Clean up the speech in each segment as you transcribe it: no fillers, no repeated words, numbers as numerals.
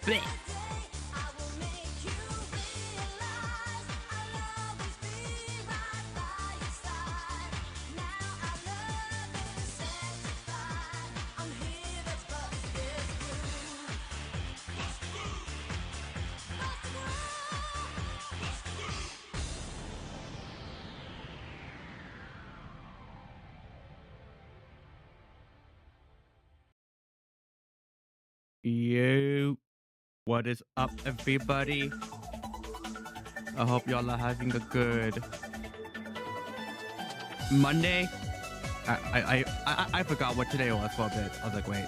Blech. Yo, what is up, everybody? I hope y'all are having a good Monday. I forgot what today was for a bit. I was like, wait.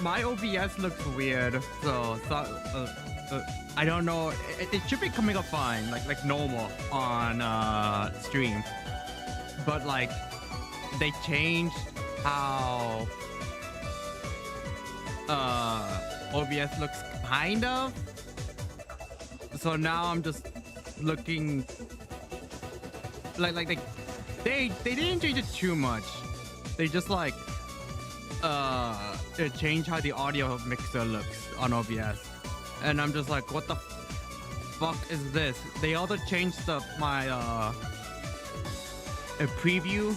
My OBS looks weird, so I don't know. It should be coming up fine, like normal on stream, but like they changed how OBS looks kind of, so now I'm just looking like they didn't change it too much. They just like they changed how the audio mixer looks on OBS, and I'm just like, what the fuck is this? They also changed my preview,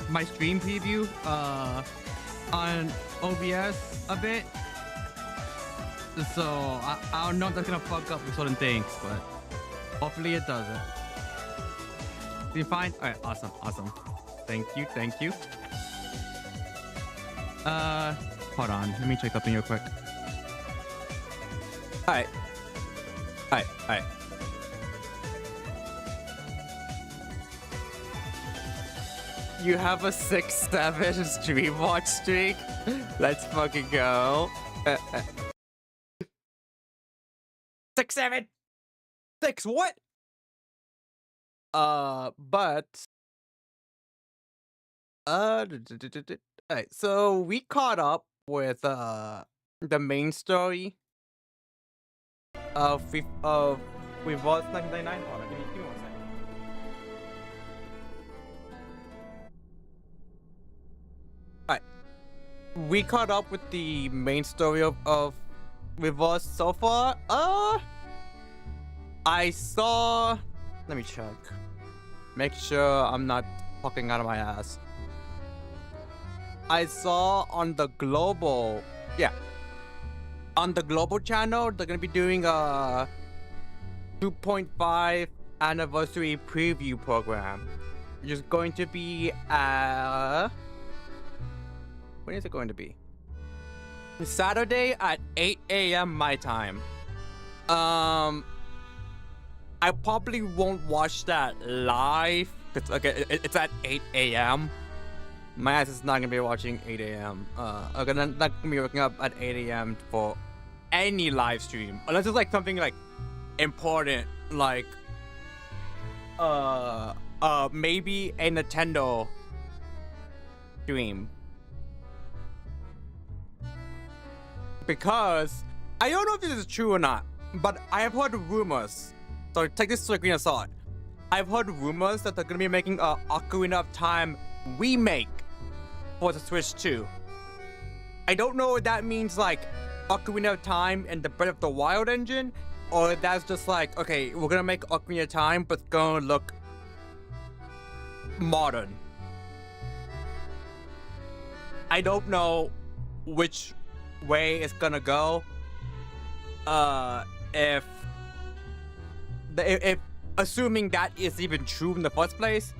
my stream preview on OBS a bit, so I don't know if that's gonna fuck up with certain things, but hopefully it doesn't. You fine? All right, awesome. Thank you. Hold on, let me check something real quick. All right. You have a 6-7 stream watch streak? Let's fucking go. 6-7. 6 what? But alright, so we caught up with the main story of Revolve 1999. Hold on, give me 1 second. Alright, we caught up with the main story of Revolve so far. I saw. Let me check. Make sure I'm not fucking out of my ass. I saw on the global, on the global channel, they're gonna be doing a 2.5 anniversary preview program. Which is going to be when is it going to be? Saturday at 8 a.m. my time. I probably won't watch that live. It's at 8 a.m. My ass is not gonna be watching 8 a.m. I'm not gonna be waking up at 8 a.m. for any live stream, unless it's like something like important, like maybe a Nintendo stream. Because I don't know if this is true or not, but I have heard rumors. So take this with a grain of salt. I've heard rumors that they're gonna be making a Ocarina of Time remake for the Switch 2. I don't know if that means like Ocarina of Time and the Breath of the Wild engine, or if that's just like, okay, we're gonna make Ocarina of Time, but it's gonna look modern. I don't know which way it's gonna go. If assuming that is even true in the first place,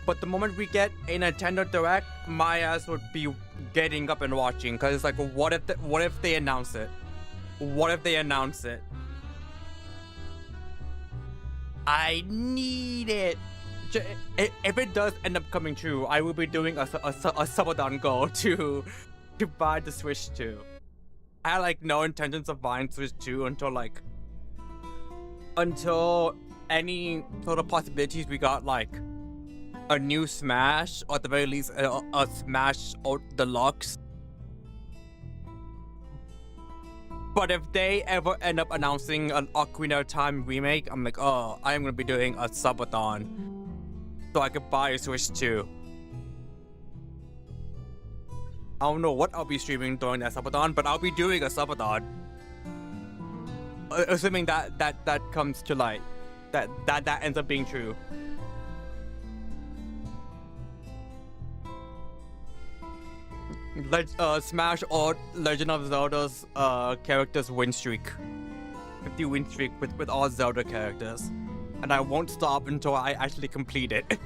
but the moment we get a Nintendo Direct, my ass would be getting up and watching, because it's like, what if they announce it? What if they announce it? I need it. If it does end up coming true, I will be doing a subathon goal to buy the Switch 2. I had like no intentions of buying Switch 2 until any sort of possibilities we got like a new Smash, or at the very least a Smash or Deluxe. But if they ever end up announcing an Ocarina of Time remake, I'm like, oh, I'm gonna be doing a subathon so I could buy a Switch 2. I don't know what I'll be streaming during that subathon, but I'll be doing a subathon. Assuming that comes to light. That ends up being true. Smash or Legend of Zelda's characters win streak. 50 win streak with all Zelda characters. And I won't stop until I actually complete it.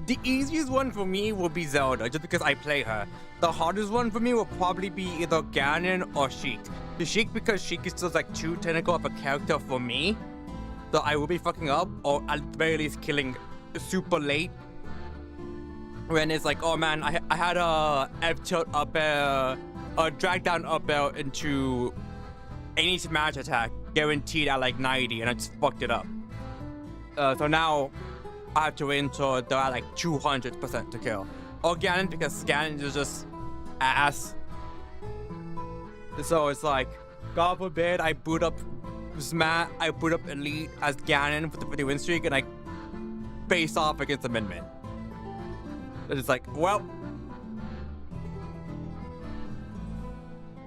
The easiest one for me will be Zelda, just because I play her. The hardest one for me will probably be either Ganon or Sheik. The Sheik, because Sheik is just like too technical of a character for me. So I will be fucking up, or at the very least killing super late. When it's like, oh man, I had a F-tilt up air, a drag down up air into any smash attack, guaranteed at like 90, and I just fucked it up. So now I have to wait until they're at like 200% to kill. Or Ganon, because Ganon is just ass. So it's like, God forbid I boot up Smash, I boot up Elite as Ganon with the 50 win streak, and I face off against the Min Min. It's like, well,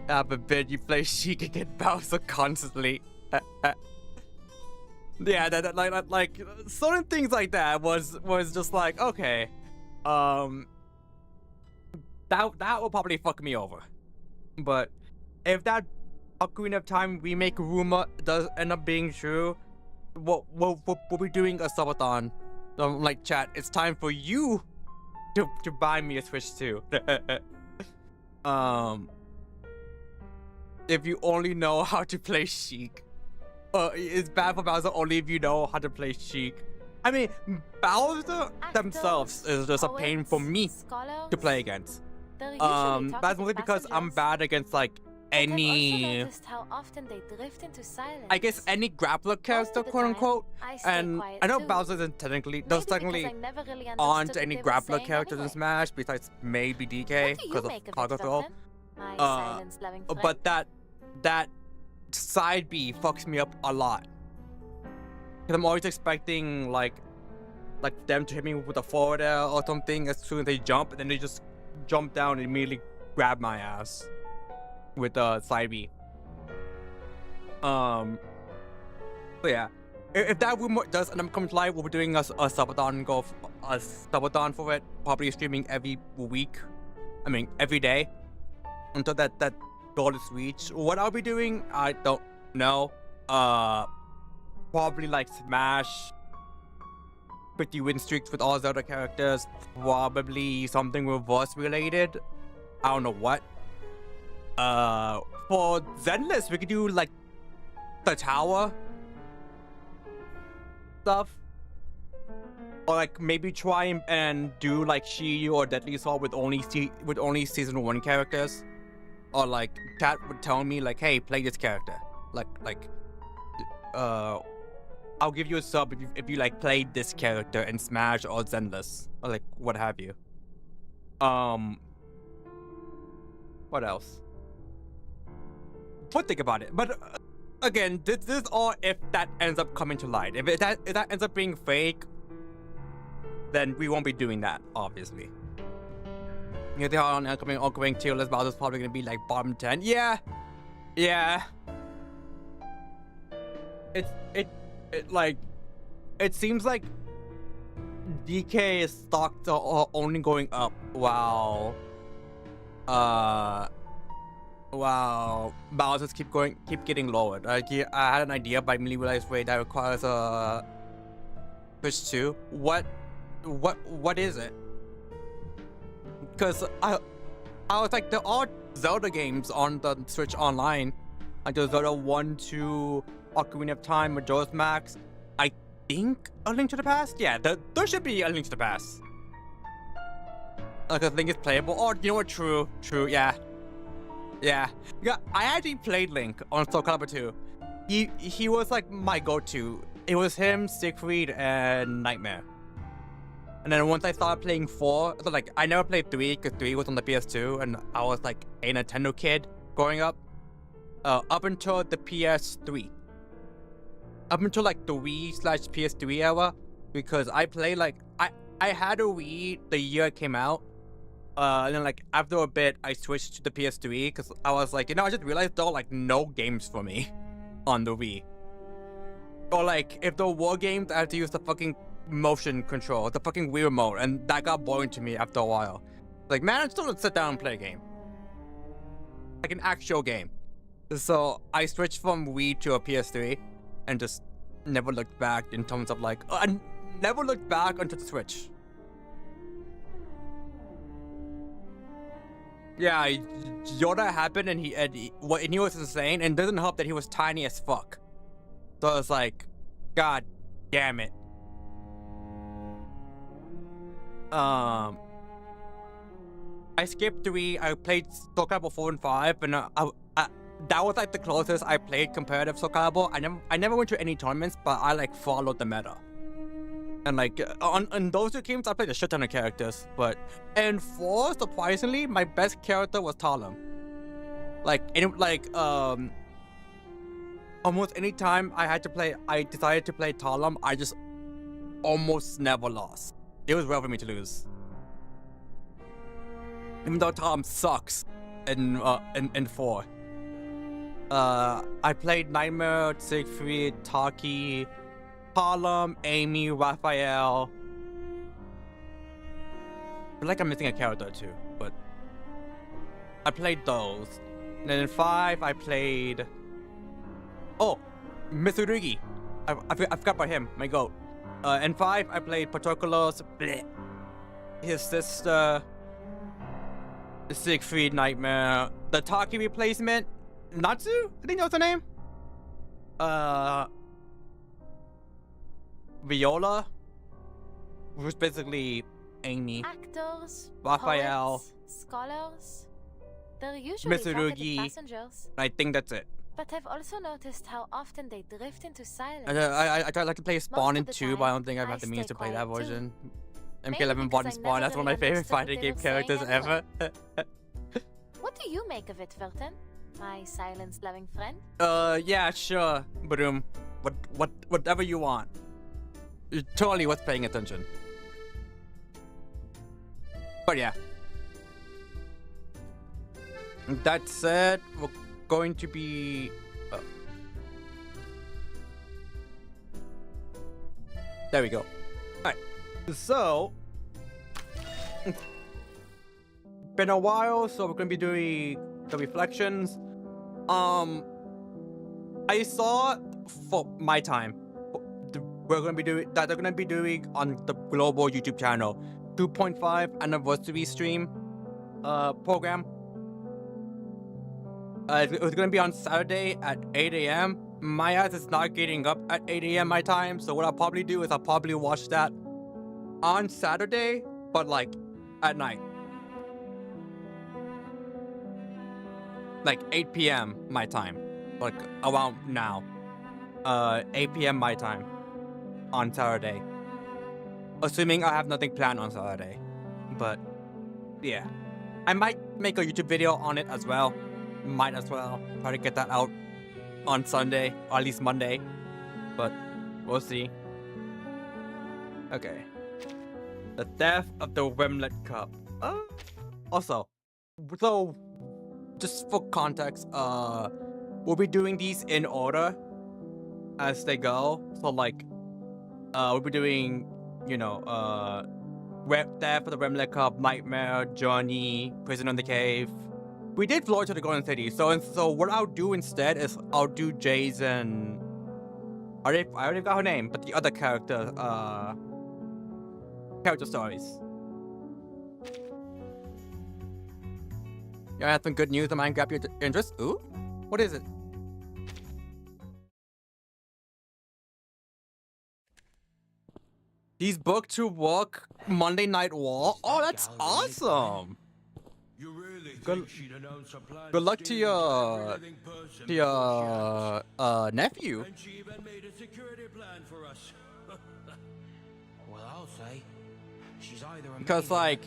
God forbid you play Sheik against Bowser constantly. Yeah, like certain things like that was just like, okay, that will probably fuck me over. But if that Ocarina of Time remake rumor does end up being true, we'll be doing a subathon. Like, chat, it's time for you to buy me a Switch too. If you only know how to play Sheik. It's bad for Bowser only if you know how to play Sheik. I mean, Bowser themselves is just a pain for me to play against. That's mostly because I'm bad against like any, I guess any grappler character, quote unquote. And I know Bowser isn't technically, aren't any grappler characters in Smash besides maybe DK because of cargo throw. But that side B fucks me up a lot. Cause I'm always expecting like them to hit me with a forward air or something as soon as they jump, and then they just jump down and immediately grab my ass with side B. So yeah, if that rumor does end up coming to light, we'll be doing a subathon for it, probably streaming every week. I mean every day until that goal is reached. What I'll be doing, I don't know. Probably like Smash 50 win streaks with all Zelda characters. Probably something reverse related. I don't know what. For Zenless, we could do like the tower stuff, or like maybe try and do like Shiryu or Deadly Sword with only season 1 characters. Or like chat would tell me like, hey, play this character. I'll give you a sub if you like played this character in Smash or Zenless or like what have you. What else? But think about it. But again, this is all if that ends up coming to light. If that ends up being fake, then we won't be doing that, obviously. Yeah, they are on upcoming tier list. Bowser's probably gonna be like bottom 10. Yeah. It seems like DK stocks are only going up while Bowser's keep getting lowered. I had an idea, but I immediately realized, wait, that requires a Switch 2. What is it? Because I was like, there are Zelda games on the Switch Online. Like there's Zelda 1, 2, Ocarina of Time, Majora's Max. I think A Link to the Past? Yeah, there should be A Link to the Past. Like I think it's playable. Oh, you know what? True, yeah. I actually played Link on Soul Calibur 2. He was like my go-to. It was him, Siegfried, and Nightmare. And then once I started playing 4, so like I never played 3 because 3 was on the PS2, and I was like a Nintendo kid growing up. Up until the PS3. Up until like the Wii/PS3 era, because I played like I had a Wii the year it came out. And then like after a bit, I switched to the PS3 because I was like, I just realized there were like no games for me on the Wii. Or like if there were games, I had to use the fucking motion control, the fucking Wii remote, and that got boring to me after a while. Like, man, I just don't want to sit down and play a game. Like an actual game. So I switched from Wii to a PS3 and just never looked back in terms of like, I never looked back onto the Switch. Yeah, Yoda happened and he was insane, and it doesn't help that he was tiny as fuck. So it's like, god damn it. I skipped 3. I played Soul Calibur 4 and 5, and that was like the closest I played competitive Soul Calibur. I never went to any tournaments, but I like followed the meta. And like on those 2 games, I played a shit ton of characters. But in 4, surprisingly, my best character was Talum. Like almost any time I decided to play Talum, I just almost never lost. It was rare for me to lose. Even though Talum sucks in 4. I played Nightmare, Siegfried, Taki, Talum, Amy, Raphael. I feel like I'm missing a character or 2, but I played those. And then in 5, I played... Oh, Mitsurugi. I forgot about him, my goat. In 5, I played Patroclus, his sister, Siegfried, Nightmare, the Taki replacement, Natsu? I think that was the name. Viola, who's basically Amy. Actors, Raphael, poets, scholars. They're usually Mitsurugi. passengers. I think that's it. But I've also noticed how often they drift into silence. I like to play Spawn in Most of the 2, but I don't think I've time, had the I means stay to play that quiet too. version. Maybe MK11 bought in because I Spawn. never That's one of my really favorite understood what fighting they game were characters saying ever. What do you make of it, Verten? My silence-loving friend? Yeah, sure, Boom. Whatever you want. You're totally worth paying attention. But yeah. That said, we're going to be... There we go. Alright. So... Been a while, so we're going to be doing the reflections. I saw for my time, we're going to be doing that. They're going to be doing on the global YouTube channel 2.5 anniversary stream program. It was going to be on Saturday at 8 a.m. My ass is not getting up at 8 a.m. my time, so what I'll probably do is I'll probably watch that on Saturday, but like at night. Like 8 p.m. my time, like around now. 8 p.m. my time on Saturday. Assuming I have nothing planned on Saturday. But yeah, I might make a YouTube video on it as well. Might as well try to get that out on Sunday, or at least Monday. But we'll see. Okay. The death of the Rimlet Cup. Also, so just for context, we'll be doing these in order as they go. So like, we'll be doing, Death of the Rimlet Cup, Nightmare, Journey, Prison in the Cave. We did Floor to the Golden City. So what I'll do instead is I'll do Jason. I already got her name, but the other character stories. Yeah, I have some good news that might grab your interest. Ooh, what is it? He's booked to work Monday Night War. Oh, that's awesome. You really Good- think she'd announce a plan good luck to steal your- every living person before she acts? Nephew. And she even made a security plan for us. Well, I'll say she's either a Because maniac like,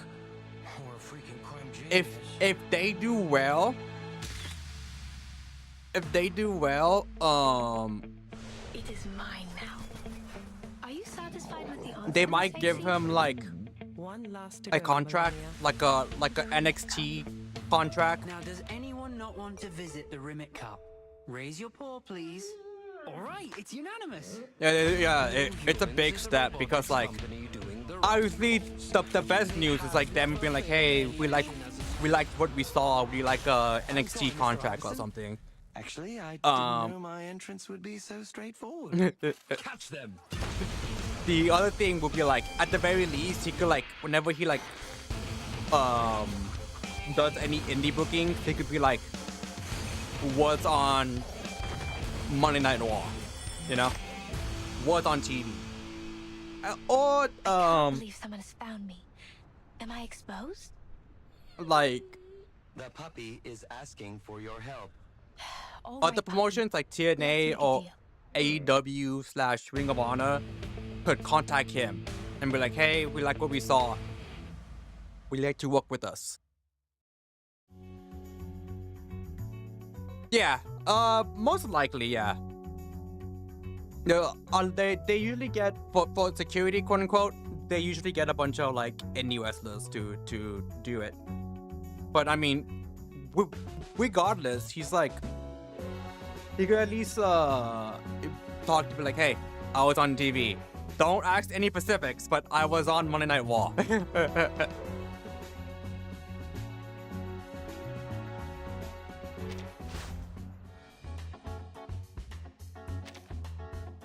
or a freaking crime genius. if they do well, It is mine now. Are you satisfied with the answer? they might give him like one last to a go, contract, Melania. like a NXT contract. Now, does anyone not want to visit the Rimmet Cup? Raise your paw, please. All right, it's unanimous. It's a big step because like obviously the best news is like them being like, hey, we liked what we saw. We like a NXT contract or something. Actually, I didn't know my entrance would be so straightforward. Catch them. The other thing would be like, at the very least, he could like whenever he like does any indie bookings, he could be like, what's on Monday Night Raw, you know, what's on TV, or I can't believe someone has found me. Am I exposed? like The puppy is asking for your help. All other right, puppy. promotions like Let's TNA make a or deal. AEW/Ring of Honor could contact him and be like, hey, we like what we saw. Would you like to work with us? Yeah, most likely, yeah. No, they usually get for security, quote unquote. They usually get a bunch of like indie wrestlers to do it. But I mean, regardless, he could at least talk to be like, hey, I was on TV. Don't ask any specifics, but I was on Monday Night Raw.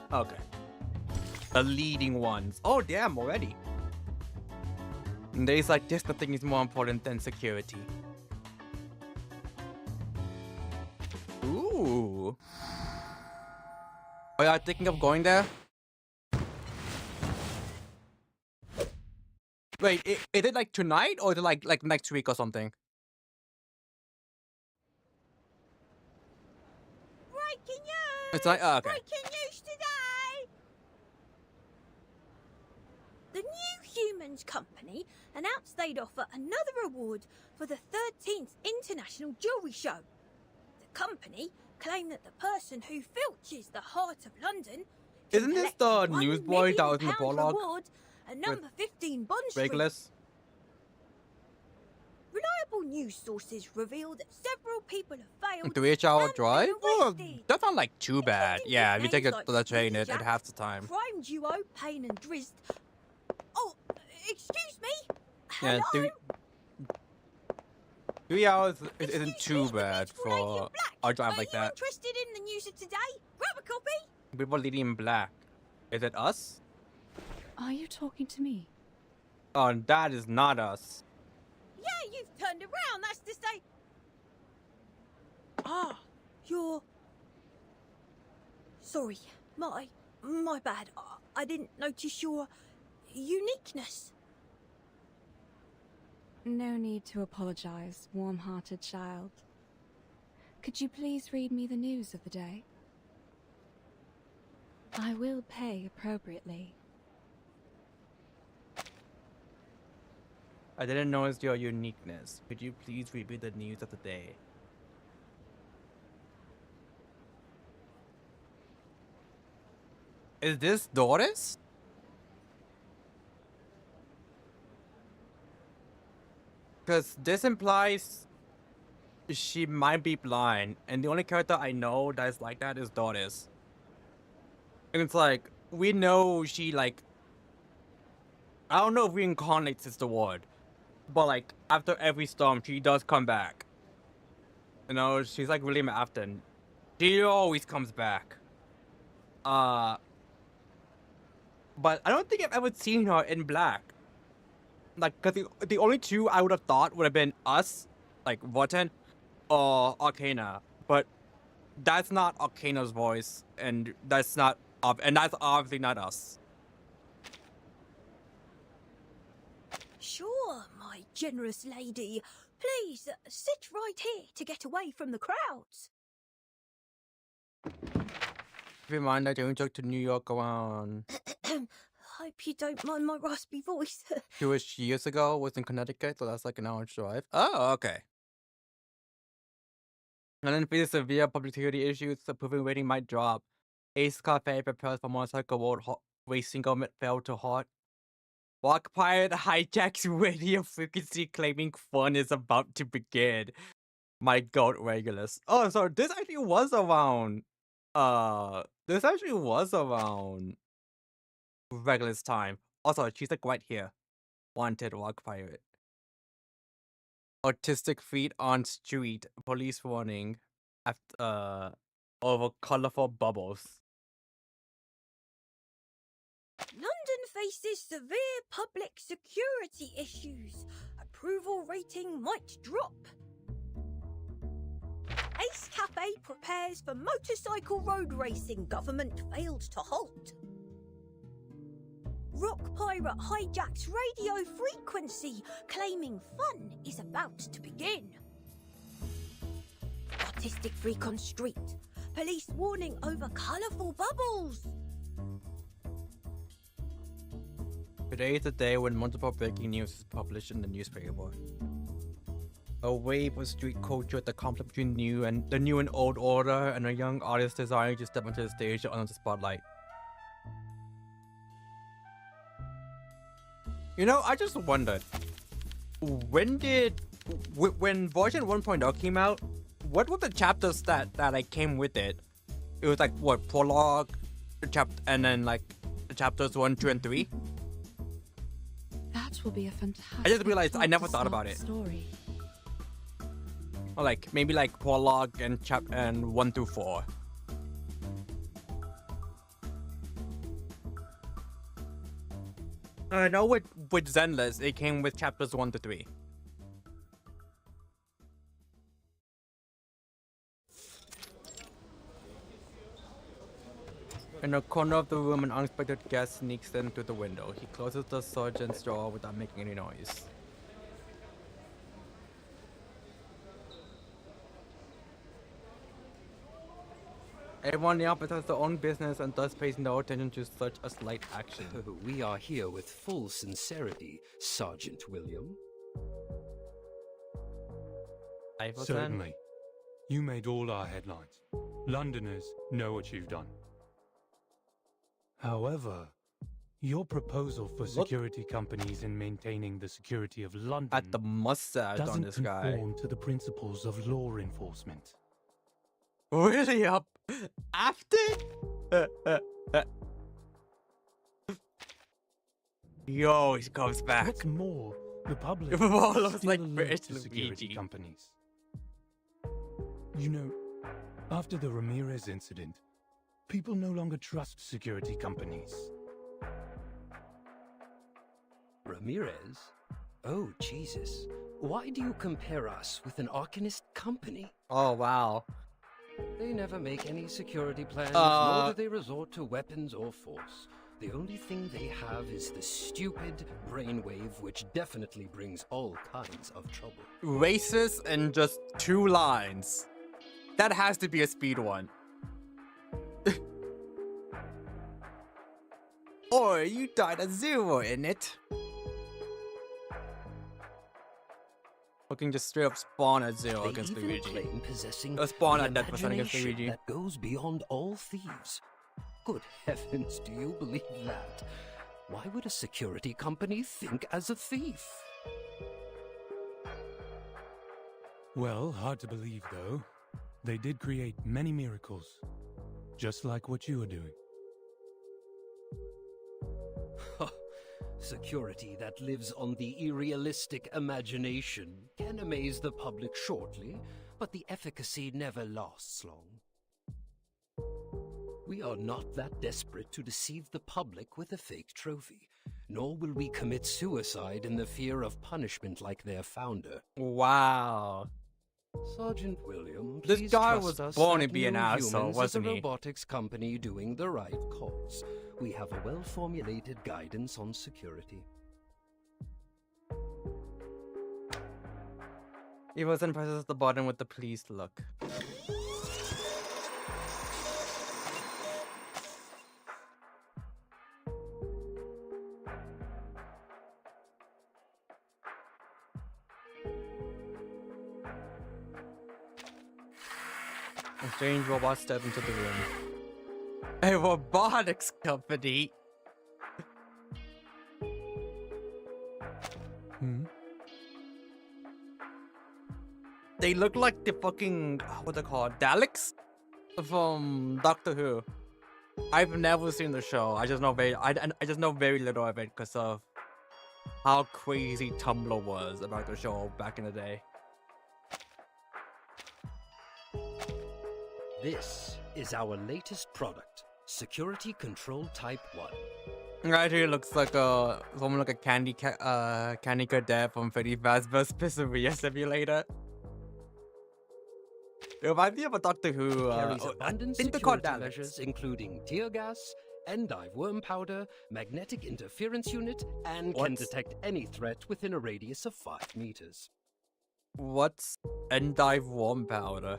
Okay. The leading ones. Oh, damn, already. And there's like, this nothing is more important than security. Ooh. Are you thinking of going there? Wait, is it like tonight or is it like next week or something? Breaking news! It's like, oh, okay. Breaking news today! The New Humans Company announced they'd offer another award for the 13th International Jewellery Show. The company claimed that the person who filches the heart of London can Isn't this collect the £1 newsboy that was in the million prologue? reward at number 15 Bond Street. Regulus? Reliable news sources reveal that several people have failed 3-hour and drive? been Oh, arrested. that's not like too bad. Including Yeah, big we take names it like to the train Nicky at Jack, half the time. Crime duo Payne and Drizzt. Oh, excuse me. Yeah, Hello. 3 hours Excuse isn't me, too Mr. bad for Agent Black. a drive like Are you that. interested in the news of today? Grab a copy. People leading in black. Is it us? Are you talking to me? Oh, that is not us. Yeah, you've turned around. That's to say. Ah, you're. Sorry, my bad. I didn't notice your uniqueness. No need to apologize, warm-hearted child. Could you please read me the news of the day? I will pay appropriately. I didn't notice your uniqueness. Could you please read me the news of the day? Is this Doris? Because this implies she might be blind, and the only character I know that is like that is Doris. And it's like, we know she like, I don't know if reincarnates is the word, but like after every storm she does come back. You know, she's like William Afton. She always comes back. But I don't think I've ever seen her in black. Like, cause the only two I would have thought would have been us, like Vorten, or Arcana. But that's not Arcana's voice, and that's not, and that's obviously not us. Sure, my generous lady. Please sit right here to get away from the crowds. Keep in mind that I only took to New York around Hope you don't mind my raspy voice. 2-ish years ago. Was in Connecticut, so that's like an hour's drive. Oh, okay. And then for the severe public security issues, the proven rating might drop. Ace Cafe prepares for motorcycle road racing government failed to halt. Walk Pirate hijacks radio frequency claiming fun is about to begin. My god, Regulus. Oh, so this actually was around. This actually was around Regulus time. Also, she's like right here. Wanted Walk Pirate. Autistic feet on street. Police warning. After over colorful bubbles. London faces severe public security issues. Approval rating might drop. Ace Cafe prepares for motorcycle road racing. Government failed to halt. Rock Pirate hijacks radio frequency, claiming fun is about to begin. Autistic freak on street. Police warning over colourful bubbles. Today is the day when multiple breaking news is published in the newspaper. A wave of street culture at the conflict between the new and old order, and a young artist desiring to step onto the stage under the spotlight. You know, I just wondered, when version 1.0 came out, what were the chapters that like came with it? It was like what, prologue, and then like the chapters 1, 2, and 3. That will be a fantastic. I just realized I never thought about it. Story. Or like maybe like prologue and 1 through 4. I know with Zenless, it came with chapters 1 to 3. In a corner of the room, an unexpected guest sneaks in through the window. He closes the surgeon's door without making any noise. Everyone in the office has their own business and thus pays no attention to such a slight action. We are here with full sincerity, Sergeant William. Iverson? Certainly. You made all our headlines. Londoners know what you've done. However, your proposal for security companies in maintaining the security of London At the mustache on this doesn't guy. conform to the principles of law enforcement. Really up after? Yo, he comes back. What's more, the public All looks still like alert British to security Luigi. companies. You know, after the Ramirez incident, people no longer trust security companies. Ramirez? Oh, Jesus. Why do you compare us with an Arcanist company? Oh, wow. They never make any security plans, nor do they resort to weapons or force. The only thing they have is the stupid brainwave, which definitely brings all kinds of trouble. Racist and just 2 lines. That has to be a speed one. Or you died at 0 in it. Fucking just straight up spawn at 0 They against even Luigi. claim possessing Spawn the at that percent against imagination Luigi. that goes beyond all thieves. Good heavens, do you believe that? Why would a security company think as a thief? Well, hard to believe though. They did create many miracles, just like what you are doing. Security that lives on the irrealistic imagination can amaze the public shortly, but the efficacy never lasts long. We are not that desperate to deceive the public with a fake trophy, nor will we commit suicide in the fear of punishment like their founder. Wow. Sergeant William, This please guy trust was us born that to be an New asshole, Humans wasn't is a he? robotics company doing the right cause. We have a well-formulated guidance on security. He wasn't presses the button with the pleased look. A strange robot stepped into the room. A robotics company? Hmm? They look like the fucking what they call Daleks from Doctor Who. I've never seen the show. I just know very little of it because of how crazy Tumblr was about the show back in the day. This is our latest product, Security Control Type 1. Right here looks like someone like a candy cadet from Freddy Fazbear's Pizzeria Simulator. It reminds me of a Doctor Who. Carries abundant I think they're called security Daleks. measures, including tear gas, endive worm powder, magnetic interference unit, and can What's- detect any threat within a radius of 5 meters. What's endive worm powder?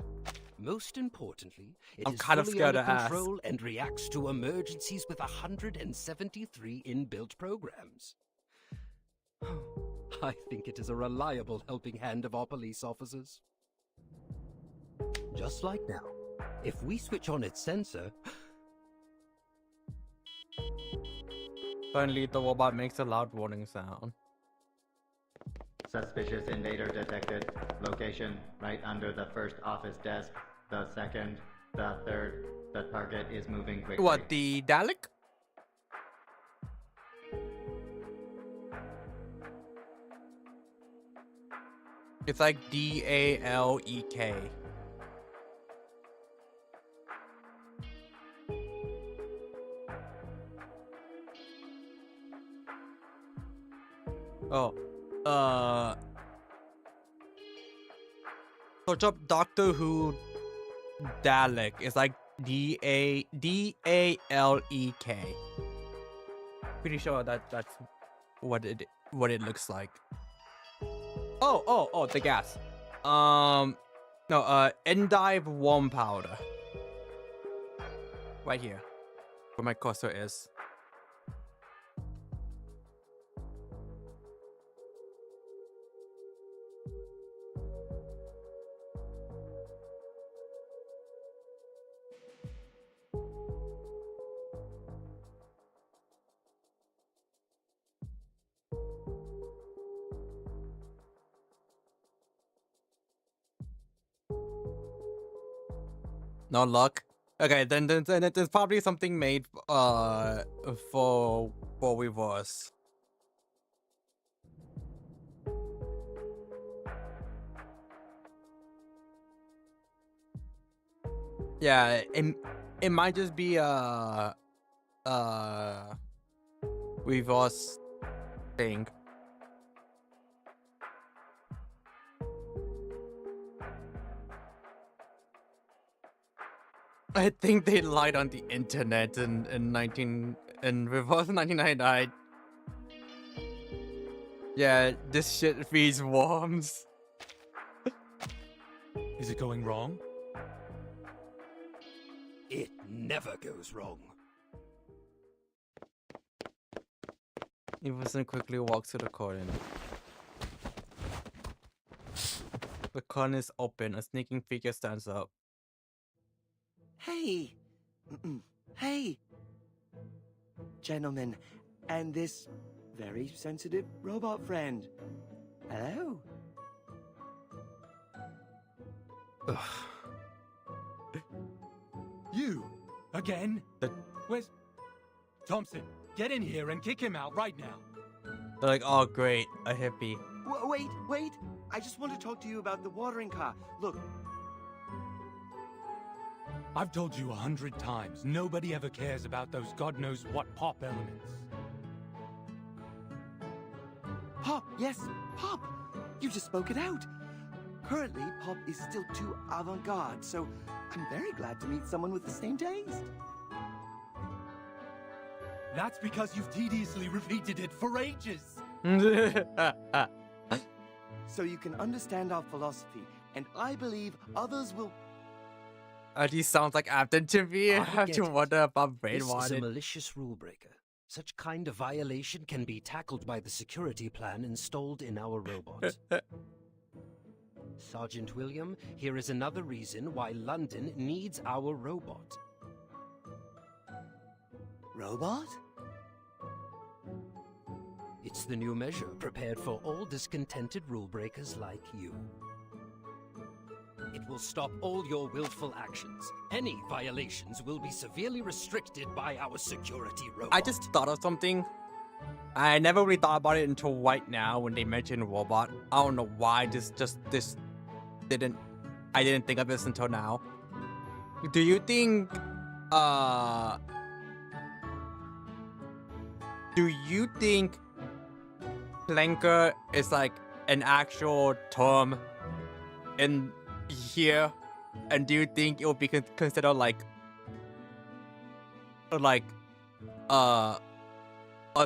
Most importantly, it I'm is kind of fully scared under to ask. control and reacts to emergencies with 173 inbuilt programs. I think it is a reliable helping hand of our police officers. Just like now, if we switch on its sensor, Finally, the robot makes a loud warning sound. Suspicious invader detected. Location right under the first office desk. The second, the third. The target is moving quickly. What, the Dalek? It's like D-A-L-E-K. Oh, search up Doctor Who Dalek. It's like D-A-L-E-K. Pretty sure that's what it looks like. Oh, the gas. No, endive worm powder. Right here, where my cursor is. No luck. Okay, then there's probably something made for reverse. Yeah, it might just be reverse thing. I think they lied on the internet in reverse 1999. Yeah, this shit feeds worms. Is it going wrong? it never goes wrong. Everson quickly walks to the curtain. The curtain is open. A sneaking figure stands up. Hey! Hey! Gentlemen, and this very sensitive robot friend. Hello? You? Again? Where's... Thompson, get in here and kick him out right now. They're like, oh great, a hippie. Wait! I just want to talk to you about the watering car. Look. I've told you 100 times, nobody ever cares about those god knows what pop elements. Pop, yes, Pop! You just spoke it out. Currently, Pop is still too avant-garde, so I'm very glad to meet someone with the same taste. That's because you've tediously repeated it for ages. So you can understand our philosophy, and I believe others will... These sounds like Afton to me. I have to wonder about This is a brainwashing. malicious rule breaker. Such kind of violation can be tackled by the security plan installed in our robot. Sergeant William, here is another reason why London needs our robot. Robot? It's the new measure prepared for all discontented rule breakers like you. It will stop all your willful actions. Any violations will be severely restricted by our security robot. I just thought of something. I never really thought about it until right now when they mentioned robot. I don't know why this didn't. I didn't think of this until now. Do you think? Do you think Clanker is like an actual term in here? And do you think it will be considered like a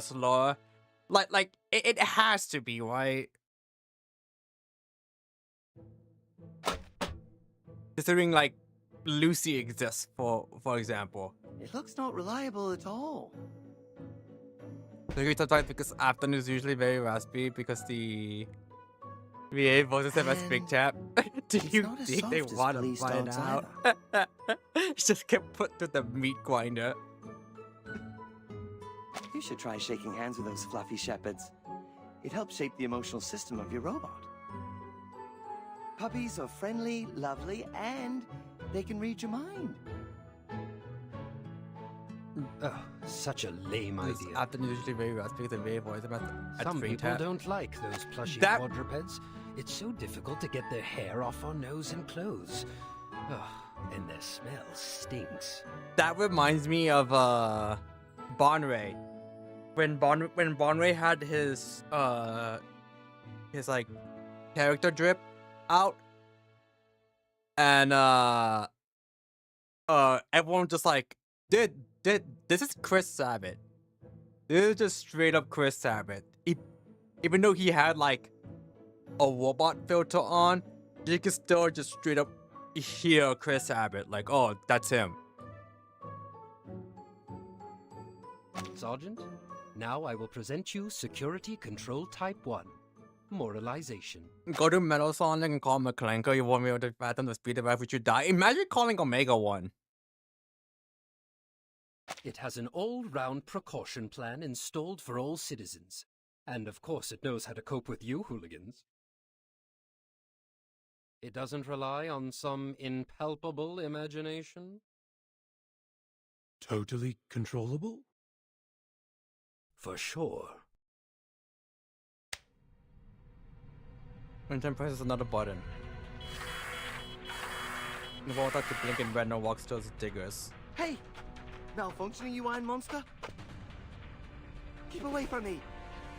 slur? Like it has to be, right? Considering like Lucy exists, for example. It looks not reliable at all. Sometimes because Afton is usually very raspy because the VA voices him as Big Chap. Do you think they want to find out? Just get put to the meat grinder. You should try shaking hands with those fluffy shepherds. It helps shape the emotional system of your robot. Puppies are friendly, lovely, and they can read your mind. Oh, such a lame idea. Afton is usually very raspy because the VA voices him as Some Big people Chap. don't like those plushy quadrupeds. It's so difficult to get their hair off our nose and clothes. Oh, and their smell stinks. That reminds me of Bonray. When Bonray had his like character drip out, and everyone just like this is Chris Sabat. This is just straight up Chris Sabat. Even though he had like a robot filter on, you can still just straight up hear Chris Sabat. Like, oh, that's him. Sergeant, now I will present you Security Control Type 1. Moralization. Go to Metal Sonic and call McClanker. You won't be able to fathom the speed of life which you die. Imagine calling Omega 1. It has an all-round precaution plan installed for all citizens. And of course it knows how to cope with you hooligans. It doesn't rely on some impalpable imagination. Totally controllable? For sure. Quentin presses another button. The wall starts to blink and Redner walks towards the diggers. Hey! Malfunctioning, you iron monster? Keep away from me!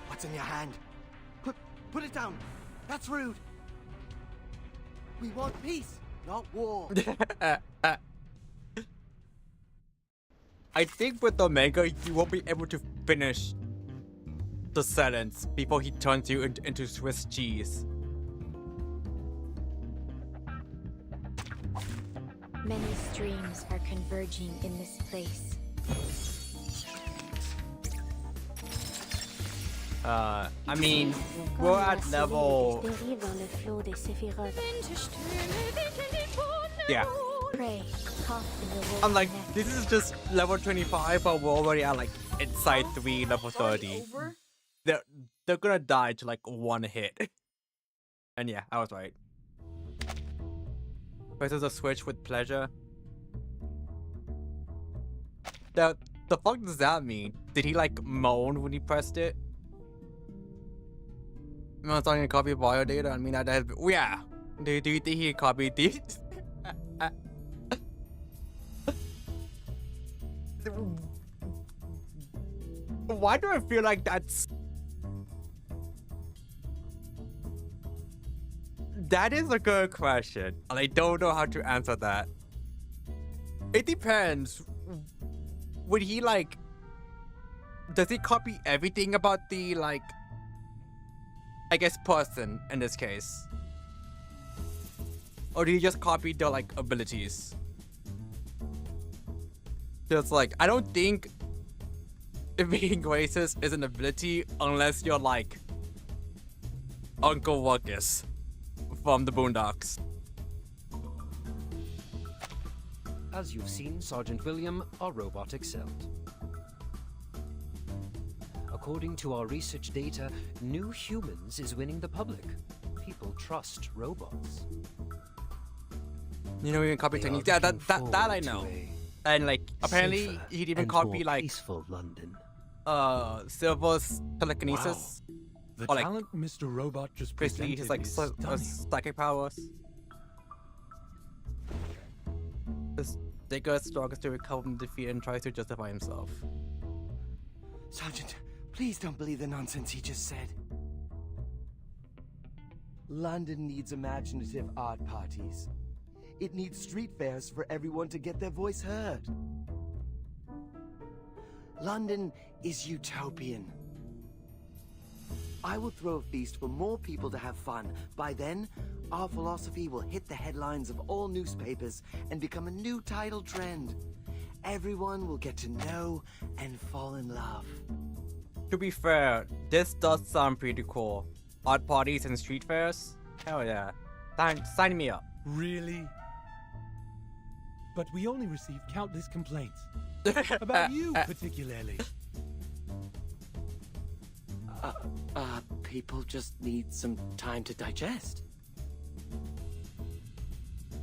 What's in your hand? Put it down! That's rude! We want peace, not war! I think with Omega, you won't be able to finish the sentence before he turns you into Swiss cheese. Many streams are converging in this place. I mean, we're at level... Yeah. I'm like, this is just level 25, but we're already at like inside 3, level 30. They're gonna die to like one hit. And yeah, I was right. Presses a switch with pleasure. The fuck does that mean? Did he like moan when he pressed it? I'm not talking a copy of bio data. I mean, yeah. Do you think he copied these? Why do I feel like that's... That is a good question, and I don't know how to answer that. It depends. Would he like... Does he copy everything about the, like... I guess person, in this case? Or do you just copy the, like, abilities? Just like, I don't think being racist is an ability unless you're like Uncle Ruckus from the Boondocks. As you've seen, Sergeant William, our robot excelled. According to our research data, New Humans is winning the public. People trust robots. You know, even copy They techniques. are Yeah, looking that I forward to know. a And like, apparently safer he'd even and copy more like peaceful London. Silver's telekinesis. The Or, like, talent Mr. Robot just basically presented his like is stunning. psychic powers. His Digger struggles to recover from defeat and tries to justify himself. Sergeant, please don't believe the nonsense he just said. London needs imaginative art parties. It needs street fairs for everyone to get their voice heard. London is utopian. I will throw a feast for more people to have fun. By then, our philosophy will hit the headlines of all newspapers and become a new tidal trend. Everyone will get to know and fall in love. To be fair, this does sound pretty cool. Art parties and street fairs? Hell yeah. Sign me up. Really? But we only received countless complaints. About you, particularly. People just need some time to digest.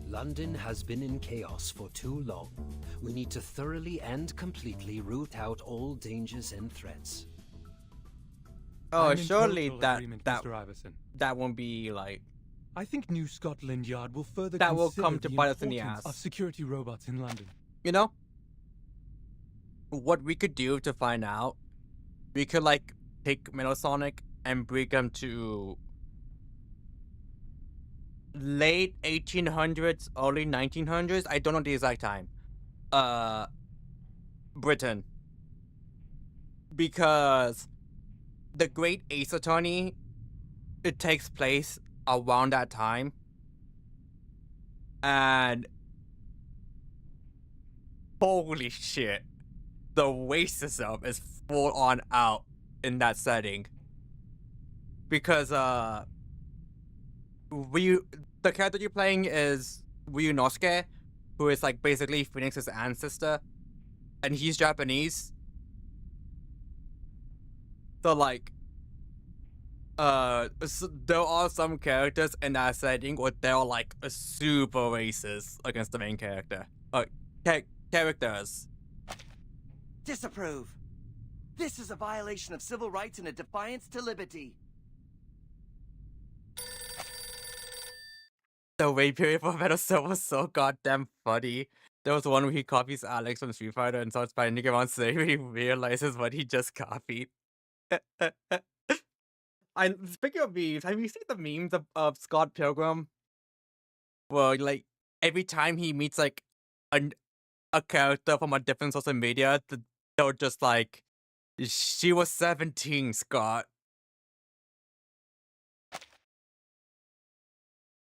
London has been in chaos for too long. We need to thoroughly and completely root out all dangers and threats. Oh, I'm in surely total that agreement, that Mr. Iverson. that won't be like I think New Scotland Yard will further That will consider come to the bite us in the importance ass. of security robots in London. you know what we could do to find out. We could like take Metal Sonic and bring him to late 1800s, early 1900s. I don't know the exact time. Britain, because the Great Ace Attorney, it takes place around that time, and holy shit, the racism is full on out in that setting. Because the character you're playing is Ryunosuke, who is like basically Phoenix's ancestor, and he's Japanese. So like, there are some characters in that setting where they're like super racist against the main character. Characters. Disapprove. This is a violation of civil rights and a defiance to liberty. The wait period for Metal Soul was so goddamn funny. There was one where he copies Alex from Street Fighter and starts finding him on stage when he realizes what he just copied. Speaking of memes, have you seen the memes of Scott Pilgrim? Well, like, every time he meets, like, a character from a different social media, they're just like, she was 17, Scott.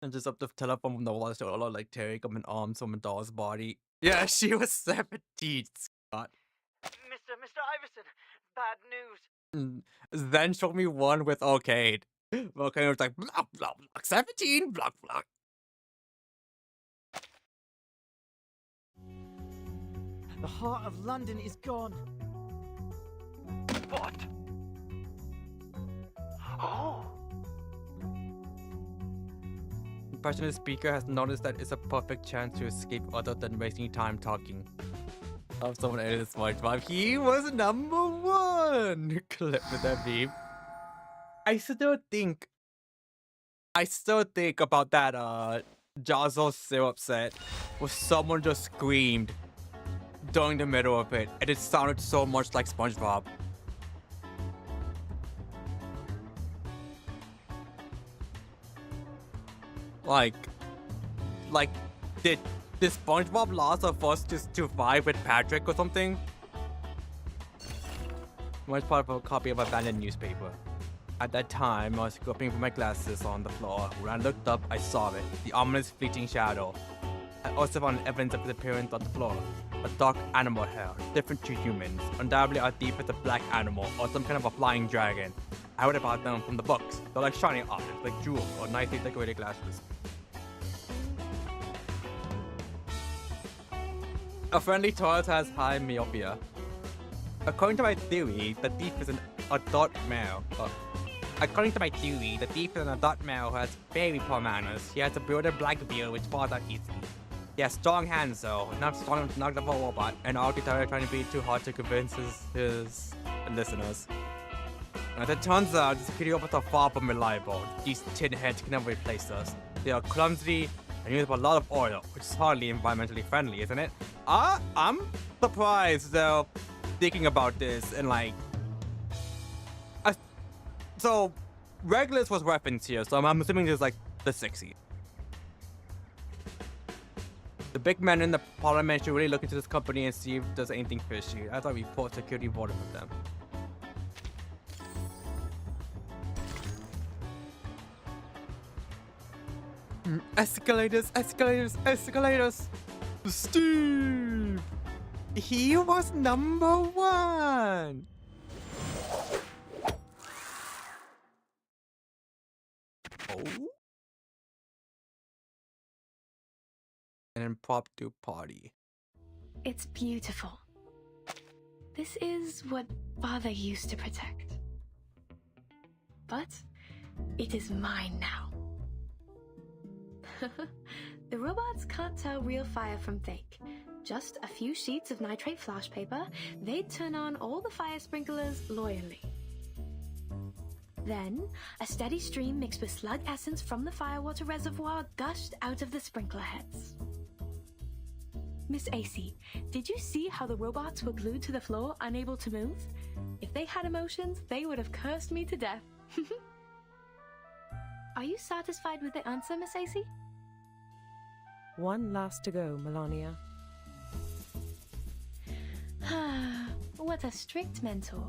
And just up the telephone from the wall, so like tearing up an arm from a doll's body. Yeah, she was 17, Scott. Mr. Iverson, bad news. Then show me one with Arcade. Arcade was like, blah, blah, blah, 17, blah, blah. The heart of London is gone. What? Oh. The passionate speaker has noticed that it's a perfect chance to escape other than wasting time talking. Oh, someone edited SpongeBob. He was #1! Clip with that meme. I still think about that Jazzo syrup set where someone just screamed during the middle of it, and it sounded so much like SpongeBob. Like, did SpongeBob lost a first to 5 with Patrick or something? Much part of a copy of an abandoned newspaper. At that time, I was groping for my glasses on the floor. When I looked up, I saw it, the ominous fleeting shadow. I also found evidence of its appearance on the floor. A dark animal hair, different to humans, undoubtedly a deep as a black animal or some kind of a flying dragon. I would have bought them from the books. They're like shiny objects, like jewels or nicely decorated glasses. A friendly tortoise has high myopia. According to my theory, the thief is adult male. According to my theory, the thief is an adult male who has very poor manners. He has a bearded black beard which falls out easily. He has strong hands though, not strong enough to knock off a robot, and all guitar trying to be too hard to convince his listeners. As it turns out, the security robots are far from reliable. These tin heads can never replace us. They are clumsy and use up a lot of oil, which is hardly environmentally friendly, isn't it? I'm surprised though, thinking about this and like... So, Regulus was referenced here, so I'm assuming this is like the 60s. The big man in the parliament should really look into this company and see if there's anything fishy. I thought we report security voted with them. Escalators, escalators, escalators! Steve! He was number 1! Oh? An impromptu party. It's beautiful. This is what Father used to protect. But it is mine now. The robots can't tell real fire from fake. Just a few sheets of nitrate flash paper, they'd turn on all the fire sprinklers loyally. Then, a steady stream mixed with slug essence from the firewater reservoir gushed out of the sprinkler heads. Miss AC, did you see how the robots were glued to the floor, unable to move? If they had emotions, they would have cursed me to death. Are you satisfied with the answer, Miss AC? One last to go, Melania. What a strict mentor.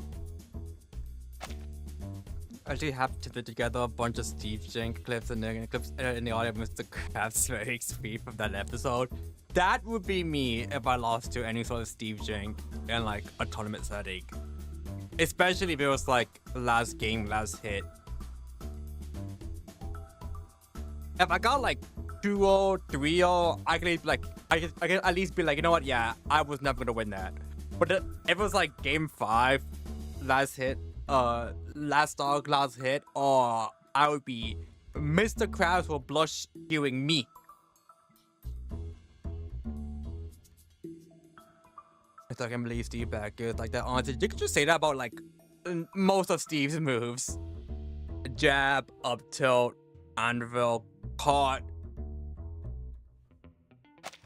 I actually have to put together a bunch of Steve Jenk clips and then clips in the audio of Mr. Krabs very speed from that episode. That would be me if I lost to any sort of Steve Jenk in like a tournament setting. Especially if it was like last game, last hit. If I got like 2-0, 3-0, I could like I could at least be like, you know what, yeah, I was never gonna win that. But if it was like game 5, last hit, last dog, last hit, or I would be Mr. Krabs will blush hearing me. It's like I can believe Steve back good like that. Honestly, you could just say that about like most of Steve's moves. Jab, up tilt, anvil, caught.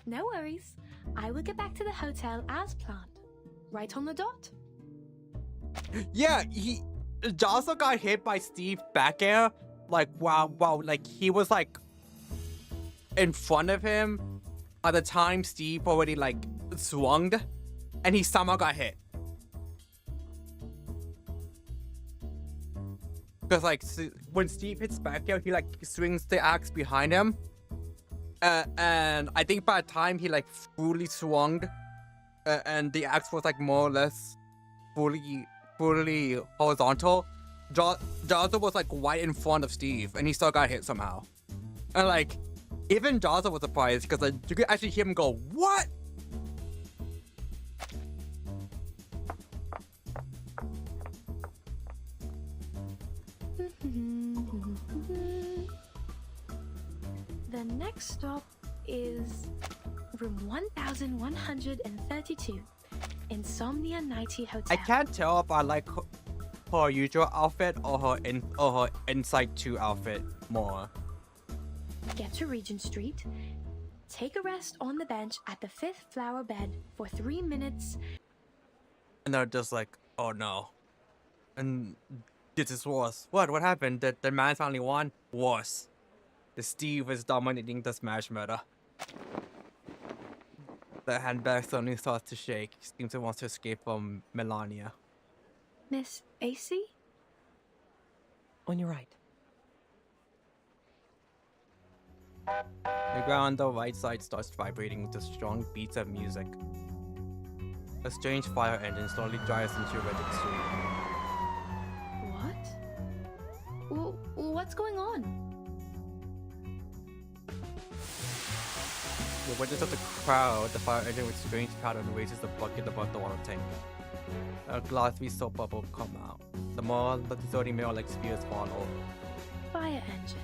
No worries. I will get back to the hotel as planned. Right on the dot. Yeah, he also got hit by Steve back air. Like wow, like he was like in front of him at the time Steve already like swung and he somehow got hit. Because like when Steve hits back air, he like swings the axe behind him. And I think by the time he like fully swung and the axe was like more or less fully horizontal, Jazza was like right in front of Steve and he still got hit somehow. And like even Jazza was surprised because like, you could actually hear him go, "What?" The next stop is room 1132, Insomnia Nighty Hotel. I can't tell if I like her usual outfit or her Inside 2 outfit more. Get to Regent Street, take a rest on the bench at the 5th flower bed for 3 minutes. And they're just like, oh no. And this is worse. What happened? The man finally won? Worse. The Steve is dominating the smash murder. The handbag suddenly starts to shake. Seems it wants to escape from Melania. Miss AC? On your right. The ground on the right side starts vibrating with the strong beats of music. A strange fire engine slowly drives into Reddit Street. What? What's going on? The witness of the crowd, the fire engine with strange pattern raises the bucket above the water tank. A glassy soap bubble come out. The more the distorting mirror like spheres follow. Fire engine.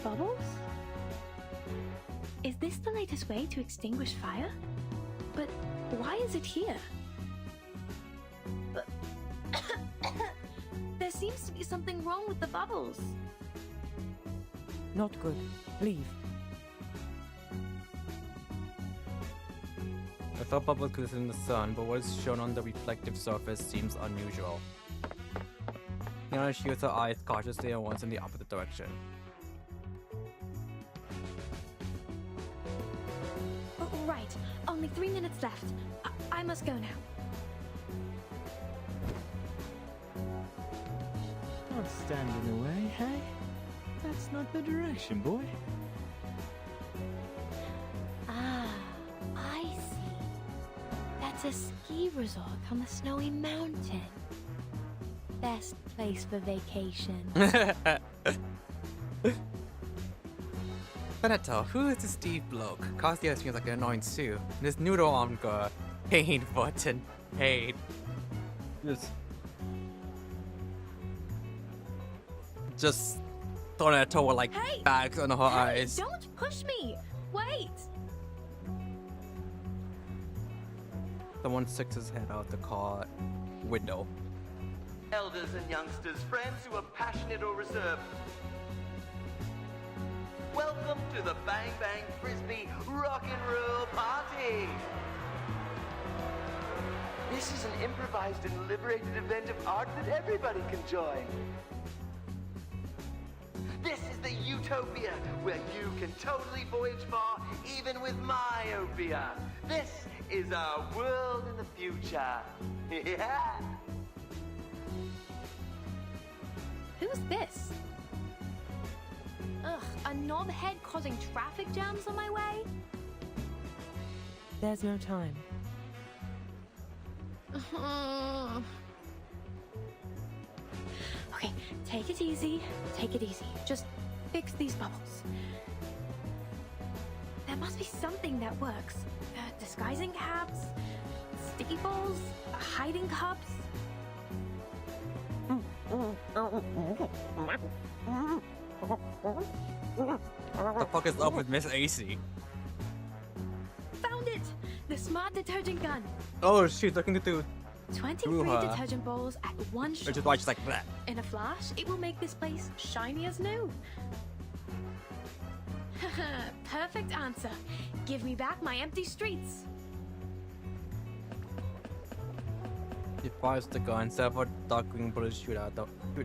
Bubbles? Is this the latest way to extinguish fire? But why is it here? There seems to be something wrong with the bubbles. Not good. Leave. The soap bubble glistens in the sun, but what is shown on the reflective surface seems unusual. Yana shields her eyes cautiously and once in the opposite direction. Right. Only 3 minutes left. I must go now. Don't stand in the way, hey? That's not the direction, boy. Ah, I see. That's a ski resort on the snowy mountain. Best place for vacation. Beneto, who is this Steve bloke? Costier seems like an annoying Sue. And this noodle arm girl. Pain button. Pain. Just throwing at her with like bags on her eyes. Don't push me! Wait! Someone sticks his head out the car window. Elders and youngsters, friends who are passionate or reserved. Welcome to the Bang Bang Frisbee Rock and Roll Party! This is an improvised and liberated event of art that everybody can join. This is the utopia where you can totally voyage far, even with myopia. This is our world in the future. Yeah! Who's this? Ugh, a knobhead causing traffic jams on my way? There's no time. Okay, take it easy. Take it easy. Just fix these bubbles. There must be something that works. Disguising caps, sticky balls, hiding cups. What the fuck is up with Miss AC? Found it! The smart detergent gun. Oh, she's looking through 23 detergent balls at one shot. Which is why she's like that. In a flash, it will make this place shiny as new. Perfect answer. Give me back my empty streets. She fires the gun, several dark green bullets shoot out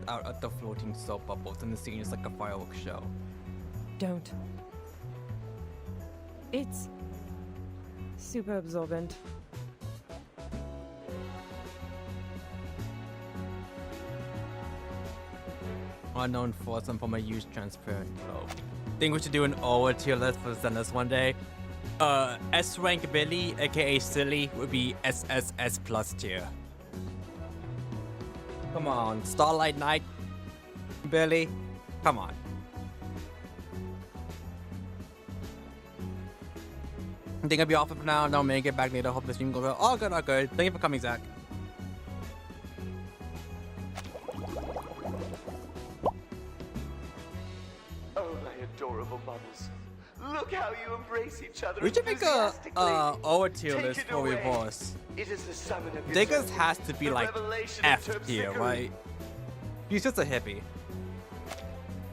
at the floating soap bubbles, and the scene is like a fireworks show. Don't. It's super absorbent. Unknown force and from a huge transparent globe. Think we should do an over tier list for Zenith one day. S rank Billy, aka Silly, would be SSS plus tier. Come on, Starlight Knight, Billy, come on. I think I'll be off for now, and I'll make it back later. Hope the stream goes well. All good, all good. Thank you for coming, Zach. Oh, my adorable bubbles. Look how you embrace each other. We should make a over tier list for Reverse. It is the summon of Diggers has to be like F tier, right? He's just a hippie.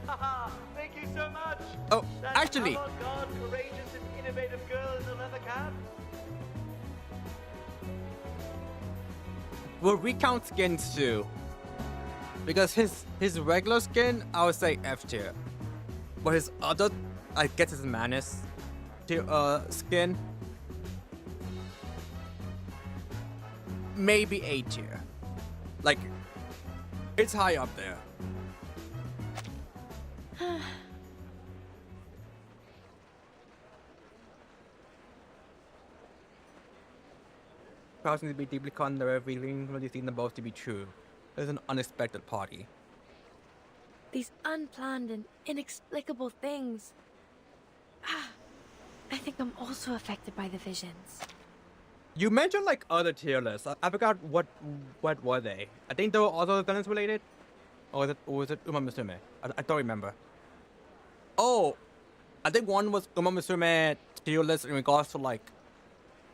Haha, thank you so much. Oh, That actually, avant-garde, courageous and innovative girl in the leather cap. we'll recount skins too. Because his regular skin, I would say F tier. But his other, I guess his Manus tier, skin, maybe A tier. Like, it's high up there. Causing to be deeply considered revealing what you see in the both to be true. It's an unexpected party. These unplanned and inexplicable things. I think I'm also affected by the visions. You mentioned like other tier lists. I forgot what were they. I think they were also Gundams related. Or was it Uma Musume? I don't remember. Oh, I think one was Uma Musume tier list in regards to like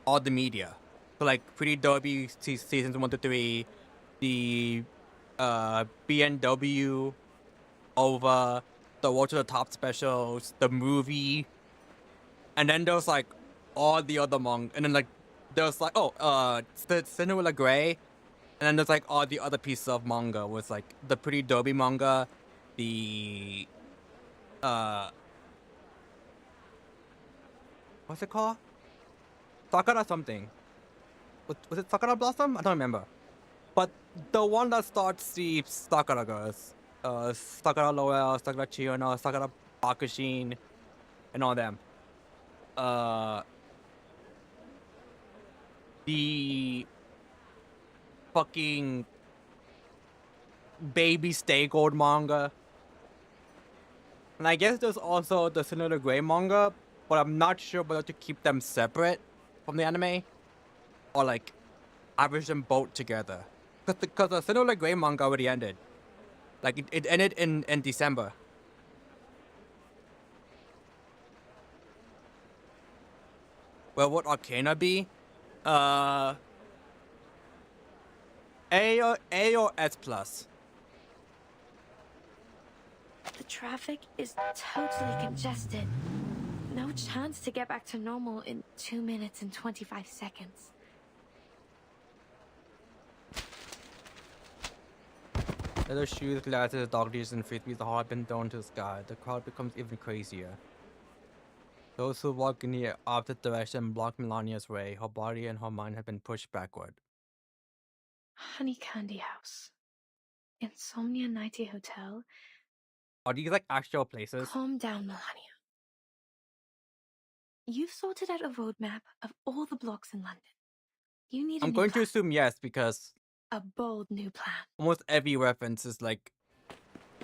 all the media. So like Pretty Derby seasons 1 to 3, the BNW, OVA, the War to the Top specials, the movie, and then there's like all the other manga, and then like there's like Cinderella Grey, and then there's like all the other pieces of manga was like the Pretty Derby manga, the what's it called? Sakura something. Was it Sakura Blossom? I don't remember. But the one that starts the Sakura girls, Sakura Lowell, Sakura Chiyono, Sakura Bakushin, and all them. The fucking baby Stay Gold manga. And I guess there's also the Cinderella Grey manga, but I'm not sure whether to keep them separate from the anime or like average them both together. Because the Cinderella Grey manga already ended. Like it ended in December. Well, what Arcana be? A or S plus. The traffic is totally congested. No chance to get back to normal in 2 minutes and 25 seconds. Leather shoes, glasses, dog dishes, and frisbees all have been thrown to the sky. The crowd becomes even crazier. Those who walk in the opposite direction block Melania's way. Her body and her mind have been pushed backward. Honey Candy House. Insomnia Nighty Hotel. Are these like actual places? Calm down, Melania. You've sorted out a roadmap of all the blocks in London. You need a I'm new going plan. to assume yes, because A bold new plan. almost every reference is like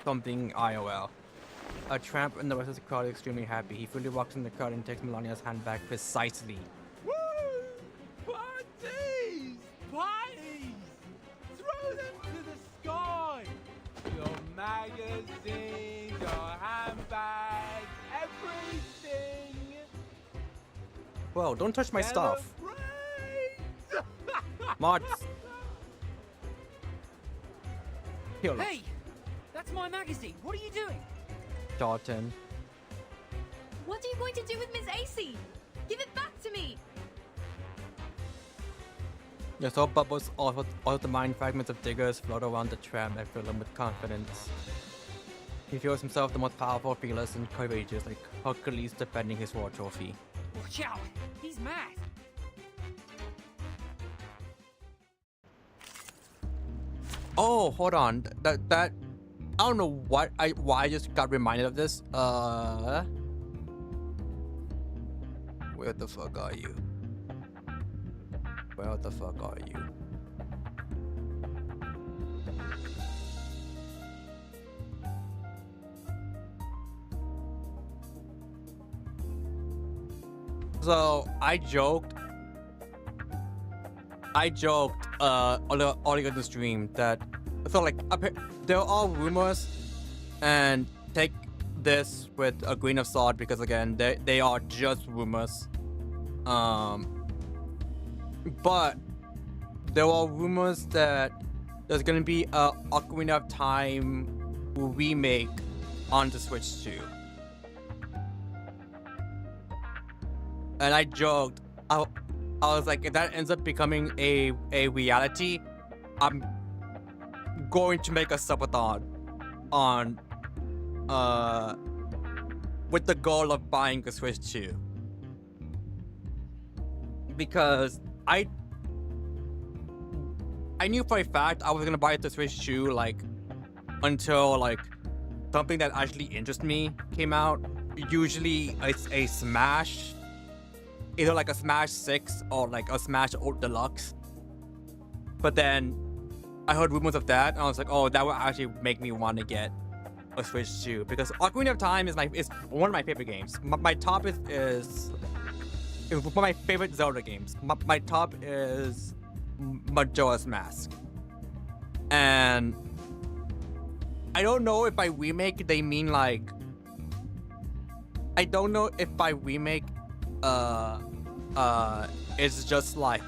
something IOL. A tramp in the rest of the crowd is extremely happy. He fully walks in the crowd and takes Melania's hand back precisely. Woo! Parties! Parties! Throw them to the sky! Your magazines, your handbags, everything! Whoa, don't touch my stuff. Celebrate! Mods. Here, Hey! That's my magazine. What are you doing? Dalton. What are you going to do with Miss AC? Give it back to me! Your soap bubbles, all the mind fragments of diggers float around the tram and fill him with confidence. He feels himself the most powerful, fearless, and courageous, like Hercules defending his war trophy. Watch out! He's mad! Oh, hold on. That I don't know why I just got reminded of this. Where the fuck are you? Where the fuck are you? So I joked earlier in the stream that there are all rumors, and take this with a grain of salt because again they are just rumors. But there are rumors that there's gonna be a Ocarina of Time remake on the Switch 2. And I joked, I was like, if that ends up becoming a reality, I'm going to make a subathon on with the goal of buying a Switch 2. Because I knew for a fact I was gonna buy the Switch 2 like until like something that actually interests me came out. Usually it's a Smash, either like a Smash 6 or like a Smash Ult Deluxe. But then I heard rumors of that and I was like, oh, that would actually make me want to get a Switch 2 because Ocarina of Time is one of my favorite games. My top is It's one of my favorite Zelda games. My top is Majora's Mask. And I don't know if by remake they mean like... I don't know if by remake it's just like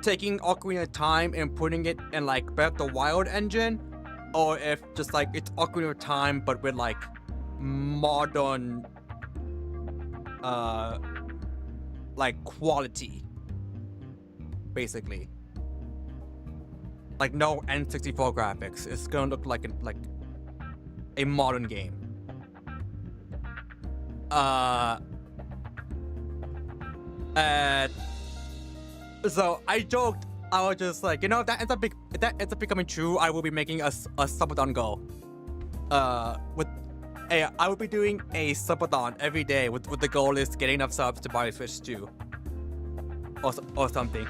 taking Ocarina of Time and putting it in like Breath of the Wild engine, or if just like it's Ocarina of Time but with like modern like quality, basically. Like no N64 graphics. It's gonna look like a modern game. So I joked. I was just like, you know, if that ends up becoming true, I will be making a subathon goal. I will be doing a subathon every day with the goal is getting enough subs to buy a Switch 2 or something.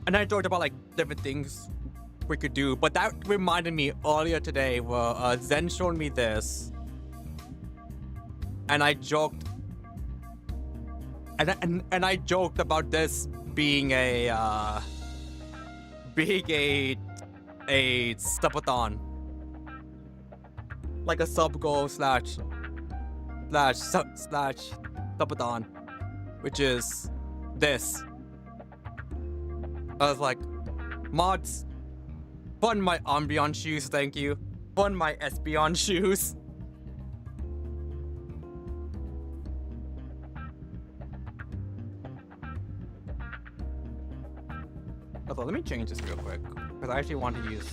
And I joked about like different things we could do, but that reminded me earlier today where Zen showed me this, and I joked, and I joked about this being a subathon, like a sub goal slash subathon, which is this. I was like, mods, fund my Umbreon shoes, thank you. Fund my Espeon shoes. Also, let me change this real quick, because I actually want to use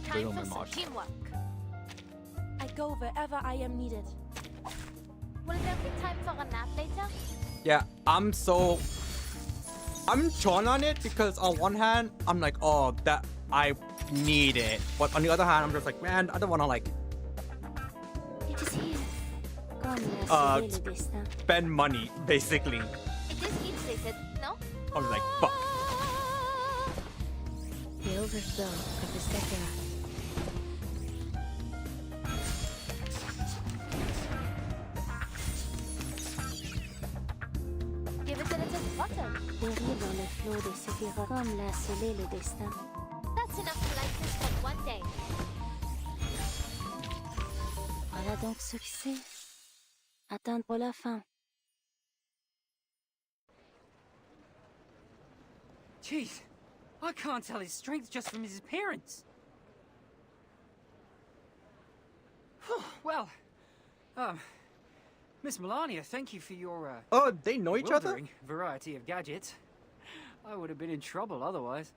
Time for some teamwork. I go wherever I am needed. Will there be time for a nap later? Yeah, I'm torn on it, because on one hand, I'm like, oh, that I need it. But on the other hand, I'm just like, man, I don't want to like It is here. spend money, basically. It is insulated, no? I was like, fuck. The overflow of the second. Give it a little water. Dérive dans le flot des séphirotes comme l'a scellé le destin. That's enough to light this for one day. Voilà donc ce que c'est. Attendre la fin. Jeez, I can't tell his strength just from his appearance. Well, Miss Melania, thank you for your oh, they know each other? bewildering variety of gadgets. I would have been in trouble otherwise.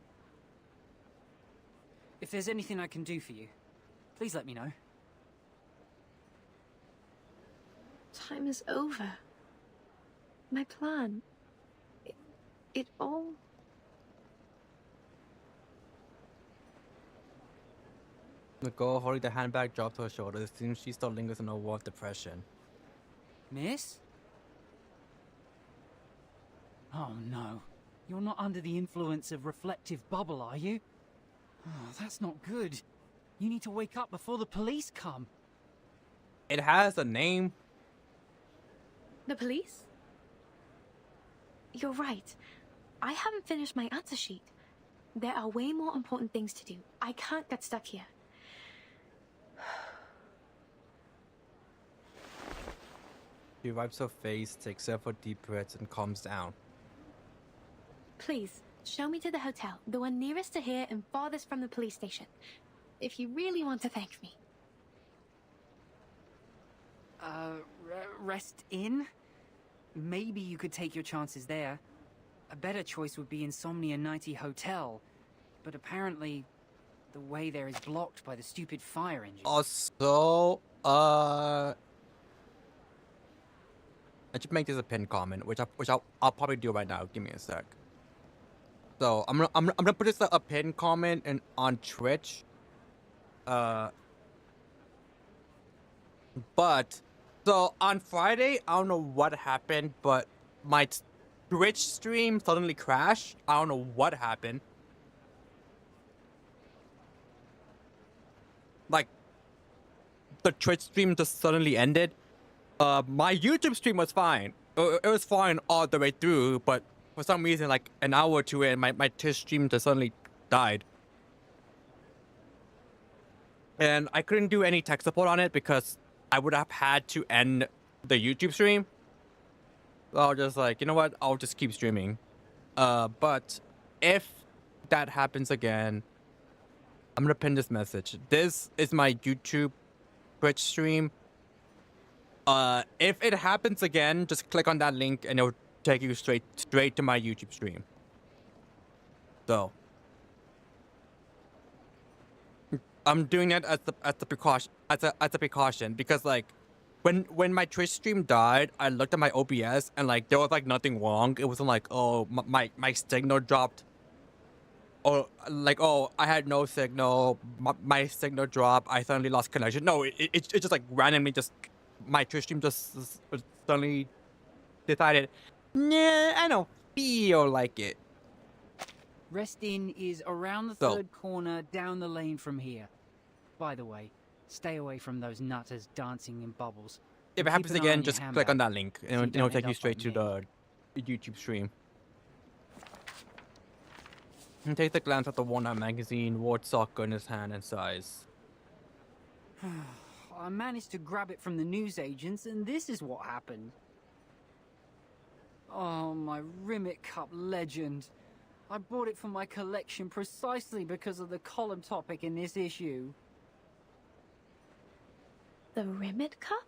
If there's anything I can do for you, please let me know. Time is over. My plan. It all... The girl holding the handbag dropped to her shoulder. It seems she still lingers in a war of depression. Miss? Oh no. You're not under the influence of reflective bubble, are you? Oh, that's not good. You need to wake up before the police come. It has a name. The police? You're right. I haven't finished my answer sheet. There are way more important things to do. I can't get stuck here. She wipes her face, takes several deep breaths, and calms down. Please, show me to the hotel, the one nearest to here and farthest from the police station. If you really want to thank me. Rest Inn? Maybe you could take your chances there. A better choice would be Insomnia Nighty Hotel. But apparently, the way there is blocked by the stupid fire engine. Also, I should make this a pinned comment, which I'll probably do right now. Give me a sec. So I'm gonna put this a pinned comment on Twitch. But so on Friday, I don't know what happened, but my Twitch stream suddenly crashed. I don't know what happened. Like, the Twitch stream just suddenly ended. My YouTube stream was fine. It was fine all the way through, but for some reason, like an hour or two in, my Twitch stream just suddenly died. And I couldn't do any tech support on it because I would have had to end the YouTube stream. So I was just like, you know what? I'll just keep streaming. But if that happens again, I'm gonna pin this message. This is my YouTube Twitch stream. If it happens again, just click on that link and it'll take you straight to my YouTube stream. So I'm doing that as a precaution because like when my Twitch stream died, I looked at my OBS and like there was like nothing wrong. It wasn't like, oh, my signal dropped, or like, oh, I had no signal, my signal dropped, I suddenly lost connection. No, it just like randomly just my Twitch stream just suddenly decided, nah, I don't feel like it. Rest Inn is around the third corner down the lane from here. By the way, stay away from those nutters dancing in bubbles. If it happens again, just click on that link and it'll take you straight to the YouTube stream. And take a glance at the Walnut magazine, Ward Soccer in his hand and sighs. I managed to grab it from the newsagents, and this is what happened. Oh, my Rimlet Cup legend. I bought it for my collection precisely because of the column topic in this issue. The Rimlet Cup?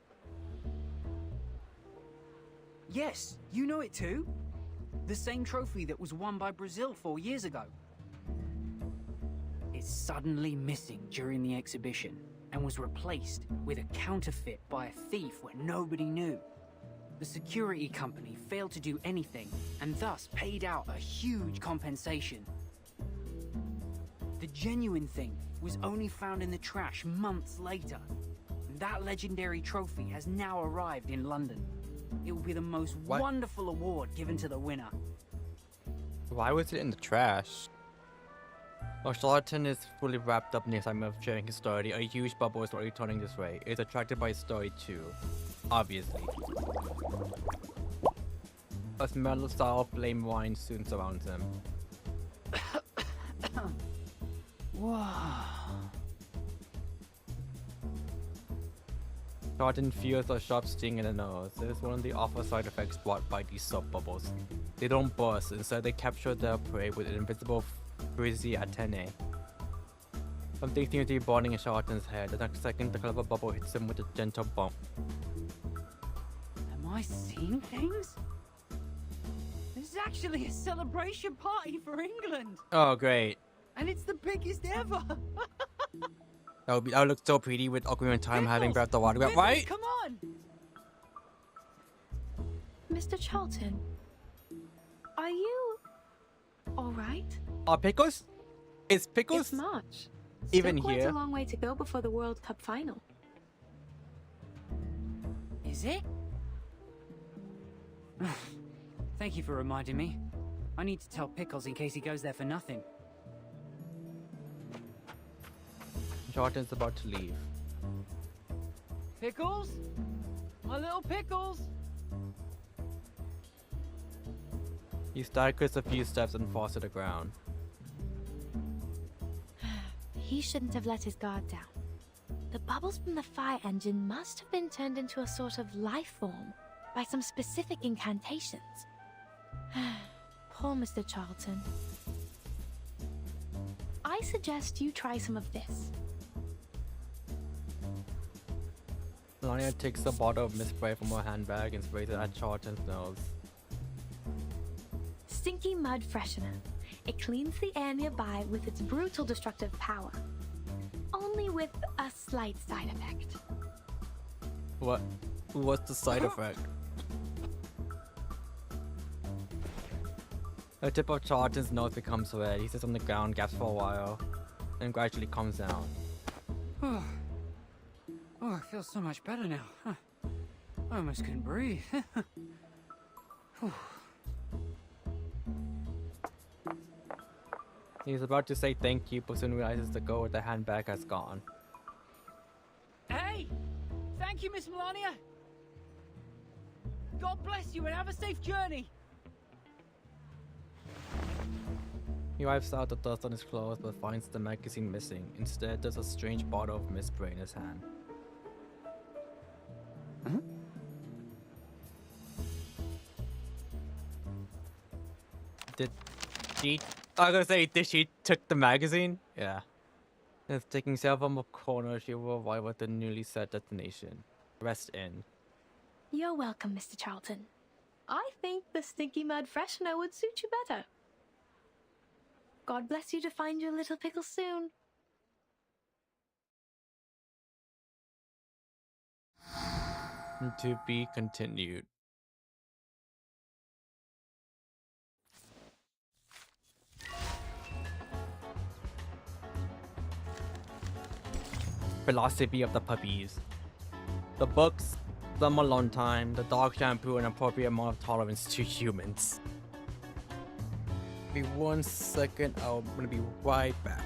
Yes, you know it too. The same trophy that was won by Brazil 4 years ago. It's suddenly missing during the exhibition and was replaced with a counterfeit by a thief where nobody knew. The security company failed to do anything and thus paid out a huge compensation. The genuine thing was only found in the trash months later. That legendary trophy has now arrived in London. It will be the most wonderful award given to the winner. Why was it in the trash? A charlatan is fully wrapped up in the excitement of sharing his story. A huge bubble is already turning this way. It's attracted by his story too. Obviously. A smell of sour flame wine soon surrounds him. Wow. Charlatan feels a sharp sting in the nose. This is one of the awful side effects brought by these soap bubbles. They don't burst, instead they capture their prey with an invisible frizzy antennae. Something seems to be burning in Charlatan's head. The next second, the clever bubble hits him with a gentle bump. Am I seeing things? This is actually a celebration party for England! Oh, great. And it's the biggest ever! That would look so pretty with Ocarina of Time having Breath of the Wild, right? Come on! Mr. Charlton, are you alright? Pickles? Is Pickles It's March. even Still quite here? a long way to go before the World Cup final. Is it? Thank you for reminding me. I need to tell Pickles in case he goes there for nothing. Charltan's about to leave. Pickles? My little Pickles? He staggers a few steps and falls to the ground. He shouldn't have let his guard down. The bubbles from the fire engine must have been turned into a sort of life form by some specific incantations. Poor Mr. Charlton. I suggest you try some of this. Melania takes a bottle of mist spray from her handbag and sprays it at Charltan's nose. Stinky mud freshener. It cleans the air nearby with its brutal destructive power. Only with a slight side effect. What's the side effect? The tip of Charltan's nose becomes red. He sits on the ground, gasps for a while, and gradually calms down. Oh, I feel so much better now. Huh. I almost couldn't breathe. He's about to say thank you, but soon realizes the girl with the handbag has gone. Hey! Hey! Thank you, Miss Melania! God bless you and have a safe journey! He wipes out the dust on his clothes but finds the magazine missing. Instead, there's a strange bottle of mist spray in his hand. Did she... I was gonna say, did she took the magazine? Yeah. If taking herself from a corner, she will arrive at the newly set destination. Rest in. You're welcome, Mr. Charlton. I think the stinky mud freshener would suit you better. God bless you to find your little pickle soon. To be continued. Philosophy of the puppies. The books, them alone time, the dog shampoo, an appropriate amount of tolerance to humans. Be 1 second, I'm gonna be right back.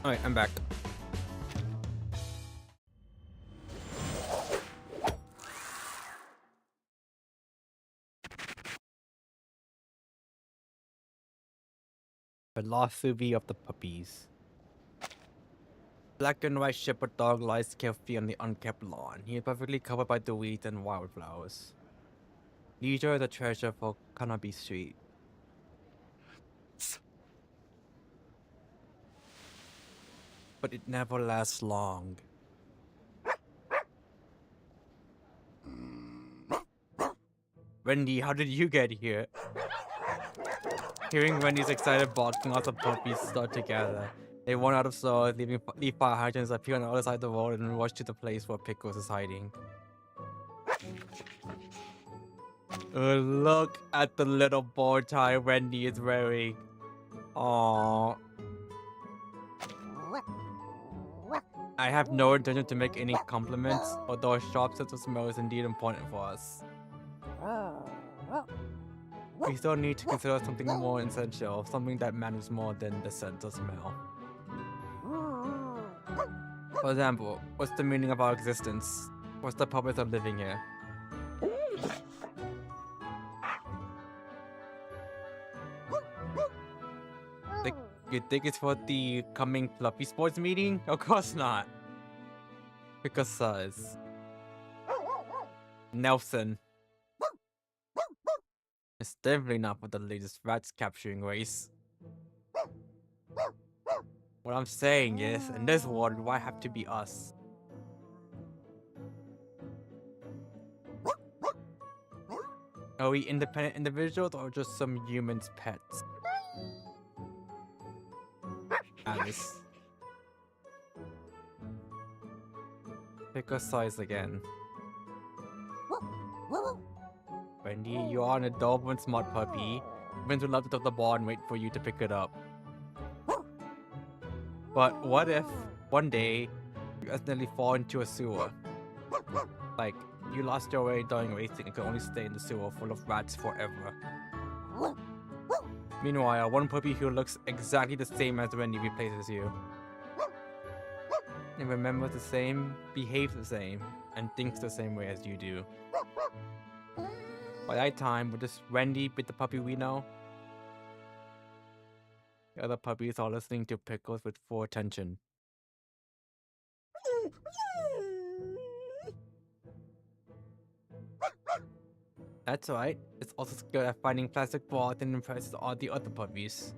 Alright, I'm back. Philosophy of the puppies. Black and white shepherd dog lies carefully on the unkept lawn. He is perfectly covered by the weeds and wildflowers. Leisure is a treasure for Cannabis Street. But it never lasts long. Wendy, how did you get here? Hearing Wendy's excited barking, as the puppies start together. They run out of stores, leaving fire hydrants appear on the other side of the road and rush to the place where Pickles is hiding. Look at the little bow tie Wendy is wearing. Aww. I have no intention to make any compliments, although a sharp sense of smell is indeed important for us. We still need to consider something more essential, something that matters more than the sense of smell. For example, what's the meaning of our existence? What's the purpose of living here? Like, you think it's for the coming fluffy sports meeting? Of course not. Because size. Nelson. It's definitely not for the latest rats capturing race. What I'm saying is, in this world, why have to be us? Are we independent individuals or just some humans' pets? Alice. Pick a size again. Wendy, you are an adorable and smart puppy. Friends would love to top the ball and wait for you to pick it up. But what if, one day, you accidentally fall into a sewer? Like, you lost your way during racing and could only stay in the sewer full of rats forever. Meanwhile, one puppy who looks exactly the same as Wendy replaces you. And remembers the same, behaves the same, and thinks the same way as you do. By that time, would this Wendy be the puppy we know? The other puppies are listening to Pickles with full attention. That's right, it's also good at finding plastic balls and impresses all the other puppies.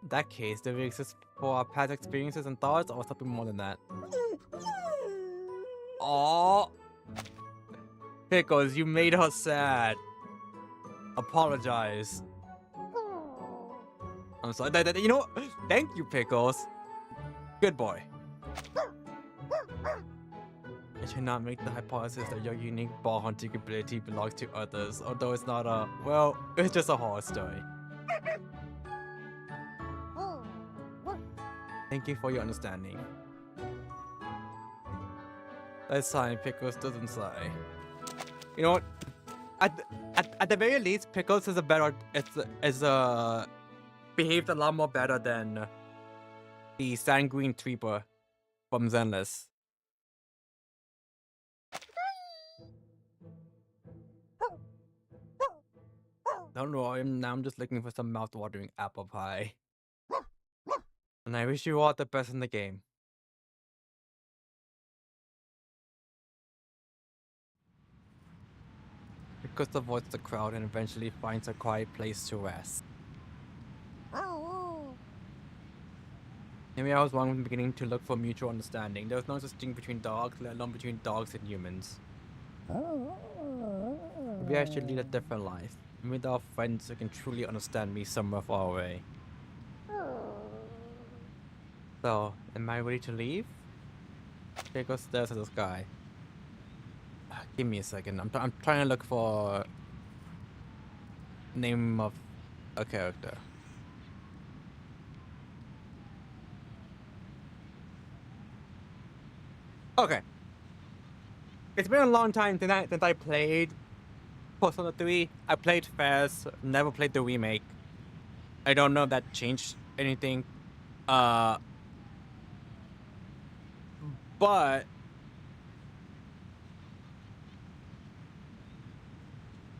In that case, do we exist for our past experiences and thoughts, or something more than that? Aww! Pickles, you made her sad. Apologize. I'm sorry. You know what? Thank you, Pickles. Good boy. I should not make the hypothesis that your unique ball hunting ability belongs to others, although it's not a, well, it's just a horror story. Thank you for your understanding. That's fine, Pickles doesn't say. You know what? At the very least, Pickles is a better, behaved a lot more better than the Sanguine Trooper from Zenless. Don't worry, now I'm just looking for some mouth-watering apple pie. And I wish you all the best in the game. Pickles avoids the crowd and eventually finds a quiet place to rest. Maybe I was wrong in the beginning to look for mutual understanding. There was no such thing between dogs, let alone between dogs and humans. Maybe I should lead a different life. Maybe there are friends who can truly understand me somewhere far away. So, am I ready to leave? Pickles stares at the sky. Give me a second. I'm trying to look for name of a character. Okay. It's been a long time since I played Persona 3. I played Fez, never played the remake. I don't know if that changed anything. But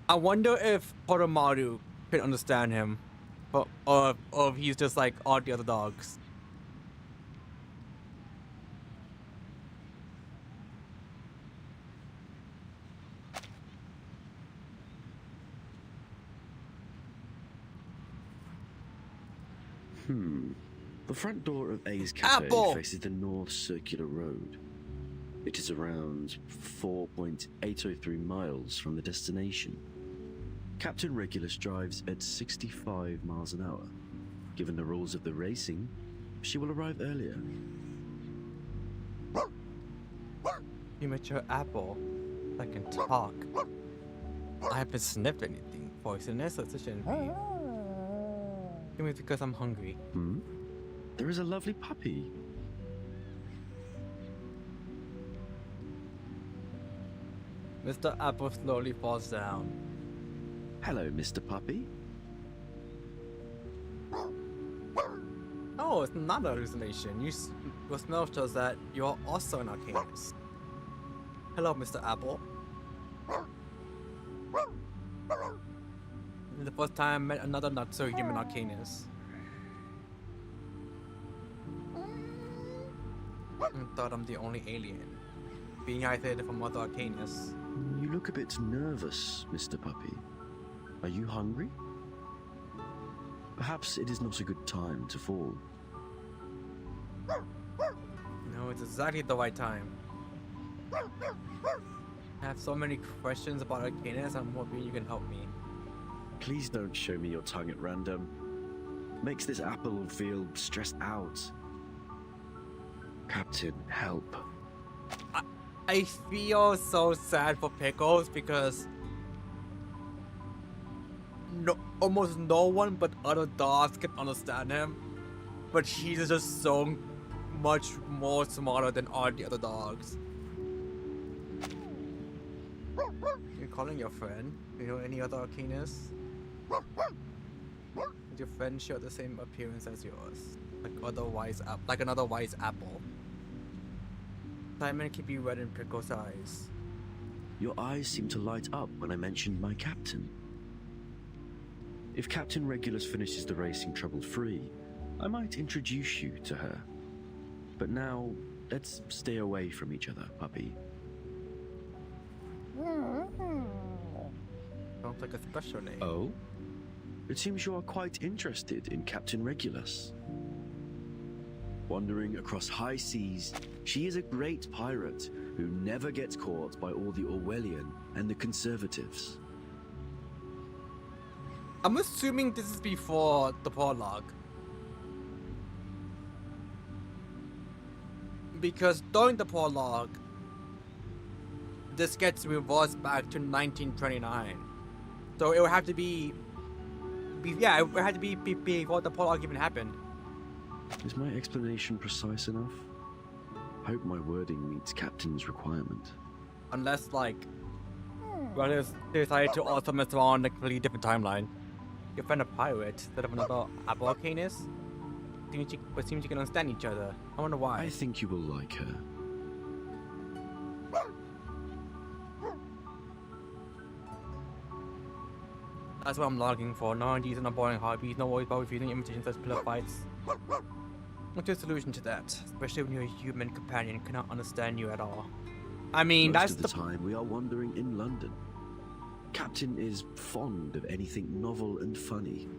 I wonder if Horomaru can understand him, or if he's just like all the other dogs. The front door of A's Cafe Apple faces the North Circular Road. It is around 4.803 miles from the destination. Captain Regulus drives at 65 miles an hour. Given the rules of the racing, she will arrive earlier. You met your apple. I can talk. I haven't sniffed anything poisonous, so it shouldn't be. Maybe because I'm hungry. There is a lovely puppy. Mr. Apple slowly falls down. Hello, Mr. Puppy. Oh, No, it's not a hallucination. Your smell shows that you're also an Arcanist. Hello, Mr. Apple. This is the first time I met another not so human Arcanist. I thought I'm the only alien, being isolated from other Arcanists. You look a bit nervous, Mr. Puppy. Are you hungry? Perhaps it is not a good time to fall. No, it's exactly the right time. I have so many questions about Arcanists. I'm hoping you can help me. Please don't show me your tongue at random. Makes this apple feel stressed out. Captain, help. I feel so sad for Pickles because almost no one but other dogs can understand him, but he's just so much more smarter than all the other dogs. You're calling your friend? Do you know any other Arcanists? Does your friend share the same appearance as yours? Like another wise apple. Simon keep you red in Pickle's eyes. Your eyes seem to light up when I mentioned my captain. If Captain Regulus finishes the racing trouble-free, I might introduce you to her. But now, let's stay away from each other, puppy. Sounds like a special name. Oh? It seems you are quite interested in Captain Regulus. Wandering across high seas, she is a great pirate who never gets caught by all the Orwellian and the conservatives. I'm assuming this is before the prologue. Because during the prologue, this gets reversed back to 1929. So it would have to be it would have to be before the prologue even happened. Is my explanation precise enough? Hope my wording meets Captain's requirement. Unless, like, well, they decided to also mess around a completely different timeline. Your friend a pirate instead of another Apple Arcanist? Seems you can understand each other. I wonder why. I think you will like her. That's what I'm longing for. No ideas and no boring hobbies, no worries about refusing invitations such pillar fights. What's your solution to that? Especially when your human companion cannot understand you at all. I mean, Most that's of the time we are wandering in London. Captain is fond of anything novel and funny.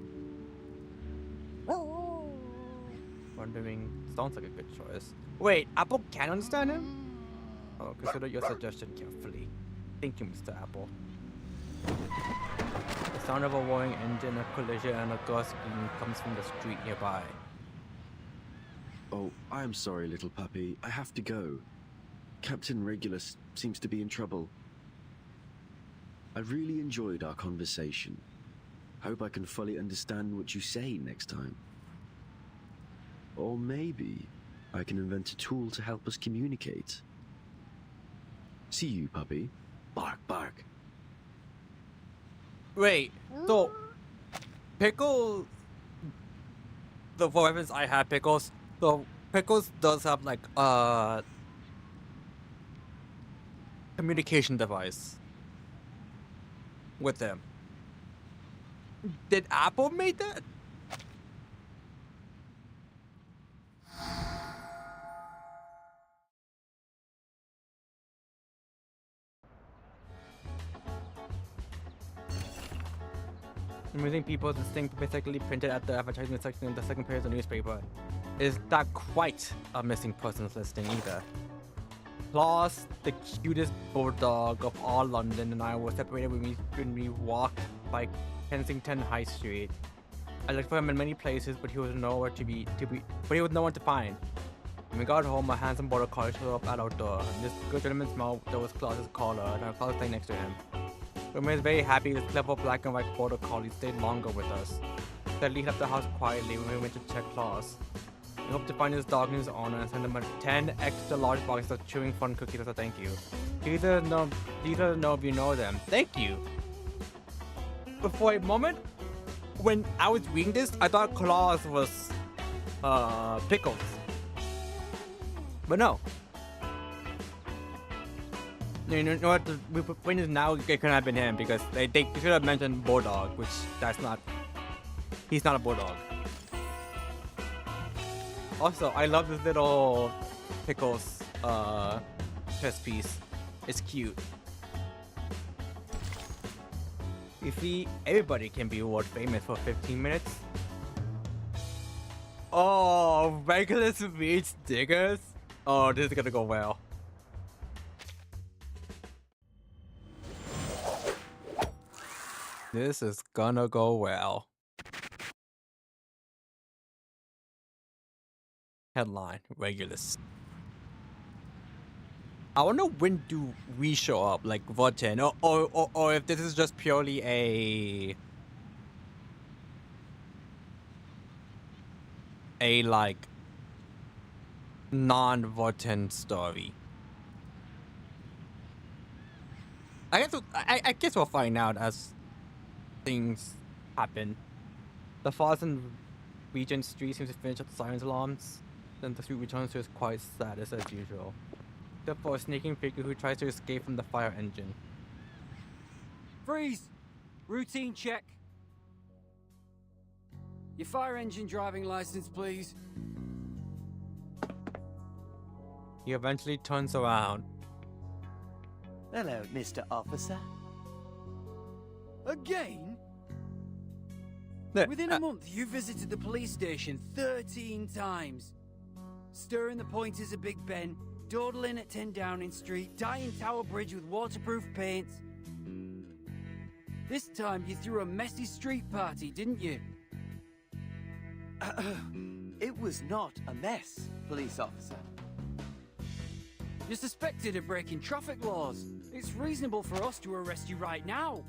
Wondering sounds like a good choice. Wait, Apple can understand him? Oh, consider your suggestion carefully. Thank you, Mr. Apple. The sound of a roaring engine, a collision, and a gas scream comes from the street nearby. Oh, I am sorry, little puppy. I have to go. Captain Regulus seems to be in trouble. I really enjoyed our conversation. Hope I can fully understand what you say next time. Or maybe I can invent a tool to help us communicate. See you, puppy. Bark, bark. Wait, so Pickles, the for reference I have Pickles, so Pickles does have like a communication device with him. Did Apple make that? Amusing people's distinct basically printed at the advertisement section in the second page of the newspaper is not quite a missing persons listing either. Claus, the cutest bulldog of all London, and I were separated when we walked by Kensington High Street. I looked for him in many places, but he was nowhere but he was no one to find. When we got home, a handsome border collie showed up at our door, and this good gentleman smiled that was Claus's collar, and our collar stayed next to him. We were very happy this clever black and white border collie stayed longer with us. Steadily left the house quietly when we went to check Claus. We hope to find his dog and his owner and send him a 10 extra large boxes of chewing fun cookies as a thank you. These are no if you know them. Thank you! But for a moment, when I was reading this, I thought Claus was Pickles. But no. You know what? The point is now it couldn't have been him because they should have mentioned Bulldog, which that's not. He's not a Bulldog. Also, I love this little Pickles chess piece. It's cute. You see, everybody can be world famous for 15 minutes. Oh, Regulus meets Diggers? Oh, this is gonna go well. This is gonna go well. Headline, Regulus. I wonder when do we show up, like Voten, or if this is just purely a like non-Voten story. I guess we'll find out as things happen. The Frozen Regent Street seems to finish up the sirens alarms. Then the street returns to its quiet status as usual. Except for a sneaking figure who tries to escape from the fire engine. Freeze! Routine check. Your fire engine driving license, please. He eventually turns around. Hello, Mr. Officer. Again? Within a month, you visited the police station 13 times. Stirring the pointers at Big Ben, dawdling at 10 Downing Street, dyeing Tower Bridge with waterproof paint. This time you threw a messy street party, didn't you? It was not a mess, police officer. You're suspected of breaking traffic laws. It's reasonable for us to arrest you right now.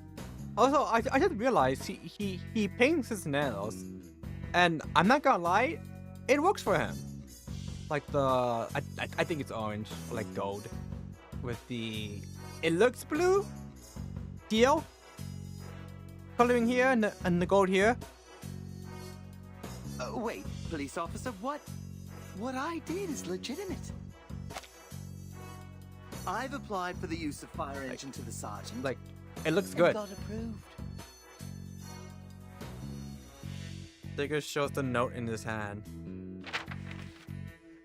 Also, I just realized he paints his nails, and I'm not gonna lie, it works for him. Like I think it's orange, or like gold, with the it looks blue, teal, coloring here and the gold here. Wait, police officer, what I did is legitimate. I've applied for the use of fire engine to the sergeant. Like, it looks good. Got approved. Digger shows the note in his hand.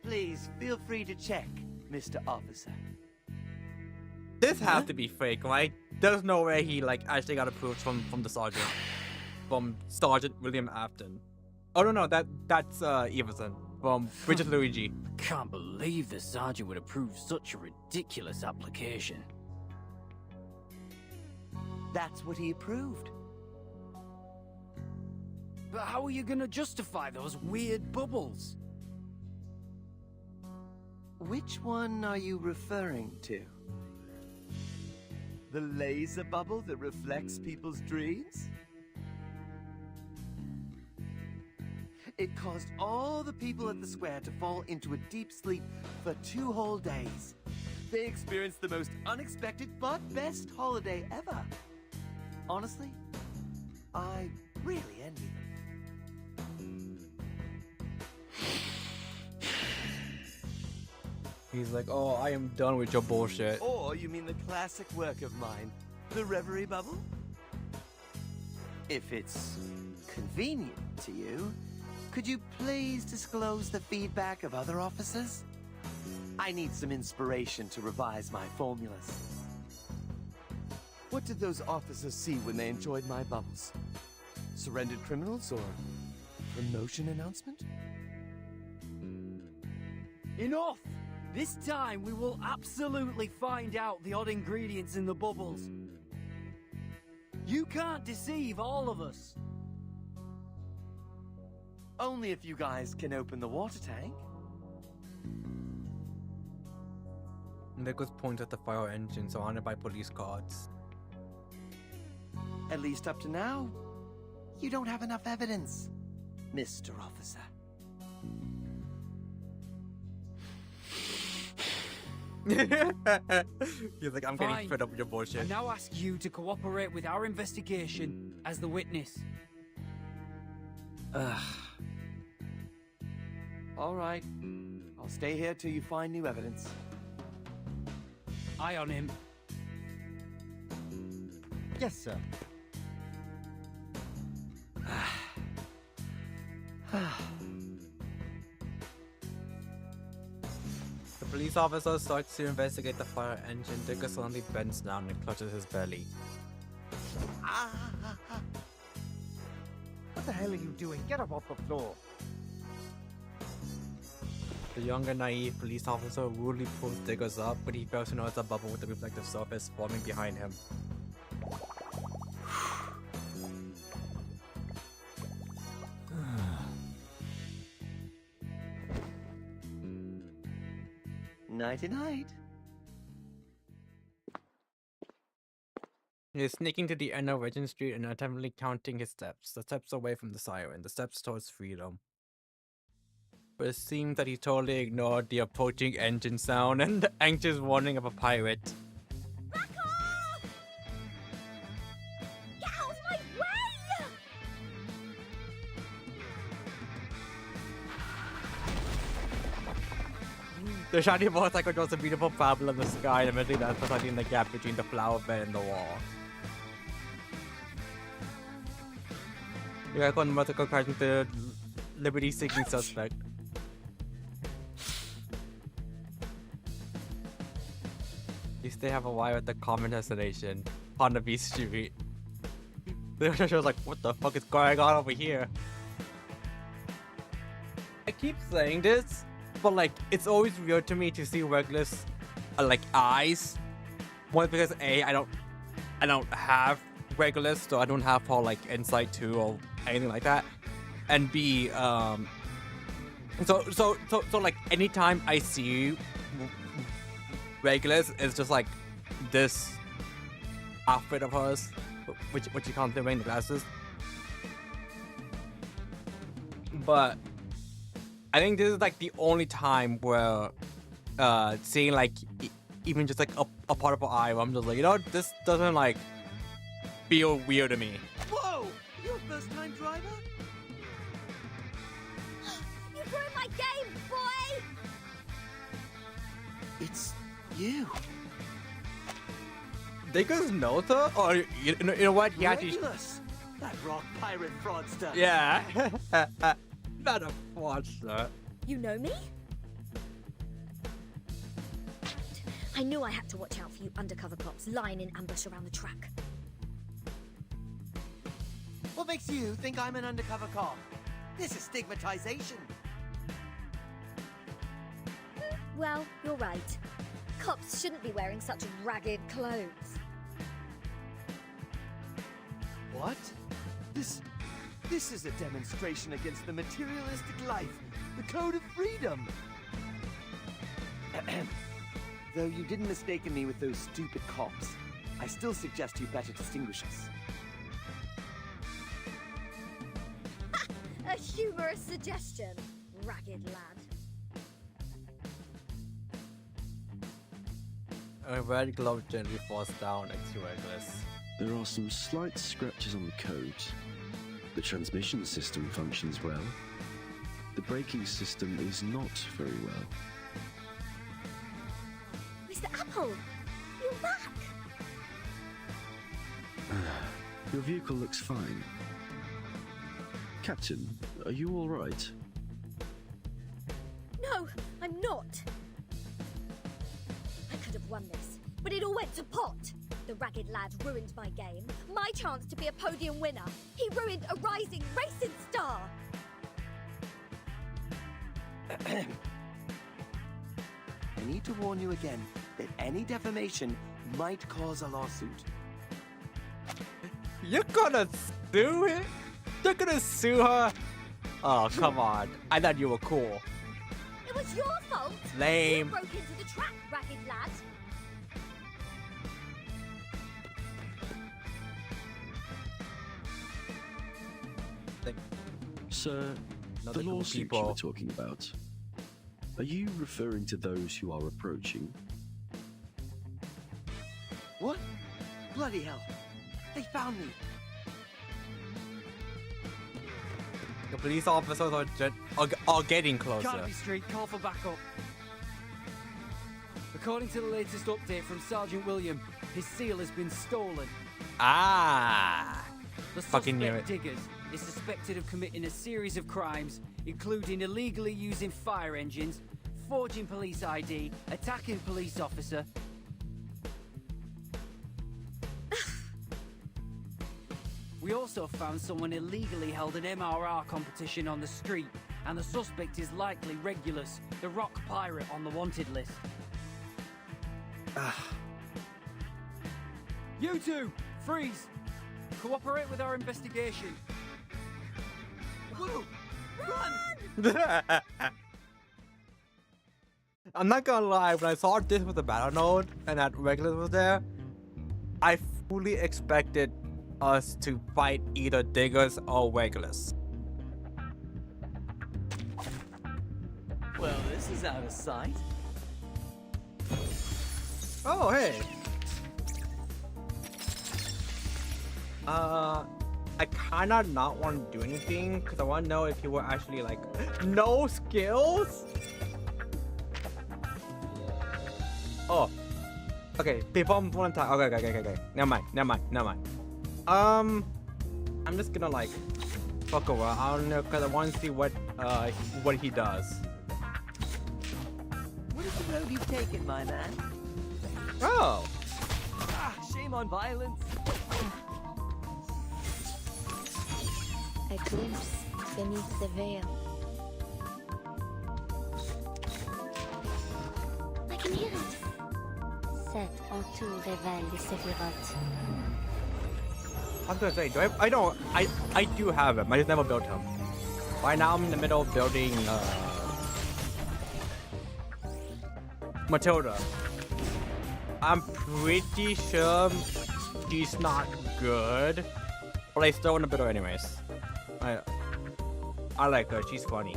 Please feel free to check, Mr. Officer. This has to be fake, right? There's no way he like actually got approved from the sergeant, from Sergeant William Afton. Oh no, that's Everson from Bridget Luigi. Can't believe the sergeant would approve such a ridiculous application. That's what he approved. But how are you gonna justify those weird bubbles? Which one are you referring to? The laser bubble that reflects people's dreams? It caused all the people at the square to fall into a deep sleep for 2 whole days. They experienced the most unexpected but best holiday ever. Honestly, I really envy them. He's like, oh, I am done with your bullshit. Or you mean the classic work of mine, the Reverie Bubble? If it's convenient to you, could you please disclose the feedback of other officers? I need some inspiration to revise my formulas. What did those officers see when they enjoyed my bubbles? Surrendered criminals or promotion announcement? Enough! This time we will absolutely find out the odd ingredients in the bubbles. You can't deceive all of us. Only if you guys can open the water tank. Nicholas points at the fire engine surrounded by police cars. At least up to now, you don't have enough evidence, Mr. Officer. He's like, I'm getting fed up with your bullshit. I now ask you to cooperate with our investigation as the witness. All right. I'll stay here till you find new evidence. Eye on him. Yes, sir. The police officer starts to investigate the fire engine. Digger suddenly bends down and clutches his belly. What the hell are you doing? Get up off the floor. The young and naive police officer rudely pulls Diggers up, but he fails to notice a bubble with the reflective surface forming behind him. Nighty-night. He is sneaking to the end of Regent Street and attemptedly counting his steps. The steps away from the siren, the steps towards freedom. But it seems that he totally ignored the approaching engine sound and the anxious warning of a pirate. Back off! Get out of my way! The shiny motorcycle draws a beautiful pebble in the sky and immediately lands precisely in the gap between the flower bed and the wall. The icon motorcycle crashes into the liberty-seeking suspect. At least they have a wire at the common destination, Honaby Street. The show was like, what the fuck is going on over here? I keep saying this, but like, it's always weird to me to see Regulus like eyes. One, because A, I don't have Regulus, so I don't have all like insight to or anything like that. And B, so like anytime I see Regulus, it's just like this outfit of hers, which you can't see wearing the glasses. But I think this is like the only time where seeing like even just like a part of her eye, where I'm just like, you know, this doesn't like feel weird to me. Whoa! You're a first-time driver? You ruined my game, boy! It's you. Diggers knows her? Or you know what? He actually... Regulus! That rock pirate fraudster. Yeah. Not a fraudster. You know me? I knew I had to watch out for you undercover cops lying in ambush around the track. What makes you think I'm an undercover cop? This is stigmatization. Well, you're right. Cops shouldn't be wearing such ragged clothes. What? This is a demonstration against the materialistic life, the code of freedom. Though you didn't mistaken me with those stupid cops, I still suggest you better distinguish us. A humorous suggestion, ragged lad. A red glove gently falls down next to Regulus. There are some slight scratches on the code. The transmission system functions well. The braking system is not very well. Mr. Apple, you're back! Your vehicle looks fine. Captain, are you all right? No, I'm not. I could have won this, but it all went to pot. The ragged lad ruined my game, my chance to be a podium winner. He ruined a rising racing star. I need to warn you again that any defamation might cause a lawsuit. You're gonna sue it? You're gonna sue her? Oh, come on. I thought you were cool. It was your fault. Lame. You broke into the track, ragged lad. Sir, Another the group of lawsuit you people. were talking about, are you referring to those who are approaching? What? Bloody hell. They found me. The police officers are getting closer. Carnaby Street, call for backup. According to the latest update from Sergeant William, his seal has been stolen. Ah! The Fucking knew suspect it. Diggers is suspected of committing a series of crimes, including illegally using fire engines, forging police ID, attacking police officer. We also found someone illegally held an MRR competition on the street, and the suspect is likely Regulus, the rock pirate on the wanted list. You two, freeze! Cooperate with our investigation. Woo! Run! I'm not gonna lie, when I saw this with the battle node and that Regulus was there, I fully expected us to fight either Diggers or Regulus. Well, this is out of sight. Oh, hey. I kinda not want to do anything because I want to know if you were actually like no skills. Oh, okay. Before I'm one time. Okay. Never mind. I'm just gonna like fuck over. I don't know because I want to see what he does. What is the road you've taken, my man? Oh. Shame on violence. A glimpse beneath the veil. I can hear it. Set en tout révèle les séphirotes. I was gonna say, I do have him. I just never built him. Right now I'm in the middle of building Matilda. I'm pretty sure she's not good, but I still want to build her anyways. I like her. She's funny.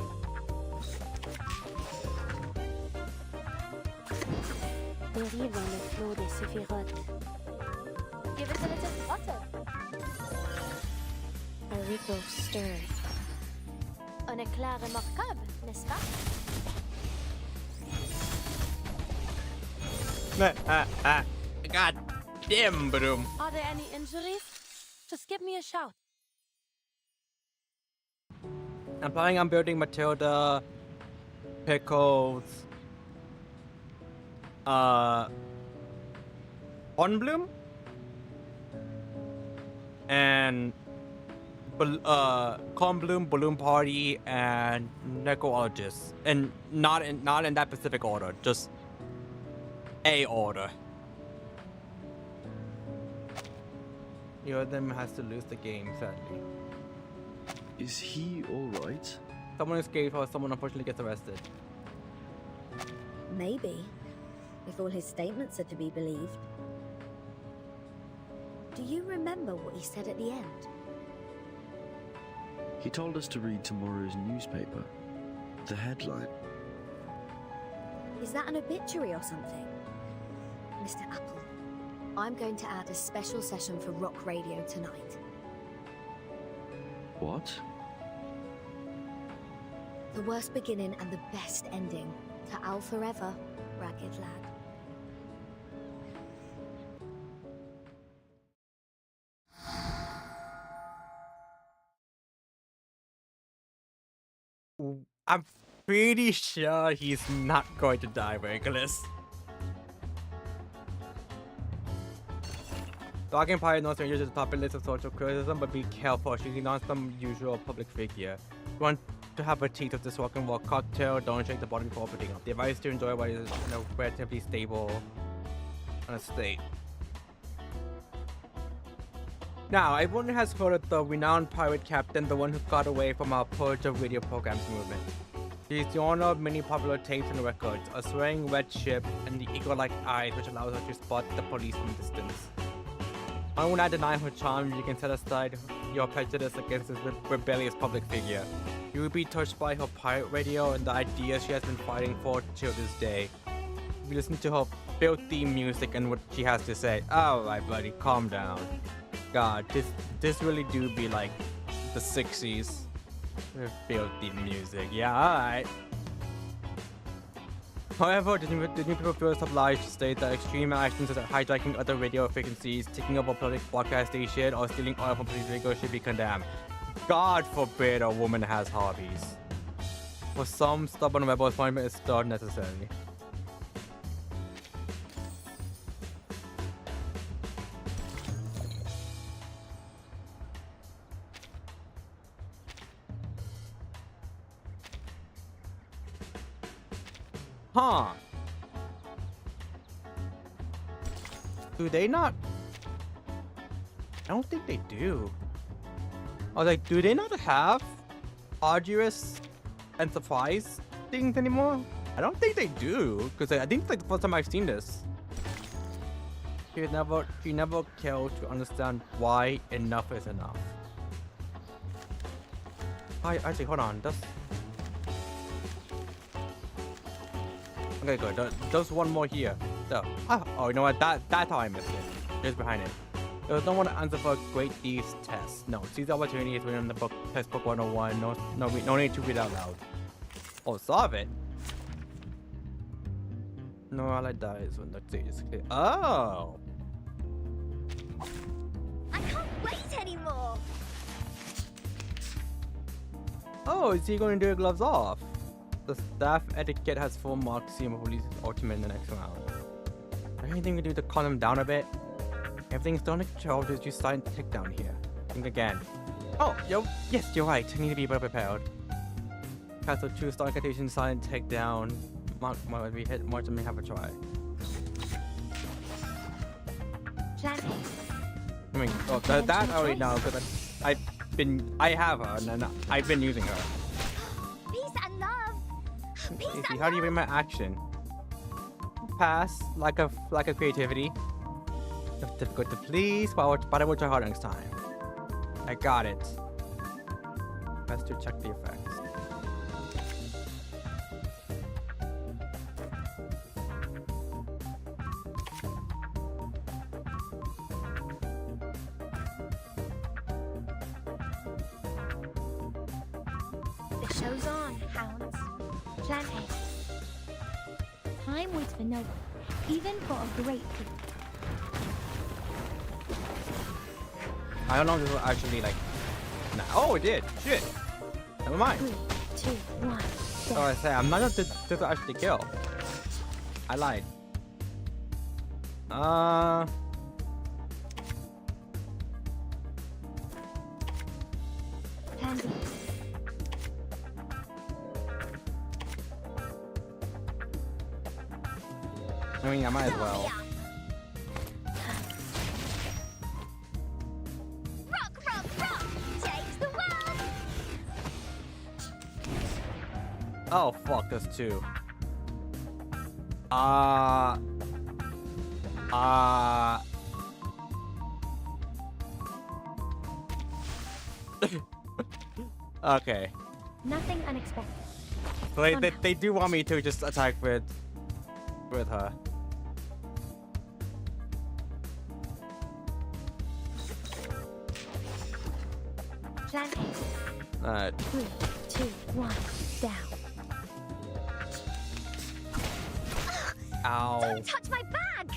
Dérive dans le flot des séphirotes. Give it a little butter. A ripple stirred. Un éclair remarquable, n'est-ce pas? God damn, boom. Are there any injuries? Just give me a shout. I'm planning on building Matilda, Pickles, Hornbloom, and Cornbloom, Balloon Party, and Necroologist, and not in that specific order, just a order. Either of them has to lose the game, sadly. Is he alright? Someone escapes or someone unfortunately gets arrested. Maybe, if all his statements are to be believed. Do you remember what he said at the end? He told us to read tomorrow's newspaper. The headline. Is that an obituary or something? Mr. Apple, I'm going to add a special session for rock radio tonight. What? The worst beginning and the best ending. To Al forever, ragged lad. I'm pretty sure he's not going to die, Regulus. Dogging Pirate no stranger to the top list of social criticism, but be careful, she's not some usual public figure. You want to have a taste of this walk and walk cocktail, don't shake the bottle before opening up. The advice to enjoy what is in a relatively stable state. Now, everyone has heard of the renowned pirate captain, the one who got away from our purge of radio programs movement. She's the owner of many popular tapes and records, a swaying red ship, and the eagle-like eyes which allows her to spot the police from a distance. I will not deny her charm. You can set aside your prejudice against this rebellious public figure. You will be touched by her pirate radio and the ideas she has been fighting for till this day. You listen to her filthy music and what she has to say. Alright, buddy, calm down. God, this really do be like the 60s. Filthy music. Yeah, alright. However, the new people feel obliged to state that extreme actions such as hijacking other radio frequencies, taking up a public broadcast station, or stealing oil from police vehicles should be condemned. God forbid a woman has hobbies. For some, stubborn rebel appointment is still necessary. Huh. Do they not? I don't think they do. I was like, do they not have arduous and supplies things anymore? I don't think they do, because I think it's like the first time I've seen this. She never cared to understand why enough is enough. Actually, hold on. Okay, good. There's one more here. Oh, you know what? That's how I missed it. Just behind it. There was no one to answer for Great Thieves test. No, seize the opportunity is written in the book, textbook 101. No need to read out loud. Oh, solve it. No ally dies when the stage is clear. Oh. I can't wait anymore. Oh, is he going to do gloves off? The staff etiquette has full marks. See him release his ultimate in the next round. Anything we can do to calm him down a bit? Everything's done in control. There's just silent takedown here. Think again. Oh, yes, you're right. I need to be better prepared. Castle 2 start incantation, silent takedown. Mark might be hit. March may have a try. I mean, that I already know because I have her and I've been using her. Peace and love. Peace Casey, how do you read my action? Pass, like a creativity. Difficult to please, but I will try harder next time. I got it. Best to check the effects. The show's on, hounds. Plan A. Time waits for no one, even for a great feat. I don't know if this will actually like. Nah. Oh, it did. Shit. Never mind. 3, 2, 1. So I say I'm not gonna this will actually kill. I lied. Handy. I mean, I might as well. Rock, rock, rock! Change the world! Oh fuck, there's two. Okay. Nothing unexpected. So they do want me to just attack with her. Plan A. Alright. 3, 2, 1. Down. Ow. Don't touch my bag!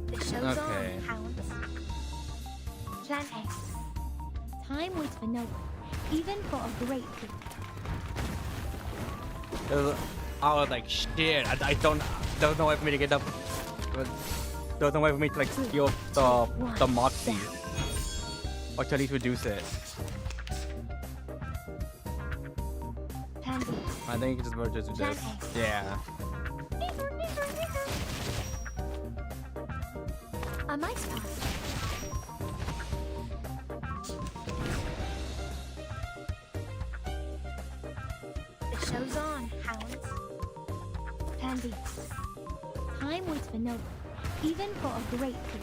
The show's Okay. on, hounds. Plan A. Time waits for no one, even for a great feat. I was like, shit, there's no way for me to get up. There's no way for me to like steal the Moxie. Or to at least reduce it. Plan B. I think you can just do this. Yeah. A mice pass. The show's on, hounds. Plan B. Time waits for no one, even for a great feat.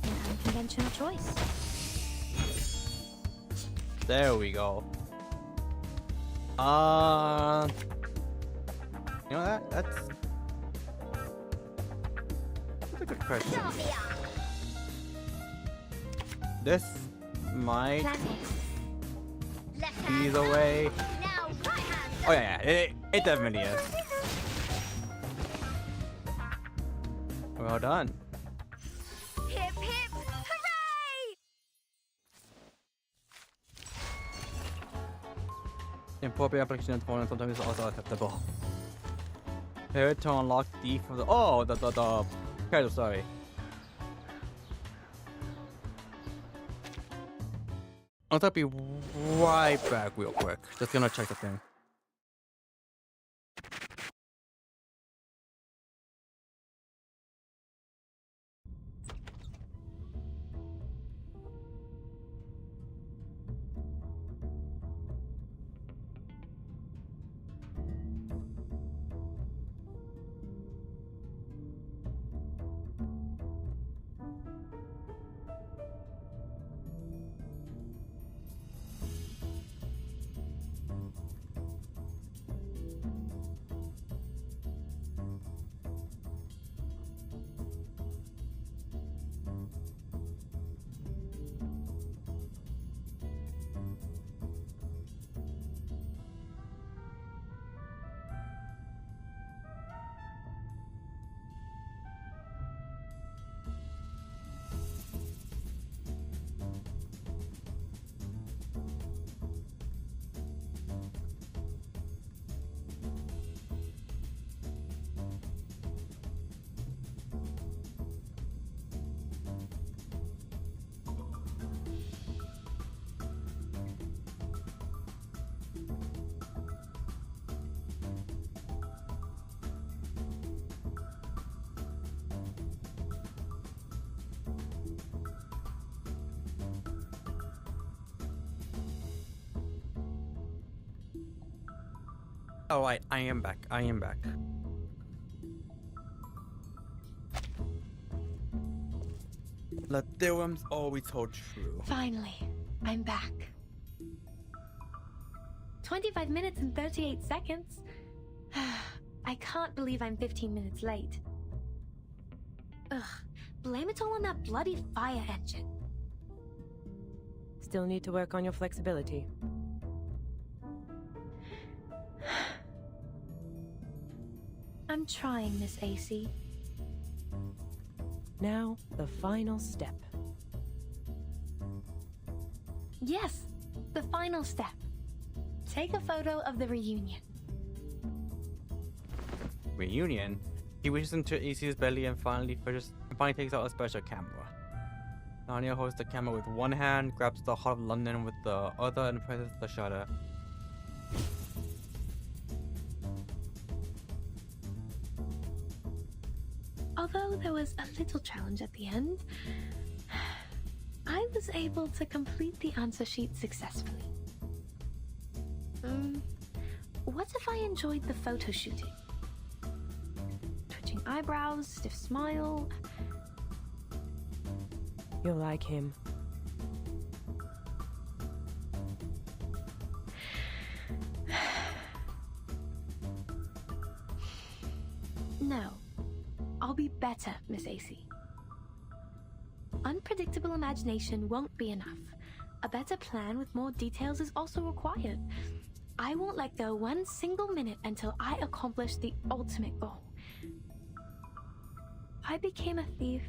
An unconventional choice. There we go. You know that's a good question. This might be the way. Oh yeah, it definitely is. Well done. Hip hip hooray! Inappropriate application and phone sometimes is also acceptable. Here to unlock the for the character, sorry. I'll be right back real quick. Just gonna check the thing. Alright, I am back. The theorem's always hold true. Finally, I'm back. 25 minutes and 38 seconds? I can't believe I'm 15 minutes late. Ugh, blame it all on that bloody fire engine. Still need to work on your flexibility. I'm trying, Miss AC. Now, the final step. Yes, the final step. Take a photo of the reunion. Reunion? He reaches into AC's belly and finally takes out a special camera. Narnia holds the camera with one hand, grabs the Heart of London with the other, and presses the shutter. Although there was a little challenge at the end, I was able to complete the answer sheet successfully. What if I enjoyed the photo shooting? Twitching eyebrows, stiff smile. You'll like him. No. I'll be better, Miss AC. Unpredictable imagination won't be enough. A better plan with more details is also required. I won't let go one single minute until I accomplish the ultimate goal. I became a thief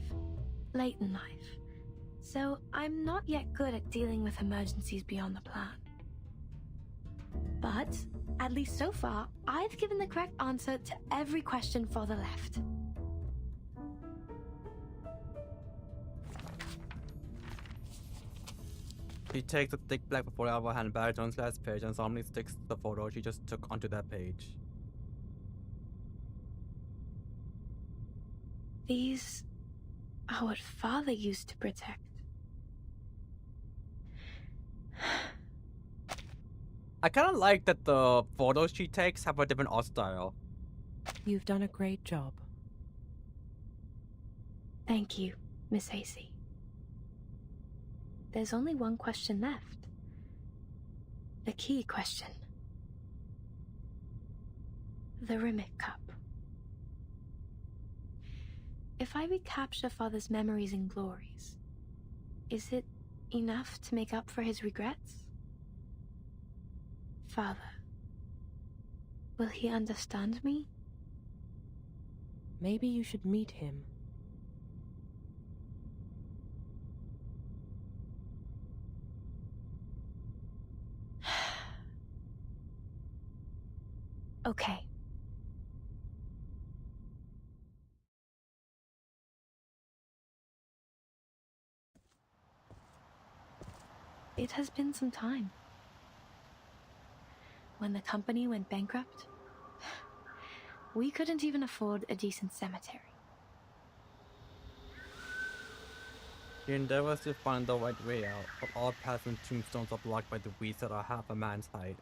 late in life, so I'm not yet good at dealing with emergencies beyond the plan. But, at least so far, I've given the correct answer to every question further left. She takes a thick black photo out of her handbag, turns to the last page, and solemnly sticks the photo she just took onto that page. These are what Father used to protect. I kind of like that the photos she takes have a different art style. You've done a great job. Thank you, Miss AC. There's only one question left. the key question. The Rimlet Cup. If I recapture Father's memories and glories, is it enough to make up for his regrets? Father, will he understand me? Maybe you should meet him. Okay. It has been some time. When the company went bankrupt, we couldn't even afford a decent cemetery. He endeavors to find the right way out, but all paths and tombstones are blocked by the weeds that are half a man's height.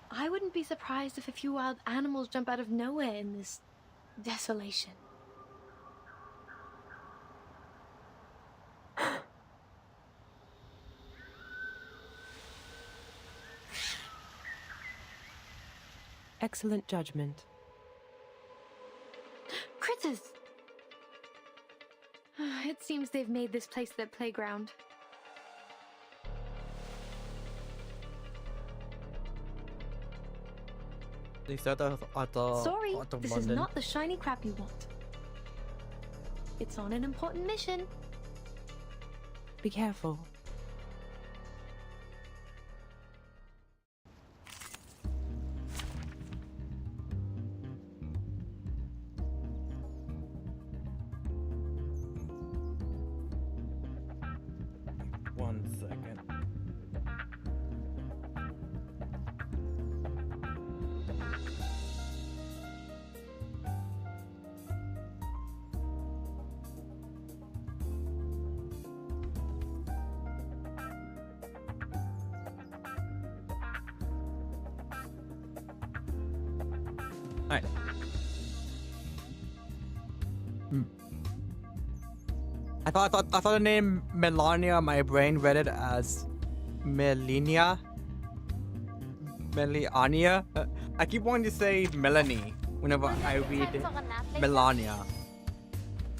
I wouldn't be surprised if a few wild animals jump out of nowhere in this desolation. Excellent judgment. Critters! It seems they've made this place their playground. They said that at the Sorry, at the this London. is not the shiny crap you want. It's on an important mission. Be careful. One second. Alright. I thought the name Melania, my brain read it as Melania. Melania. I keep wanting to say Melanie whenever I read Melania.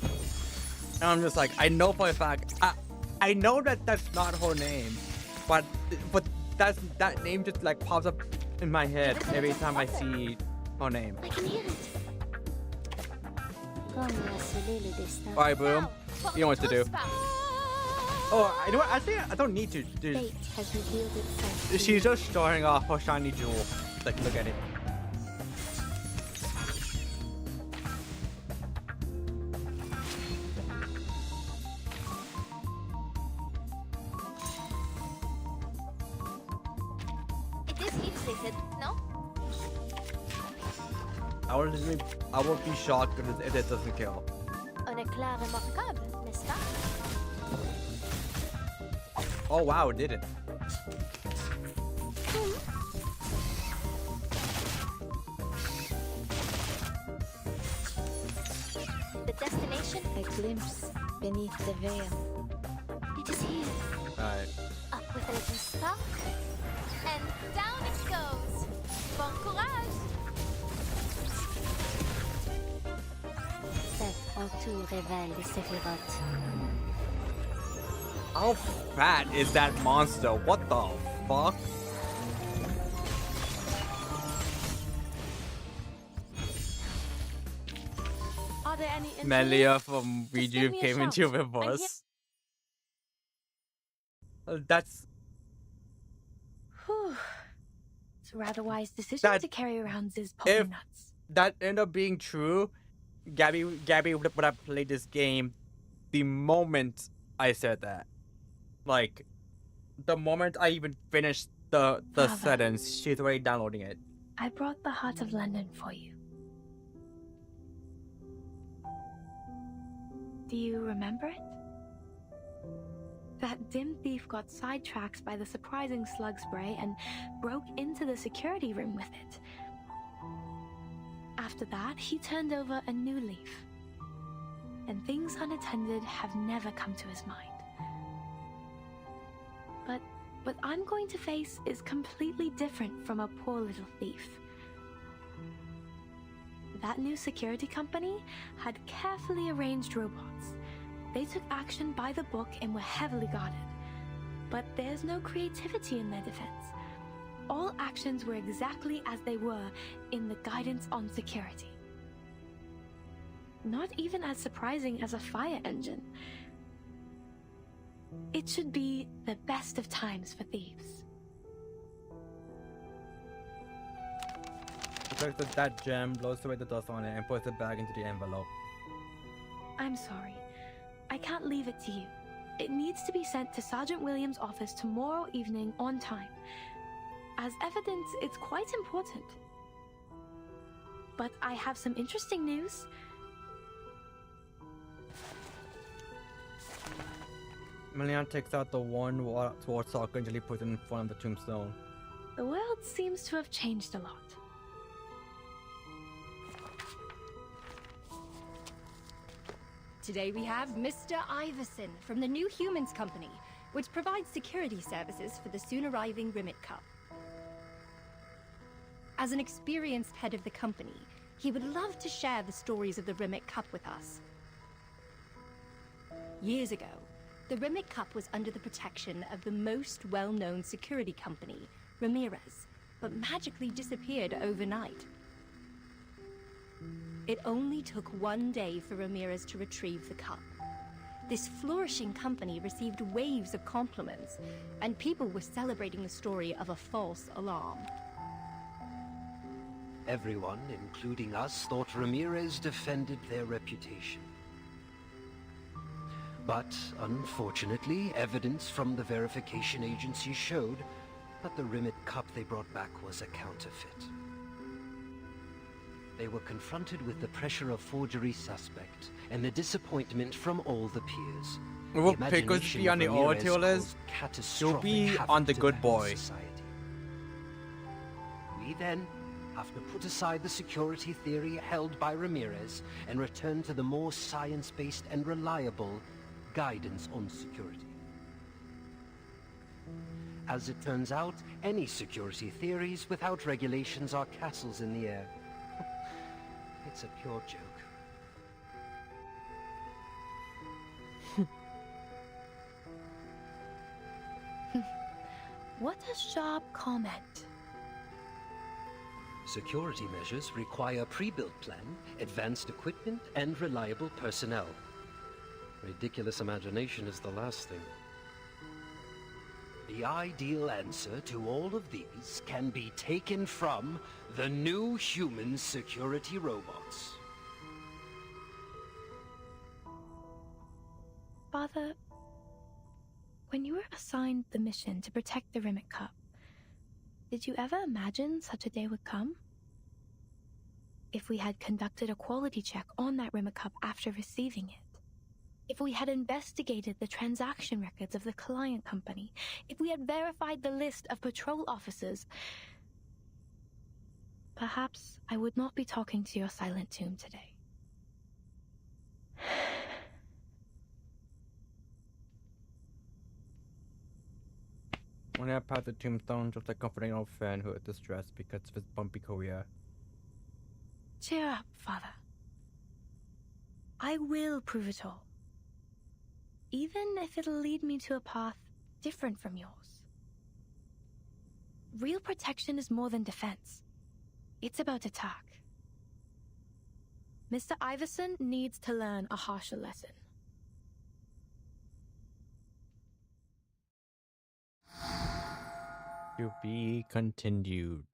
And I'm just like, I know for a fact, I know that that's not her name, but that name just like pops up in my head every time I see her name. I can hear it. Alright, boom. You know what to do. Oh, you know what? I think I don't need to. Fate has revealed itself. She's just showing off her shiny jewel. Like, look at it. It is heat-treated, no? I will be shocked if it doesn't kill. Un éclair remarquable, n'est-ce pas? Oh wow, it did it. The destination? A glimpse beneath the veil. It is here. Alright. Up with a little spark, and down it goes. Bon courage! Cette entour révèle les séphirotes. How fat is that monster? What the fuck? Are there any Melia from Rejuve came into with us. That's... Whew. It's a rather wise decision to carry around Ziz If nuts. that ended up being true, Gabby would have played this game the moment I said that. Like, the moment I even finished the sentence, she's already downloading it. I brought the Heart of London for you. Do you remember it? That dim thief got sidetracked by the surprising slug spray and broke into the security room with it. After that, he turned over a new leaf. And things unattended have never come to his mind. But what I'm going to face is completely different from a poor little thief. That new security company had carefully arranged robots. They took action by the book and were heavily guarded. But there's no creativity in their defense. All actions were exactly as they were in the guidance on security. Not even as surprising as a fire engine. It should be the best of times for thieves. He takes that gem, blows away the dust on it, and puts it back into the envelope. I'm sorry. I can't leave it to you. It needs to be sent to Sergeant Williams' office tomorrow evening on time. As evidence, it's quite important. But I have some interesting news. Milian takes out the one sword socket and gently puts it in front of the tombstone. The world seems to have changed a lot. Today we have Mr. Iverson from the New Humans Company, which provides security services for the soon-arriving Rimlet Cup. As an experienced head of the company, he would love to share the stories of the Rimlet Cup with us. Years ago, the Rimlet Cup was under the protection of the most well-known security company, Ramirez, but magically disappeared overnight. It only took one day for Ramirez to retrieve the cup. This flourishing company received waves of compliments, and people were celebrating the story of a false alarm. Everyone, including us, thought Ramirez defended their reputation. But, unfortunately, evidence from the verification agency showed that the Rimlet Cup they brought back was a counterfeit. They were confronted with the pressure of forgery suspect and the disappointment from all the peers. Will Pickles be on the audio list? He'll be on the good boy. We then have to put aside the security theory held by Ramirez and return to the more science-based and reliable guidance on security. As it turns out, any security theories without regulations are castles in the air. It's a pure joke. What does Sharp comment? Security measures require pre-built plan, advanced equipment, and reliable personnel. Ridiculous imagination is the last thing. The ideal answer to all of these can be taken from the New Human security robots. Father, when you were assigned the mission to protect the Rimlet Cup, did you ever imagine such a day would come? If we had conducted a quality check on that Rimlet Cup after receiving it, if we had investigated the transaction records of the client company, if we had verified the list of patrol officers, perhaps I would not be talking to your silent tomb today. When I passed the tombstone, just a comforting old fan who is distressed because of his bumpy career. Cheer up, Father. I will prove it all. Even if it'll lead me to a path different from yours. Real protection is more than defense. It's about attack. Mr. Iverson needs to learn a harsher lesson. To be continued.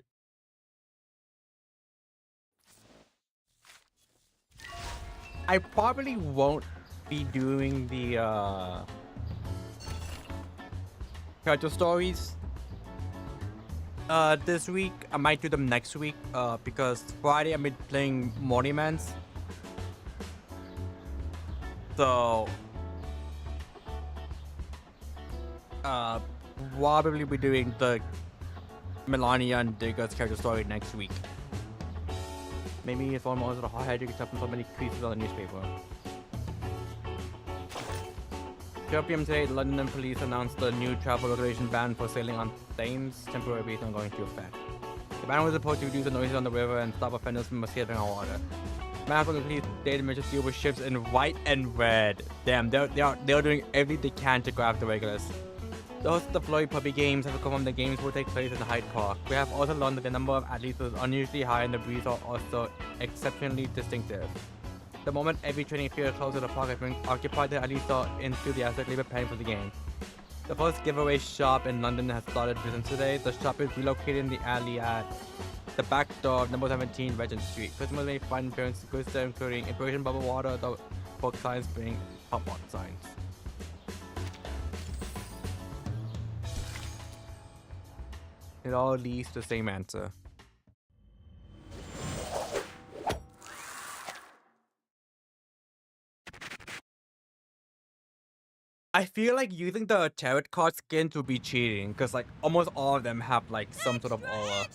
I probably won't be doing the character stories this week. I might do them next week because Friday I'm playing Morty Mans. So probably be doing the Melania and Digger's character story next week. Maybe it's almost a hard-headed except for so many creases on the newspaper. 12 p.m. today, London police announced the new travel regulation ban for sailing on Thames temporary based on going into effect. The ban was supposed to reduce the noises on the river and stop offenders from escaping our water. Manhattan police stated measures to deal with ships in white and red. Damn, they are doing everything they can to grab the regulars. The hosts of the Floyd Puppy Games have confirmed the games will take place in Hyde Park. We have also learned that the number of athletes is unusually high and the breeds are also exceptionally distinctive. The moment every training field close to the park has been occupied, the athletes are enthusiastically preparing for the game. The first giveaway shop in London has started business today. The shop is relocated in the alley at the back door of number 17 Regent Street. Customers may find appearances goods there including Inspiration Bubble Water, the book signs, bring pop art signs. It all leads to the same answer. I feel like using the tarot card skins would be cheating, because like almost all of them have like some sort of aura.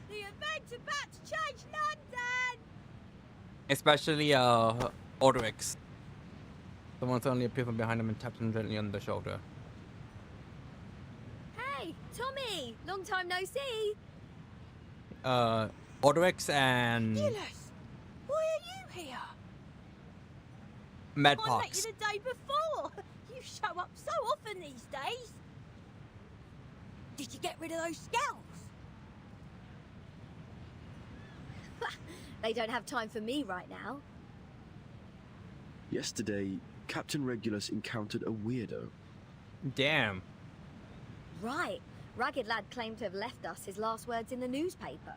The event's about to change London! Especially Odorix. The one suddenly appears from behind him and taps him gently on the shoulder. Hey, Tommy! Long time no see! Odorix and Gillis, why are you here? Medpox. I met you the day before. You show up so often these days. Did you get rid of those scouts? They don't have time for me right now. Yesterday, Captain Regulus encountered a weirdo. Damn. Right. Ragged Lad claimed to have left us his last words in the newspaper.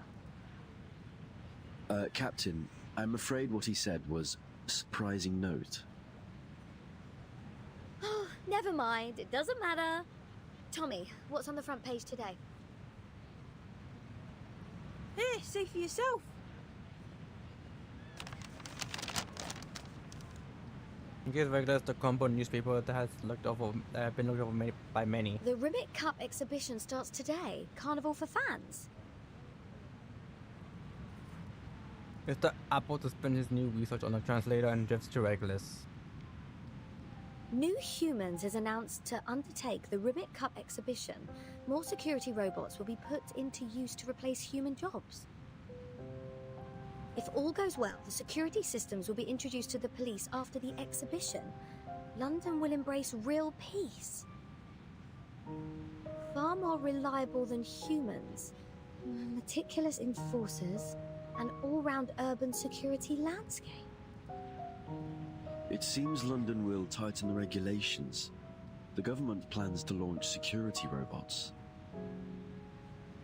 Captain, I'm afraid what he said was a surprising note. Never mind, it doesn't matter. Tommy, what's on the front page today? Here, see for yourself. Gives regulars the compound newspaper that has been looked over by many. The Rimlet Cup exhibition starts today. Carnival for fans. Mr. Apple suspends his new research on the translator and drifts to Regulus. New Humans has announced to undertake the Rimlet Cup exhibition. More security robots will be put into use to replace human jobs. If all goes well, the security systems will be introduced to the police after the exhibition. London will embrace real peace. Far more reliable than humans. Meticulous enforcers. An all-round urban security landscape. It seems London will tighten the regulations. The government plans to launch security robots.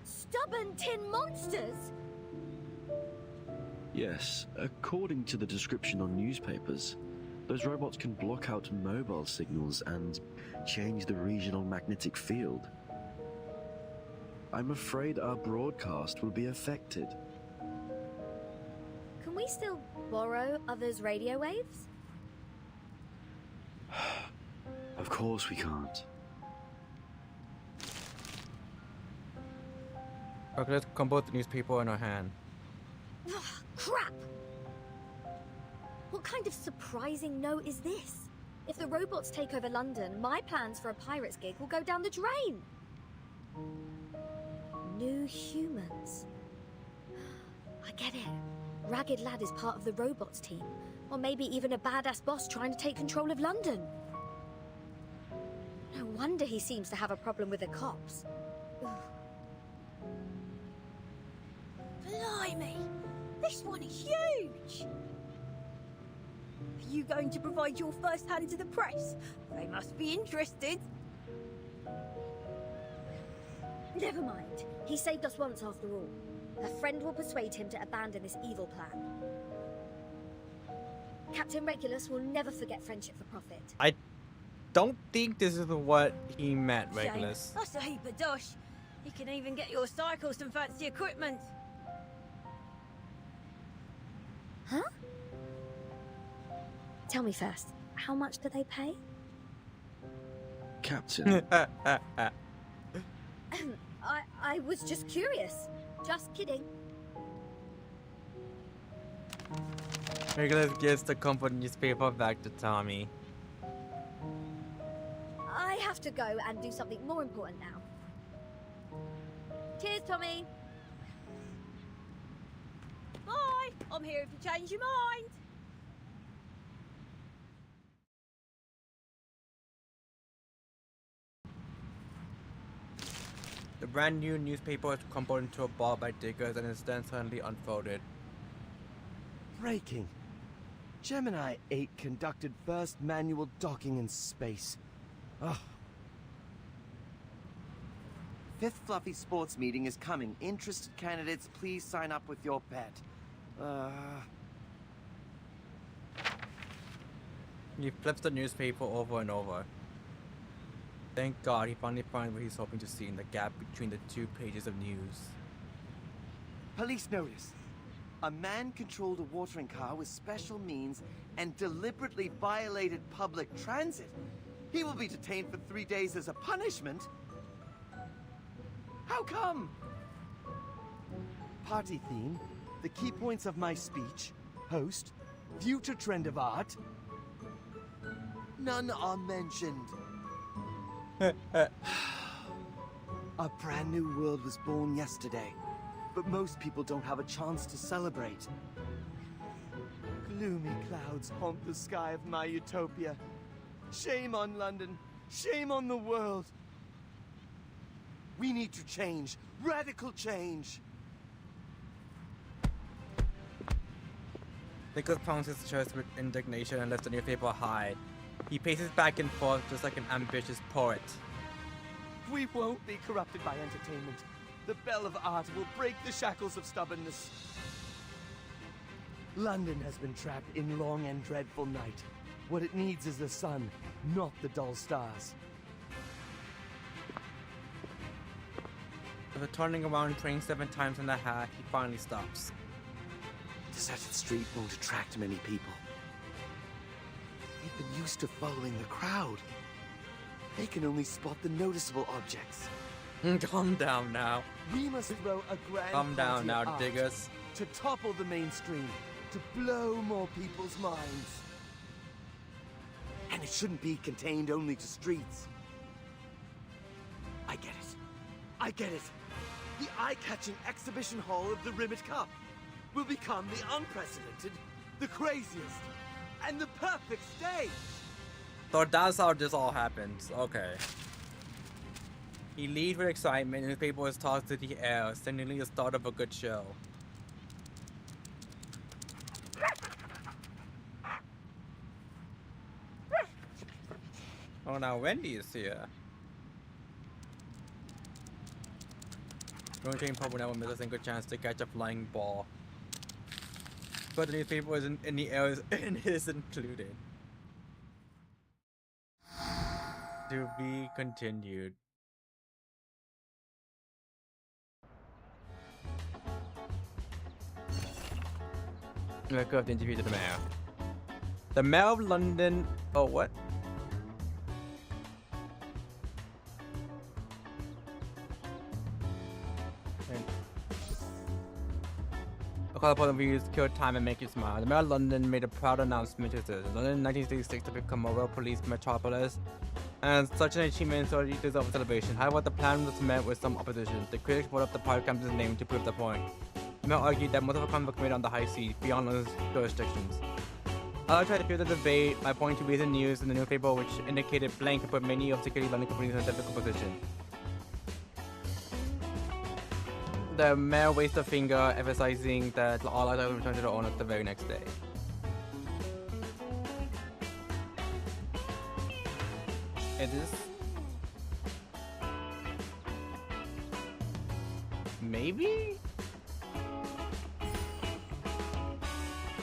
Stubborn tin monsters! Yes, according to the description on newspapers, those robots can block out mobile signals and change the regional magnetic field. I'm afraid our broadcast will be affected. Can we still borrow others' radio waves? Of course we can't. Regulus composed the newspaper in her hand. Ugh, crap! What kind of surprising note is this? If the robots take over London, my plans for a Pirates gig will go down the drain. New Humans. I get it. Ragged Lad is part of the robots team. Or maybe even a badass boss trying to take control of London. No wonder he seems to have a problem with the cops. Ugh. Blimey, this one is huge. Are you going to provide your first hand to the press? They must be interested. Never mind. He saved us once after all. A friend will persuade him to abandon this evil plan. Captain Regulus will never forget friendship for profit. I don't think this is what he meant, Regulus. That's a heap of dosh. You can even get your cycle some fancy equipment. Huh? Tell me first, how much do they pay? Captain. I was just curious. Just kidding. Regulus gives the comfort newspaper back to Tommy. have to go and do something more important now. Cheers, Tommy. Bye. I'm here if you change your mind. The brand new newspaper was crumpled into a ball by diggers and is then suddenly unfolded. Breaking. Gemini 8 conducted first manual docking in space. Ugh. Fifth Fluffy Sports meeting is coming. Interested candidates, please sign up with your pet. He flips the newspaper over and over. Thank God he finally finds what he's hoping to see in the gap between the 2 pages of news. Police notice. A man controlled a watering car with special means and deliberately violated public transit. He will be detained for 3 days as a punishment. How come? Party theme, the key points of my speech, host, future trend of art. None are mentioned. A brand new world was born yesterday, but most people don't have a chance to celebrate. Gloomy clouds haunt the sky of my utopia. Shame on London. Shame on the world. We need to change. Radical change. Nicholas pounds his chest with indignation and lets the newspaper hide. He paces back and forth just like an ambitious poet. We won't be corrupted by entertainment. The bell of art will break the shackles of stubbornness. London has been trapped in long and dreadful night. What it needs is the sun, not the dull stars. After turning around 27 times in the hat, he finally stops. Deserted street won't attract many people. They've been used to following the crowd. They can only spot the noticeable objects. Calm down now. We must throw a grand Calm down party now, of art diggers. to topple the mainstream, to blow more people's minds. And it shouldn't be contained only to streets. I get it. I get it. The eye-catching exhibition hall of the Rimlet Cup will become the unprecedented, the craziest, and the perfect stage. So that's how this all happens. Okay. He leads with excitement and his paper is tossed to the air, signaling the start of a good show. Oh, now Wendy is here. Going to Purple now will miss a single chance to catch a flying ball. But the newspaper is in the air and is included. To be continued. Let's go have the interview to the mayor. The mayor of London. Oh, what? A call upon views, kill time and make you smile. The mayor of London made a proud announcement to citizens. London in 1966 to become a well-policed metropolis, and such an achievement already deserves a celebration. However, the plan was met with some opposition. The critics brought up the party campus's name to prove the point. The mayor argued that most of the crimes were committed on the high seas, beyond London's jurisdictions. I tried to fuel the debate by pointing to recent news in the newspaper which indicated blank and put many of security London companies in a difficult position. The mayor raised a finger, emphasizing that all items returned to the owner the very next day. It is. Maybe?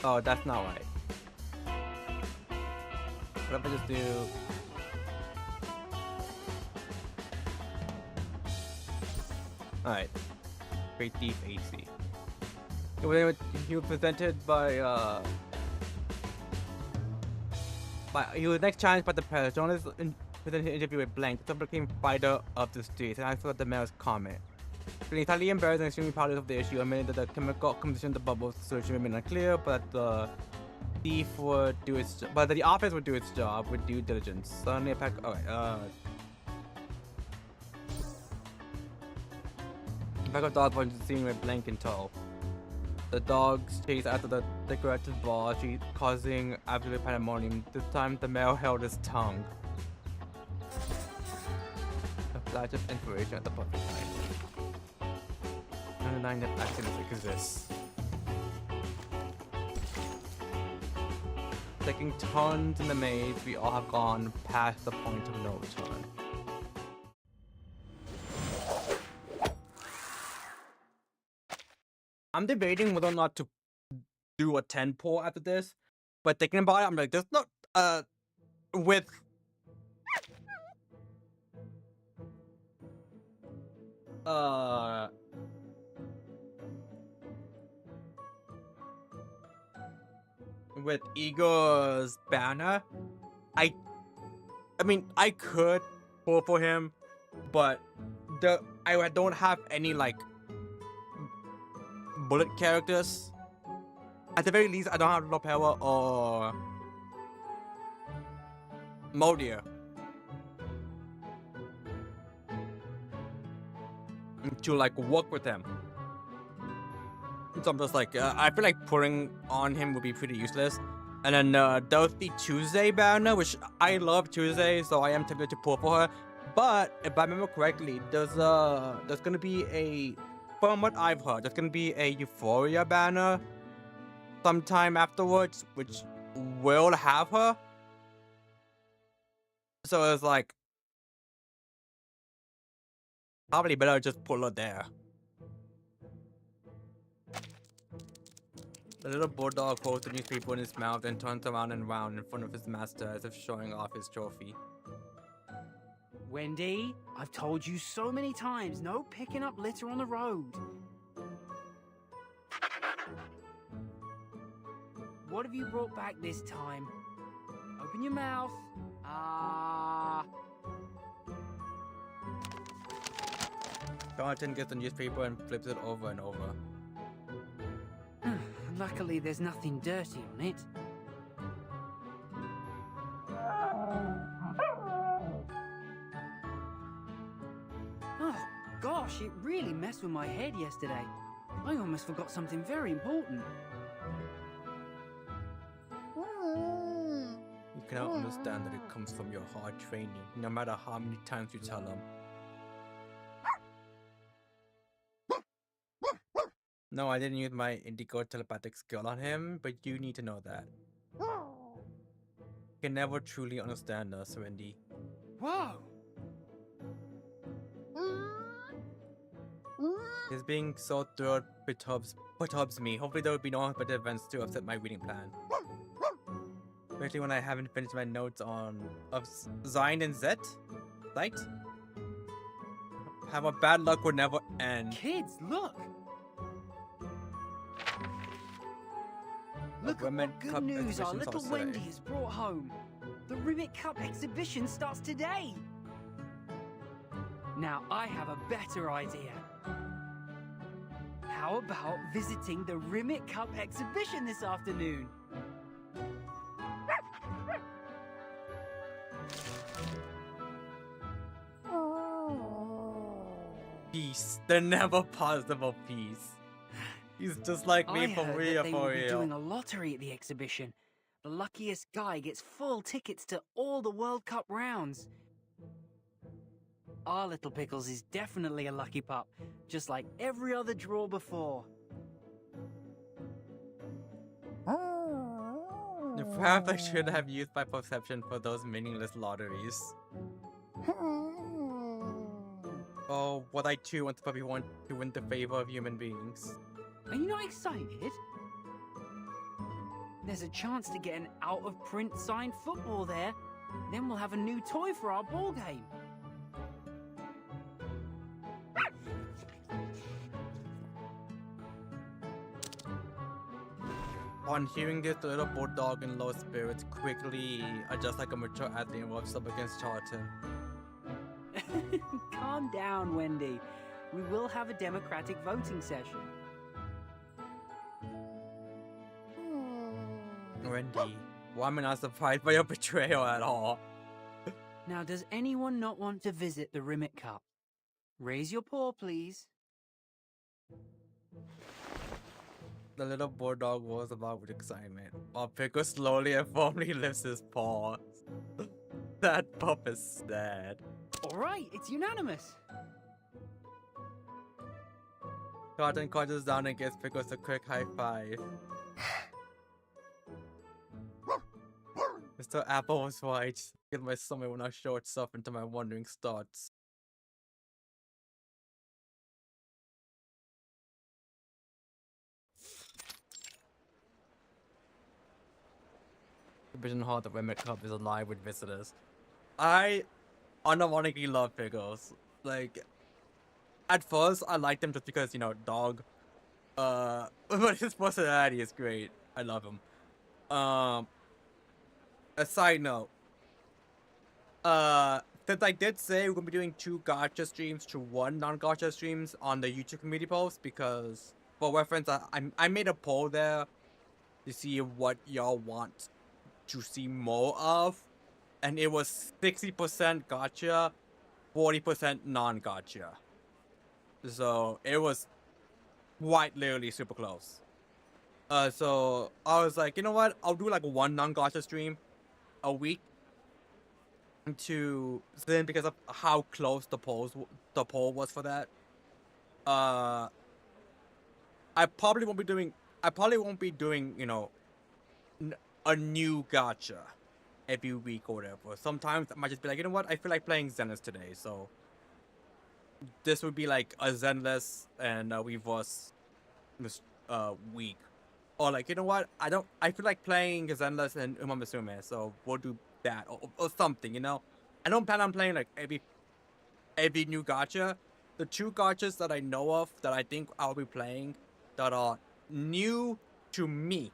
Oh, that's not right. What if I just do... Alright. Great Thief AC. He was presented by he was next challenged by the press. Journalists presented his interview with blank. The became fighter of the streets, and I saw the mayor's comment. Feeling entirely embarrassed and extremely proud of the issue, admitted that the chemical composition of the bubble solution remained unclear, but the thief would do its but the office would do its job with due diligence. Suddenly a pack A pack of dogs was seen with blank in tow. The dogs chased after the decorated ball, causing absolute pandemonium. This time, the male held his tongue. A flash of inspiration at the perfect time. Underlying that accidents exist. Taking turns in the maze, we all have gone past the point of no return. I'm debating whether or not to do a 10 pull after this, but thinking about it, I'm like, there's not with with Igor's banner, I mean I could pull for him, but I don't have any like bullet characters. At the very least, I don't have Lopewa or Modia to like work with him. So I'm just like, I feel like putting on him would be pretty useless. And then there's the Tuesday banner, which I love Tuesday, so I am tempted to pull for her. But if I remember correctly, there's gonna be a, from what I've heard, there's gonna be a Euphoria banner sometime afterwards, which will have her. So it's like, probably better just pull her there. The little bulldog holds the newspaper in his mouth and turns around and round in front of his master as if showing off his trophy. Wendy, I've told you so many times, no picking up litter on the road. What have you brought back this time? Open your mouth. Jonathan gets the newspaper and flips it over and over. Luckily, there's nothing dirty on it. Oh, gosh, it really messed with my head yesterday. I almost forgot something very important. You cannot understand that it comes from your hard training, no matter how many times you tell them. No, I didn't use my indigo telepathic skill on him, but you need to know that. You can never truly understand us, Wendy. Whoa! His being so thrilled perturbs me. Hopefully there will be no unexpected events to upset my reading plan. Especially when I haven't finished my notes of Zion and Zet. Right? How bad luck would never end. Kids, look! Look at what good news our little Wendy has brought home. The Rimlet Cup exhibition starts today. Now I have a better idea. How about visiting the Rimlet Cup exhibition this afternoon? Peace. The never possible peace. He's just like me for real, they will be doing a lottery at the exhibition. The luckiest guy gets full tickets to all the World Cup rounds. Our little Pickles is definitely a lucky pup, just like every other draw before. Perhaps I should have used my perception for those meaningless lotteries. Oh, what I too want to probably want to win the favor of human beings. Are you not excited? There's a chance to get an out-of-print signed football there. Then we'll have a new toy for our ball game. On hearing this, the little bulldog in low spirits quickly adjusts like a mature athlete and rubs up against Charlton. Calm down, Wendy. We will have a democratic voting session. Wendy, why am I not surprised by your betrayal at all? Now, does anyone not want to visit the Rimlet Cup? Raise your paw, please. The little bulldog was about with excitement, while Pickle slowly and firmly lifts his paws. That pup is sad. Alright, it's unanimous. Cotton crouches down and gives Pickles a quick high five. Mr. Apple was right. Get my stomach when I show itself into my wandering thoughts. The Vision Hall, the Rimlet Cup is alive with visitors. I unironically love Pickles. Like, at first I liked him just because, you know, dog. But his personality is great. I love him. A side note. Since I did say we're gonna be doing 2 gacha streams to 1 non-gacha streams on the YouTube community post, because for reference, I made a poll there to see what y'all want to see more of, and it was 60% gacha, 40% non-gacha. So it was quite literally super close. So I was like, you know what? I'll do like 1 non-gacha stream a week to then, because of how close the poll was for that. I probably won't be doing, you know, a new gacha every week or whatever. Sometimes I might just be like, you know what? I feel like playing Zenless today, so this would be like a Zenless and a reverse this week. Or like, you know what? I feel like playing Zenless and Uma Musume, so we'll do that or something, you know? I don't plan on playing like every new gacha. The 2 gachas that I know of that I think I'll be playing that are new to me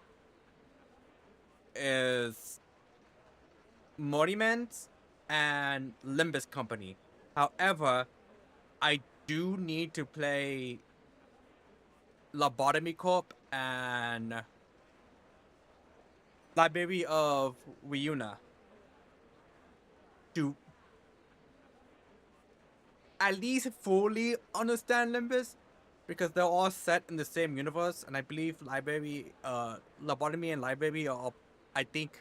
is Monument and Limbus Company. However, I do need to play Lobotomy Corp and Library of Ryuna to at least fully understand Limbus, because they're all set in the same universe, and I believe Lobotomy and Library are, I think,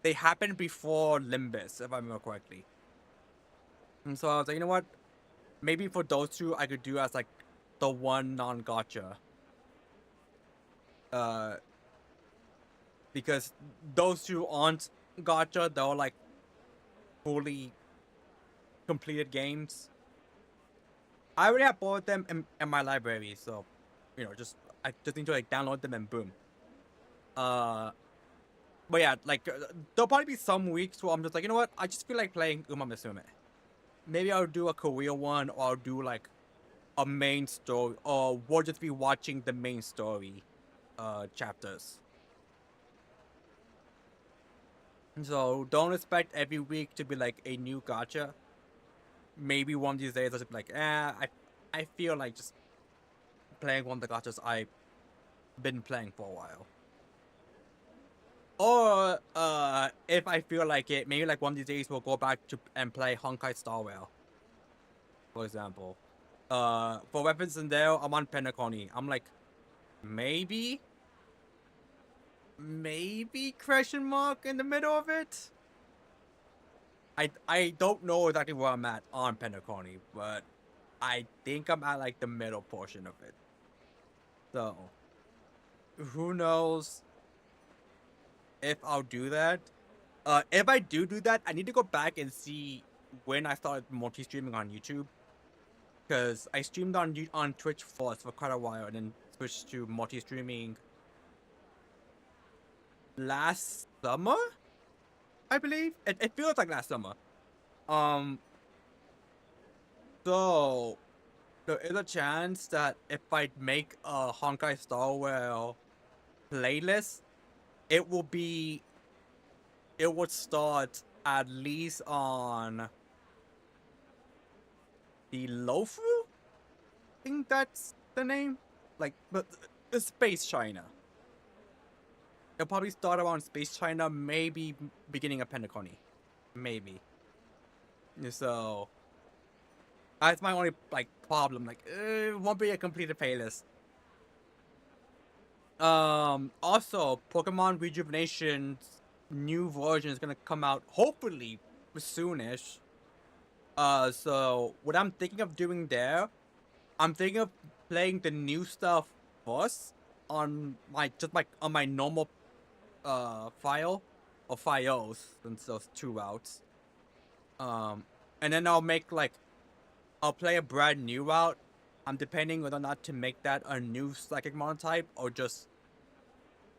they happened before Limbus, if I remember correctly. And so I was like, you know what? Maybe for those 2, I could do as like the 1 non-gacha. Because those 2 aren't gacha, they're like fully completed games. I already have both of them in my library, so, you know, I just need to like download them and boom. But yeah, like, there'll probably be some weeks where I'm just like, you know what? I just feel like playing Uma Musume. Maybe I'll do a Korea one, or I'll do like a main story, or we'll just be watching the main story chapters. So don't expect every week to be like a new gacha. Maybe one of these days I'll just be like, I feel like just playing one of the gachas I've been playing for a while. Or if I feel like it, maybe like one of these days we'll go back to and play Honkai Star Rail, for example. For weapons in there, I'm on Penacony. I'm like, maybe question mark in the middle of it. I don't know exactly where I'm at on Penacony, but I think I'm at like the middle portion of it. So who knows if I'll do that. If I do that, I need to go back and see when I started multi-streaming on YouTube, because I streamed on Twitch first for quite a while and then switched to multi-streaming last summer, I believe. It feels like last summer. So there is a chance that if I make a Honkai Star Rail playlist, it would start at least on the Lofu? I think that's the name. Like, but Space China. It'll probably start around Space China, maybe beginning of Penacony. Maybe. So That's my only like problem. Like, it won't be a completed playlist. Also, Pokemon Rejuvenation's new version is gonna come out hopefully soonish. So what I'm thinking of doing there, I'm thinking of playing the new stuff first on my on my normal file or files, since those two routes. And then I'll play a brand new route. I'm depending whether or not to make that a new psychic monotype or just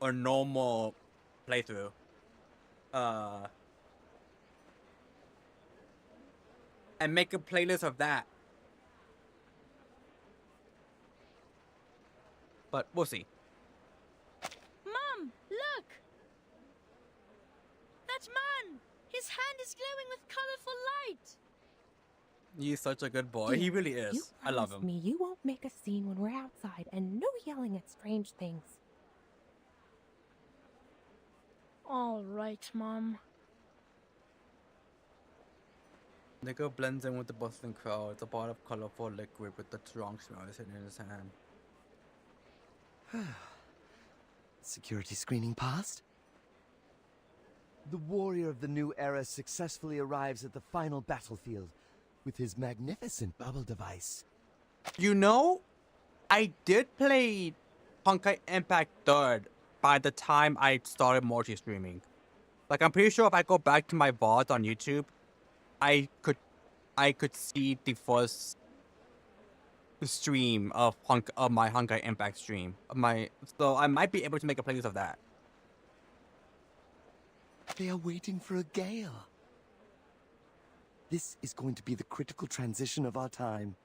a normal playthrough. And make a playlist of that. But we'll see. Mom, look! That man! His hand is glowing with colorful light! He's such a good boy. He really is. You I love promised him. me you won't make a scene when we're outside, and no yelling at strange things. All right, Mom. Nico blends in with the bustling crowd. It's a pot of colorful liquid with the strong smell sitting in his hand. Security screening passed? The warrior of the new era successfully arrives at the final battlefield with his magnificent bubble device. You know, I did play Honkai Impact 3rd by the time I started multi streaming. Like, I'm pretty sure if I go back to my VODs on YouTube, I could see the first stream of my Honkai Impact stream. So I might be able to make a playlist of that. They are waiting for a gale. This is going to be the critical transition of our time.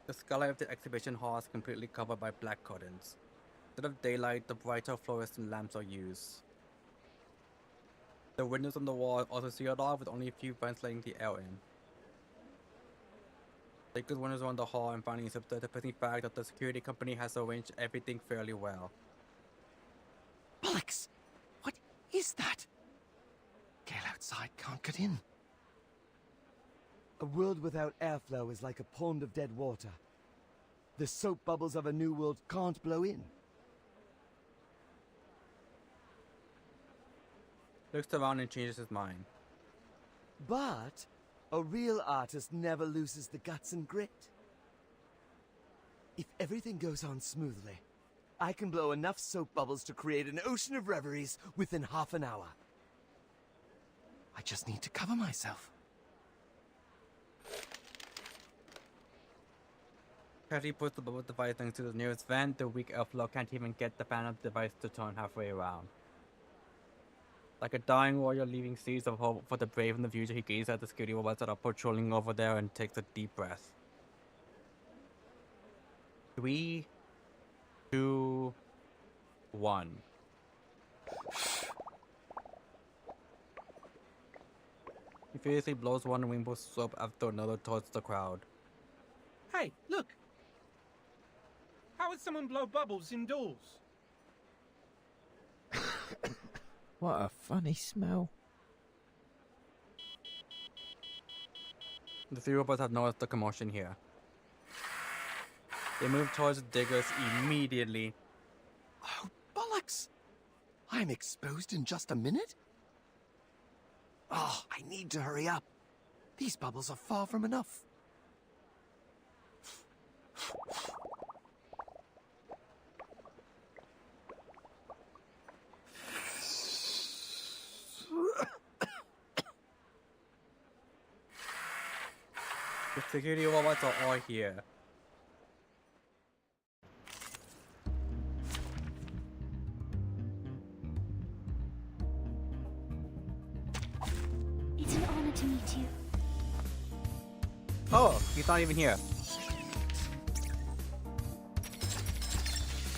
The skylight of the exhibition hall is completely covered by black curtains. Instead of daylight, the brighter fluorescent lamps are used. The windows on the wall are also sealed off with only a few vents letting the air in. Take good windows around the hall and finally accept the depressing fact that the security company has arranged everything fairly well. Alex, what is that? Gale outside can't get in. A world without airflow is like a pond of dead water. The soap bubbles of a new world can't blow in. Looks around and changes his mind. But a real artist never loses the guts and grit. If everything goes on smoothly, I can blow enough soap bubbles to create an ocean of reveries within half an hour. I just need to cover myself. As he puts the bubble device next to the nearest vent, the weak airflow can't even get the fan of the device to turn halfway around. Like a dying warrior leaving seeds of hope for the brave in the future, he gazes at the security robots that are patrolling over there and takes a deep breath. 3, 2, 1. He furiously blows one rainbow soap after another towards the crowd. Hey, look! How would someone blow bubbles indoors? What a funny smell. The three robots have noticed the commotion here. They move towards the diggers immediately. Oh, bollocks! I'm exposed in just a minute? Oh, I need to hurry up. These bubbles are far from enough. The security robots are all here. It's an honor to meet you. Oh, he's not even here.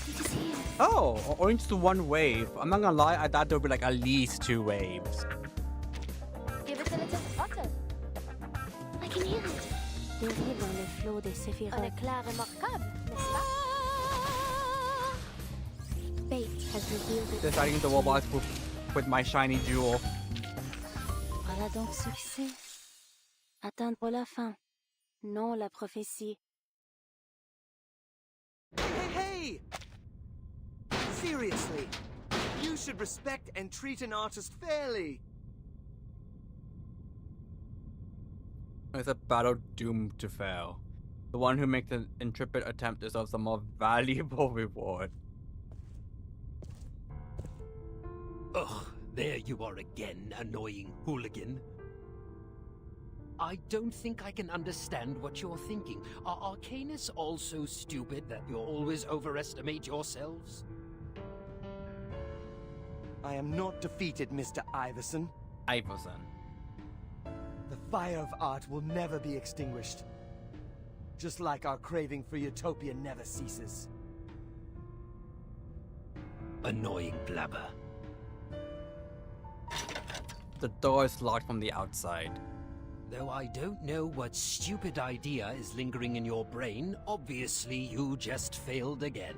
It is here. Oh, only just one wave. I'm not gonna lie, I thought there would be like at least 2 waves. Give it a little flutter. I can hear it. Derrière dans le flot des Un séphirotes. éclair remarquable, n'est-ce pas? Fate has revealed it. Deciding the robots with my shiny jewel. Voilà donc succès. Attendre la fin. Non la prophétie. Hey! Seriously, you should respect and treat an artist fairly. It's a battle doomed to fail. The one who makes an intrepid attempt deserves a more valuable reward. Ugh, there you are again, annoying hooligan. I don't think I can understand what you're thinking. Are Arcanists all so stupid that you always overestimate yourselves? I am not defeated, Mr. Iverson. Iverson. The fire of art will never be extinguished. Just like our craving for utopia never ceases. Annoying blabber. The door is locked from the outside. Though I don't know what stupid idea is lingering in your brain, obviously you just failed again.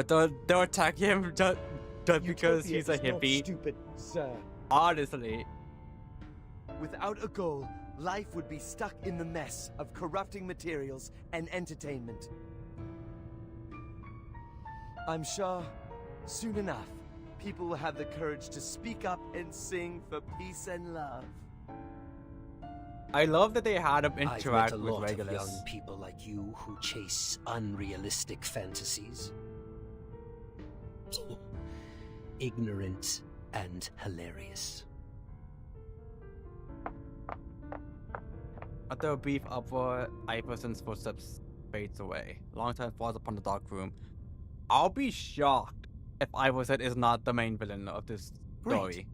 Don't attack him just because he's a Utopia is not hippie. stupid, sir. Honestly. Without a goal, life would be stuck in the mess of corrupting materials and entertainment. I'm sure, soon enough, people will have the courage to speak up and sing for peace and love. I love that they had him I've interact met a with lot of regulars. young people like you who chase unrealistic fantasies. Ignorant and hilarious. After a brief uproar, Iverson's footsteps fades away. Longtime falls upon the dark room. I'll be shocked if Iverson is not the main villain of this story.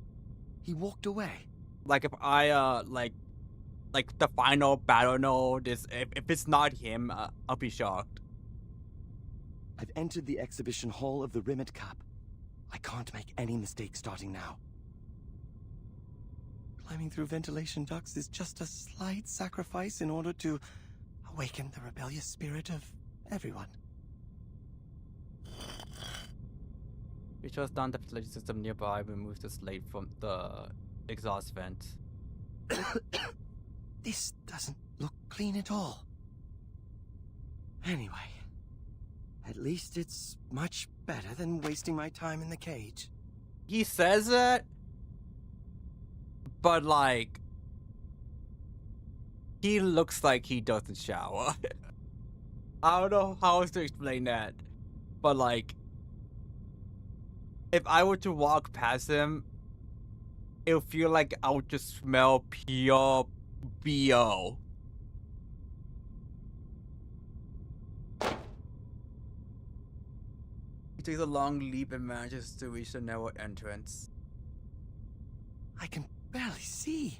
He walked away. Like if I like the final battle node is if it's not him, I'll be shocked. I've entered the exhibition hall of the Rimlet Cup. I can't make any mistake starting now. Climbing through ventilation ducts is just a slight sacrifice in order to awaken the rebellious spirit of everyone. We just down the ventilation system nearby, remove the slate from the exhaust vent. This doesn't look clean at all. Anyway, at least it's much better than wasting my time in the cage. He says that, but like, he looks like he doesn't shower. I don't know how else to explain that, but like, if I were to walk past him, it would feel like I would just smell pure BO. He takes a long leap and manages to reach the narrow entrance. I can barely see.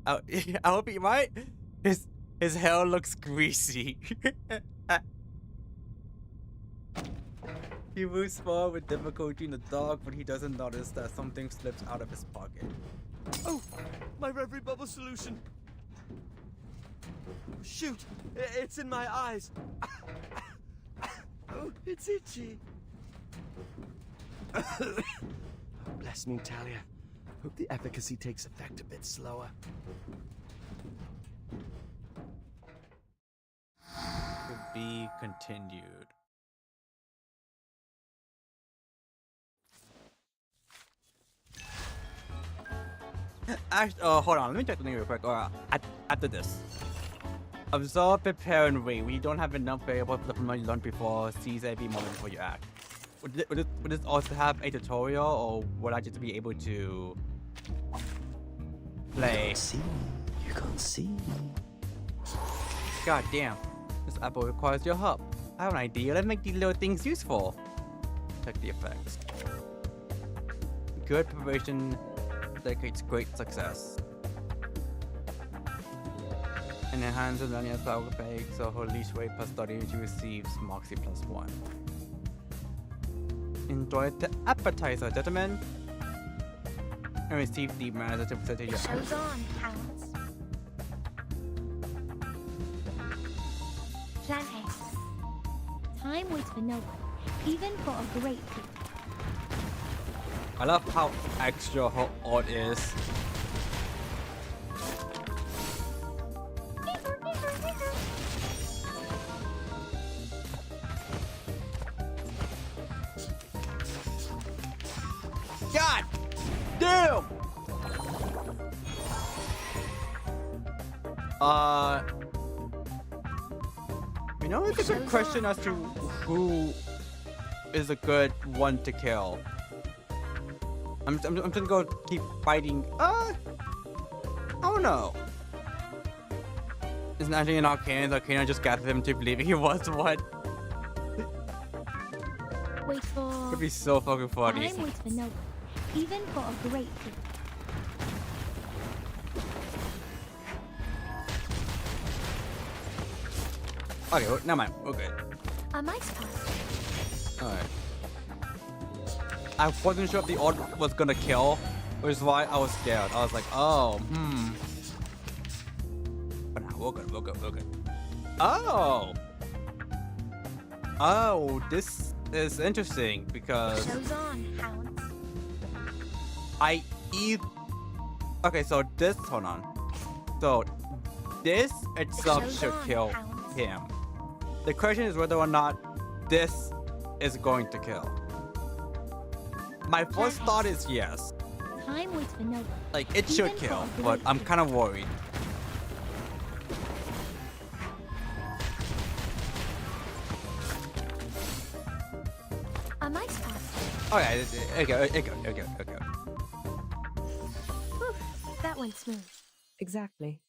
I hope he might. His hair looks greasy. He moves forward with difficulty in the dark, but he doesn't notice that something slips out of his pocket. Oh, my Reverie Bubble solution. Shoot, it's in my eyes. Oh, it's itchy. Bless me, Talia. Hope the efficacy takes effect a bit slower. To be continued. Actually, hold on, let me check the name real quick. After this. Absorb, prepare, and wait. We don't have enough variables for the formula you learned before. Seize every moment before you act. Would this also have a tutorial, or would I just be able to play? You can't see me. God damn. This apple requires your help. I have an idea. Let's make these little things useful. Check the effects. Good preparation dedicates great success. And enhances Lania's power bag, so her leash weight plus 30, she receives Moxie +1. Enjoy the appetizer, gentlemen. And receive the manager to present to your Show's on, hounds. Plan A. Time waits for no one, even for a great people. I love how extra her art is. God damn! You know, it's a good question as to who is a good one to kill. I'm just gonna go keep fighting. I don't know. It's actually an Arcana. Arcana just gathered him to believe he was one. Wait for... Could be so fucking funny. Time waits for no one, even for a great thing. Okay, well, never mind. We're good. A mice pass. Alright. I wasn't sure if the odd was gonna kill, which is why I was scared. I was like, oh, But now we're good, we're good, we're good. Oh! Oh, this is interesting because Show's on, hounds. Okay, so this, hold on. So, this itself should kill him. The question is whether or not this is going to kill. My first thought is yes. Time waits for no one. Like, it should kill, but I'm kind of worried. A mice pass. Okay. Whew, that went smooth. Exactly.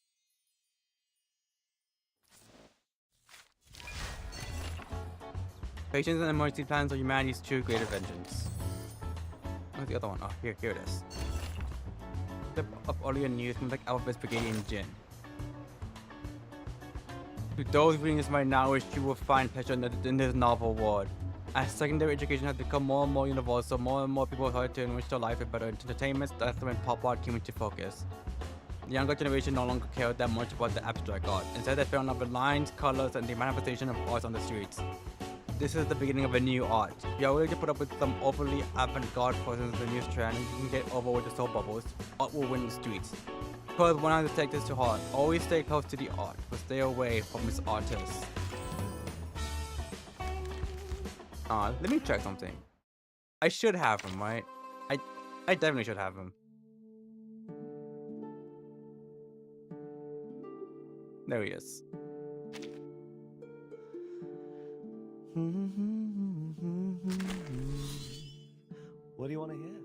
Patience and emergency plans are humanity's true greater vengeance. Where's the other one? Oh, here it is. Clip of earlier news from like Alphabet's Brigadier Jin. To those reading this right now, which you will find pleasure in this novel world. As secondary education has become more and more universal, more and more people try to enrich their life with better entertainment, that's when pop art came into focus. The younger generation no longer cared that much about the abstract art. Instead, they fell in love with lines, colors, and the manifestation of art on the streets. This is the beginning of a new art. If you are willing to put up with some overly avant-garde persons in the news trend, you can get over with the soul bubbles. Art will win the streets. Because one has to take this to heart. Always stay close to the art, but stay away from its artists. Let me check something. I should have him, right? I definitely should have him. There he is. What do you want to hear?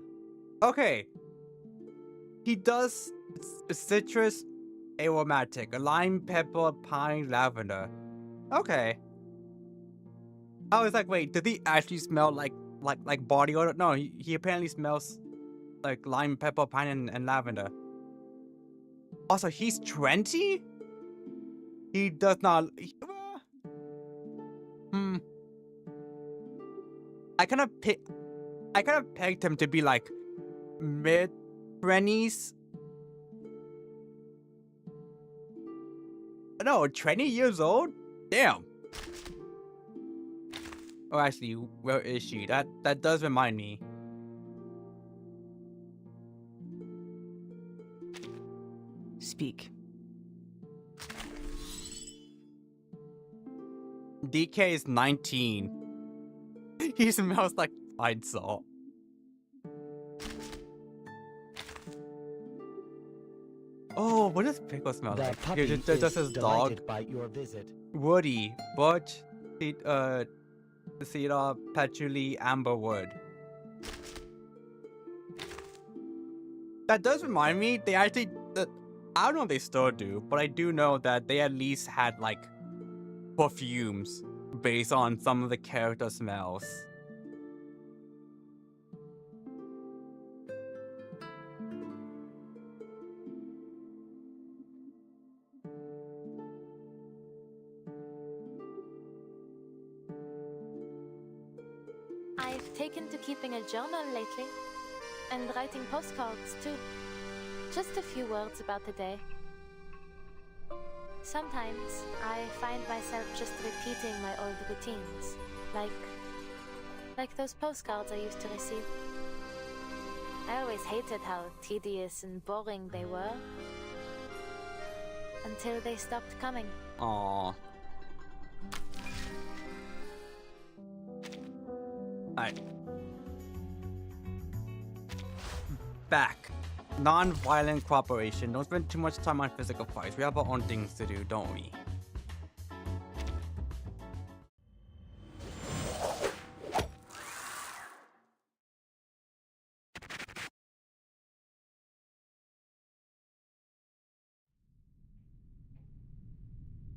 Okay. He does citrus aromatic, lime, pepper, pine, lavender. Okay. I was like, wait, did he actually smell like body odor? No, he apparently smells like lime, pepper, pine, and lavender. Also, he's 20? He does not. I kind of pegged him to be like mid-20s. No, 20 years old? Damn. Oh, actually, where is she? That does remind me. Speak. DK is 19. He smells like pine salt. Oh, what does Pickle smell The like? puppy Just is his delighted dog. by your visit. Woody, birch, cedar, patchouli, amberwood. That does remind me, they actually, I don't know if they still do, but I do know that they at least had like perfumes based on some of the character smells. I've taken to keeping a journal lately, and writing postcards too. Just a few words about the day. Sometimes I find myself just repeating my old routines, like those postcards I used to receive. I always hated how tedious and boring they were, until they stopped coming. Aww. Alright. back. Non-violent cooperation. Don't spend too much time on physical fights. We have our own things to do, don't we?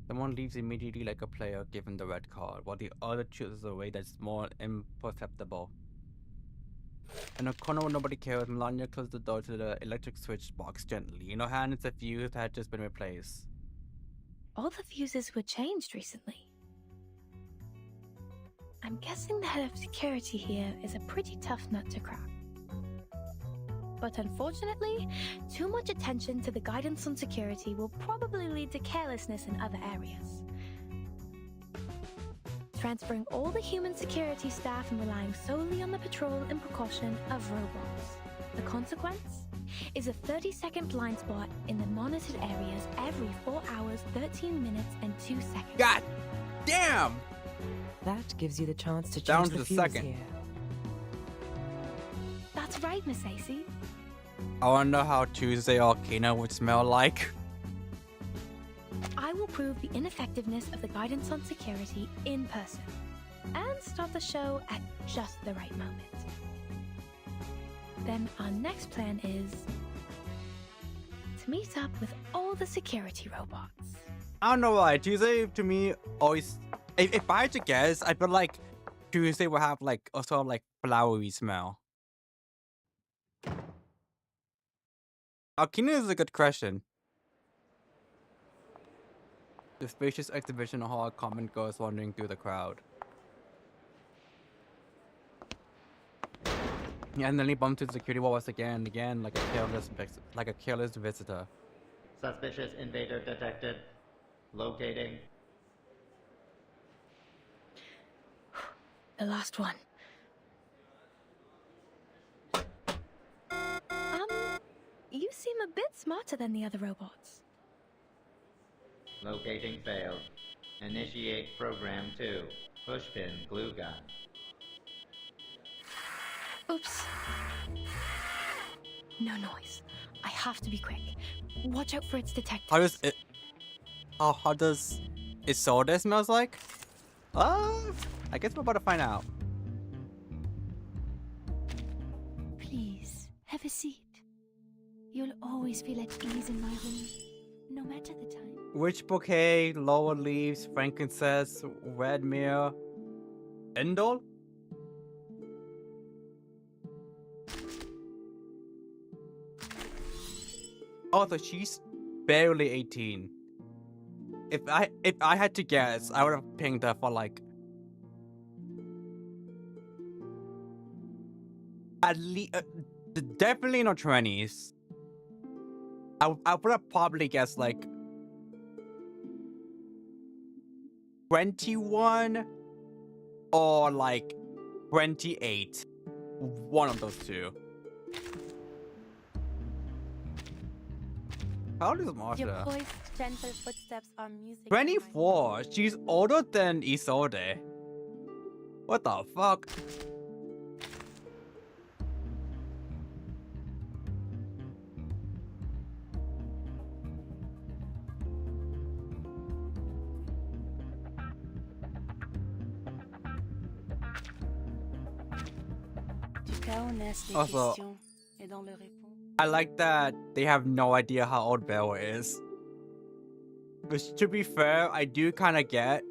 Someone leaves immediately like a player given the red card, while the other chooses a way that's more imperceptible. In a corner where nobody cares, Melania closed the door to the electric switch box gently. In her hand, it's a fuse that had just been replaced. All the fuses were changed recently. I'm guessing the head of security here is a pretty tough nut to crack. But unfortunately, too much attention to the guidance on security will probably lead to carelessness in other areas. Transferring all the human security staff and relying solely on the patrol and precaution of robots. The consequence is a 30-second blind spot in the monitored areas every 4 hours, 13 minutes, and 2 seconds. God damn! That gives you the chance to change Down to the the fuse second. here. That's right, Miss AC. I wonder how Tuesday Arcana would smell like. I will prove the ineffectiveness of the guidance on security in person and start the show at just the right moment. Then our next plan is to meet up with all the security robots. I don't know why. Tuesday to me always. If I had to guess, I feel like Tuesday will have like a sort of like flowery smell. Arcana is a good question. The spacious exhibition hall, comment goes wandering through the crowd. Yeah, and then he bumped into the security wall once again and again, like a careless visitor. Suspicious invader detected. Locating. The last one. You seem a bit smarter than the other robots. Locating failed. Initiate program 2. Pushpin glue gun. Oops. No noise. I have to be quick. Watch out for its detectors. How does it? How does Isolde smells like? I guess we're about to find out. Please, have a seat. You'll always feel at ease in my home, no matter the time. Witch bouquet, lower leaves, frankincense, red mirror, Endol? Oh, so she's barely 18. If I had to guess, I would have pinged her for like at least definitely in her 20s. I would have probably guessed like 21 or like 28. One of those two. How old is Your Marsha? poised, gentle footsteps are music. 24. She's older than Isolde. What the fuck? Also, I like that they have no idea how old Bella is. Which, to be fair, I do kind of get.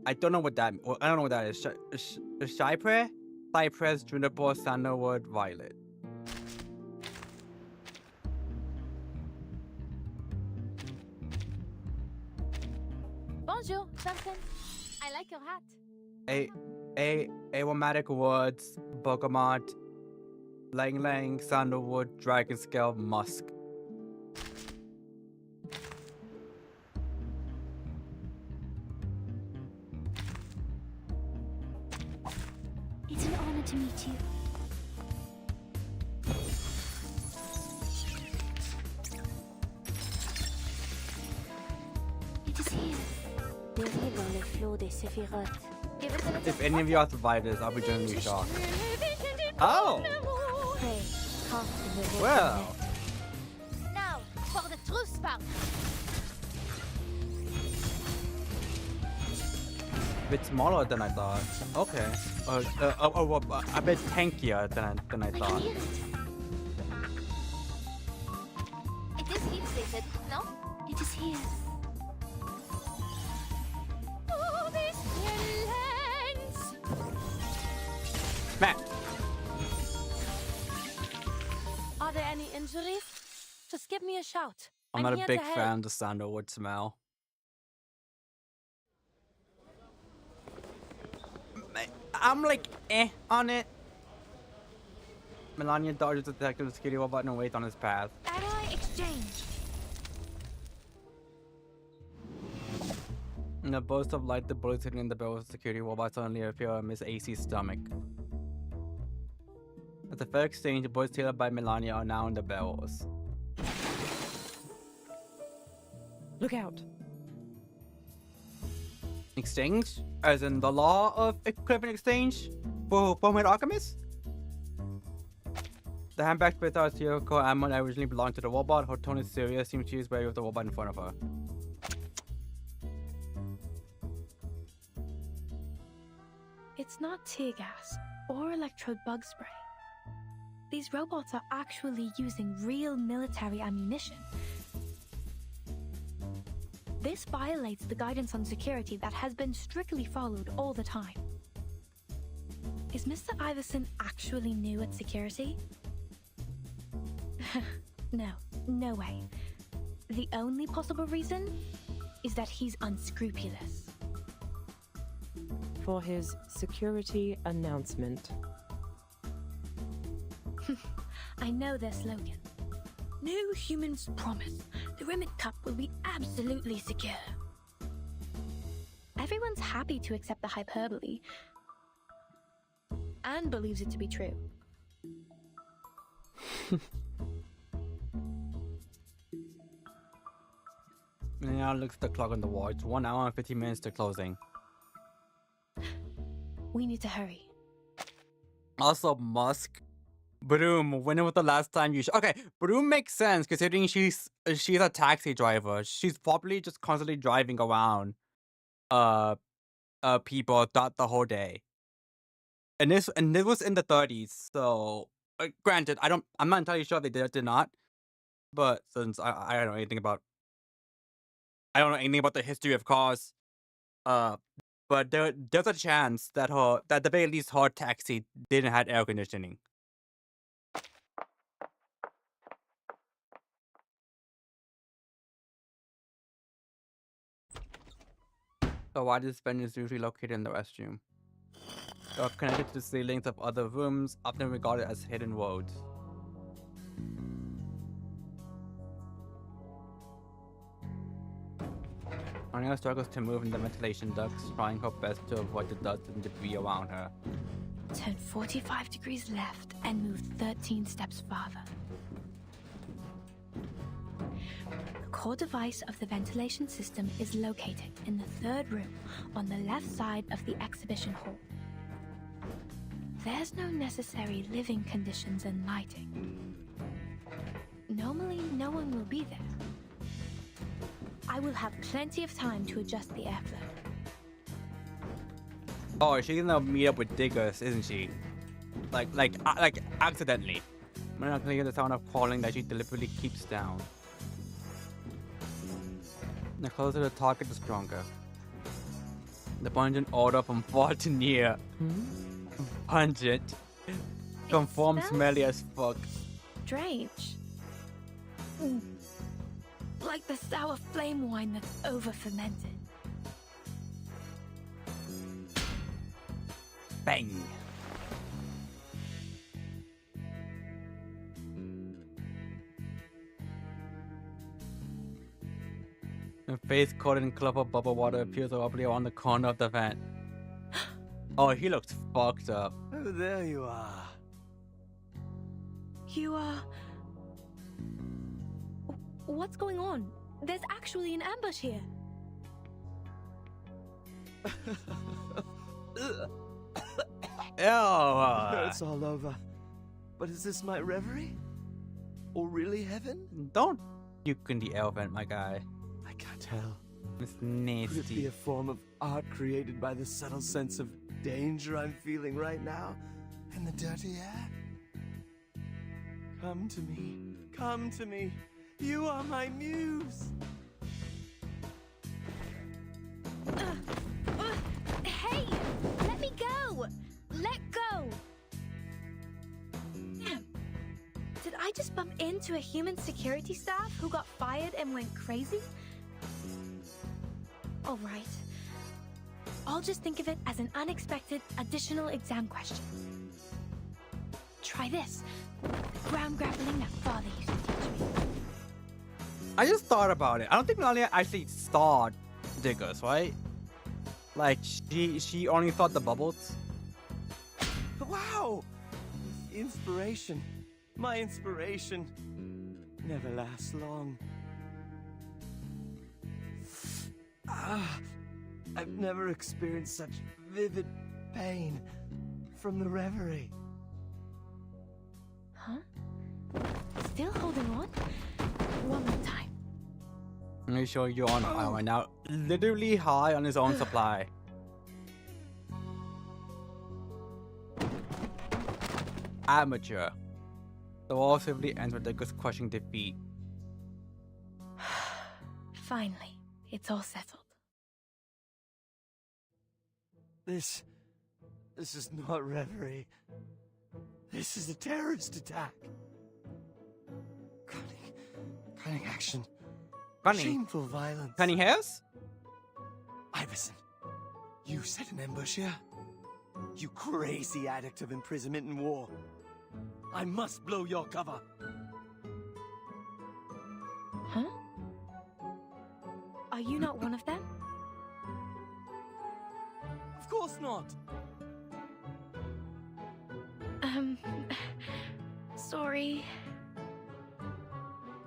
I don't know what that. I don't know what that is. Cypress, Cypress, Juniper, Sandalwood, Violet. Bonjour, Duncan. I like your hat. Aromatic woods, bergamot, lang lang, sandalwood, dragon scale, musk. It's an honor to meet you. It is here. Derrière dans le flot If any of you are survivors, I'll be genuinely shocked. Oh! Well. Now, for the truth spout. A bit smaller than I thought. Okay. A bit tankier than I thought. It is heat stated, no? It is here. Oh, this lens! Man. Are there any injuries? Just give me a shout. I'm not a here big to help. fan of the sandalwood smell. I'm like on it. Melania dodges the detective security while button and waits on his path. Ally exchange. In a burst of light, the bullets hitting the barrel of the security robot suddenly appear on Miss AC's stomach. At the fair exchange, the bullets tailored by Melania are now in the barrels. Look out. Exchange? As in the law of equipment exchange? For Bowman Alchemist? The handbag with our Sirocco ammo that originally belonged to the robot. Her tone is serious, seems she is wary of the robot in front of her. It's not tear gas or electrode bug spray. These robots are actually using real military ammunition. This violates the guidance on security that has been strictly followed all the time. Is Mr. Iverson actually new at security? No way. The only possible reason is that he's unscrupulous. For his security announcement. I know their slogan. No humans promise. The Rimlet Cup will be absolutely secure. Everyone's happy to accept the hyperbole and believes it to be true. Now looks at the clock on the wall. It's 1 hour and 15 minutes to closing. We need to hurry. Also, Musk. Broom, when was the last time you... Okay, Broom makes sense considering she's a taxi driver. She's probably just constantly driving around people throughout the whole day. And this was in the 30s, so granted, I'm not entirely sure if they did or did not. But since I don't know anything about the history of cars, but there's a chance that at the very least her taxi didn't have air conditioning. So why this venue is usually located in the restroom? They are connected to the ceilings of other rooms, often regarded as hidden roads. Anya struggles to move in the ventilation ducts, trying her best to avoid the dust and debris around her. Turn 45 degrees left and move 13 steps farther. The core device of the ventilation system is located in the third room on the left side of the exhibition hall. There's no necessary living conditions and lighting. Normally, no one will be there. I will have plenty of time to adjust the airflow. Oh, she's gonna meet up with diggers, isn't she? Like accidentally. When I can hear the sound of crawling that she deliberately keeps down. The closer the target, the stronger. The pungent odor from far to near. Pungent. Conform smelly as fuck. Strange. Like the sour flame wine that's over-fermented. Bang! Her face coated in clump of bubble water appears abruptly on the corner of the vent. Oh, he looks fucked up. Oh, there you are. You are... What's going on? There's actually an ambush here. It's all over. But is this my reverie? Or really heaven? Don't puke in the elephant, my guy. I can't tell. It's Could it be nasty. a form of art created by the subtle sense of danger I'm feeling right now? And the dirty air? Come to me. Come to me. You are my muse. Hey! Let me go! Let go! Did I just bump into a human security staff who got fired and went crazy? Alright. I'll just think of it as an unexpected additional exam question. Try this. Ground grappling that father used to teach me. I just thought about it. I don't think Nalia actually saw Diggers, right? Like, she only thought the bubbles. Wow! Inspiration. My inspiration never lasts long. I've never experienced such vivid pain from the reverie. Huh? Still holding on? One more time. Let me show you on fire right now. Literally high on his own supply. Amateur. The war simply ends with Diggers crushing defeat. Finally, it's all settled. This is not reverie. This is a terrorist attack. Cunning action. Cunning? Shameful violence. Cunning hairs? Iverson, you set an ambush here? You crazy addict of imprisonment and war. I must blow your cover. Huh? Are you not one of them? Of course not. Sorry.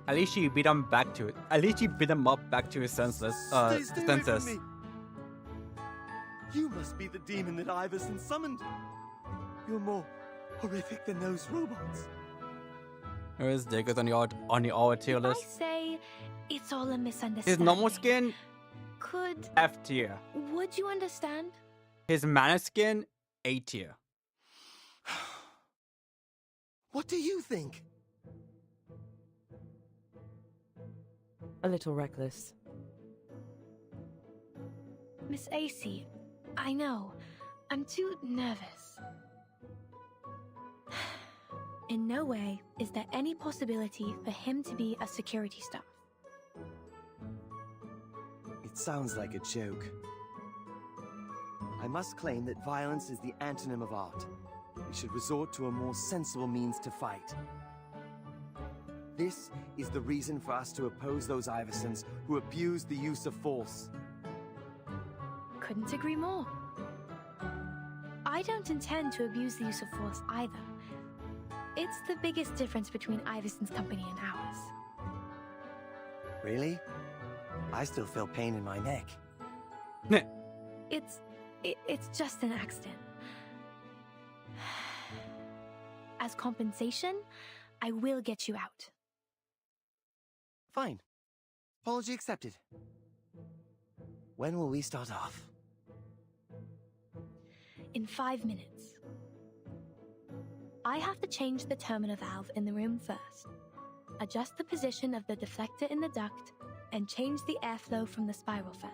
At least she beat him back to it. At least she beat him up back to his senses. Stay away from Senses. me. You must be the demon that Iverson summoned. You're more horrific than those robots. There is Diggers on the all tier I list. say it's all a misunderstanding. His normal skin, Could... F tier. Would you understand? His mana skin, A tier. What do you think? A little reckless. Miss AC, I know. I'm too nervous. In no way is there any possibility for him to be a security staff. It sounds like a joke. I must claim that violence is the antonym of art. We should resort to a more sensible means to fight. This is the reason for us to oppose those Iversons who abuse the use of force. Couldn't agree more. I don't intend to abuse the use of force either. It's the biggest difference between Iverson's company and ours. Really? I still feel pain in my neck. It's just an accident. As compensation, I will get you out. Fine. Apology accepted. When will we start off? In 5 minutes. I have to change the terminal valve in the room first, adjust the position of the deflector in the duct, and change the airflow from the spiral fan.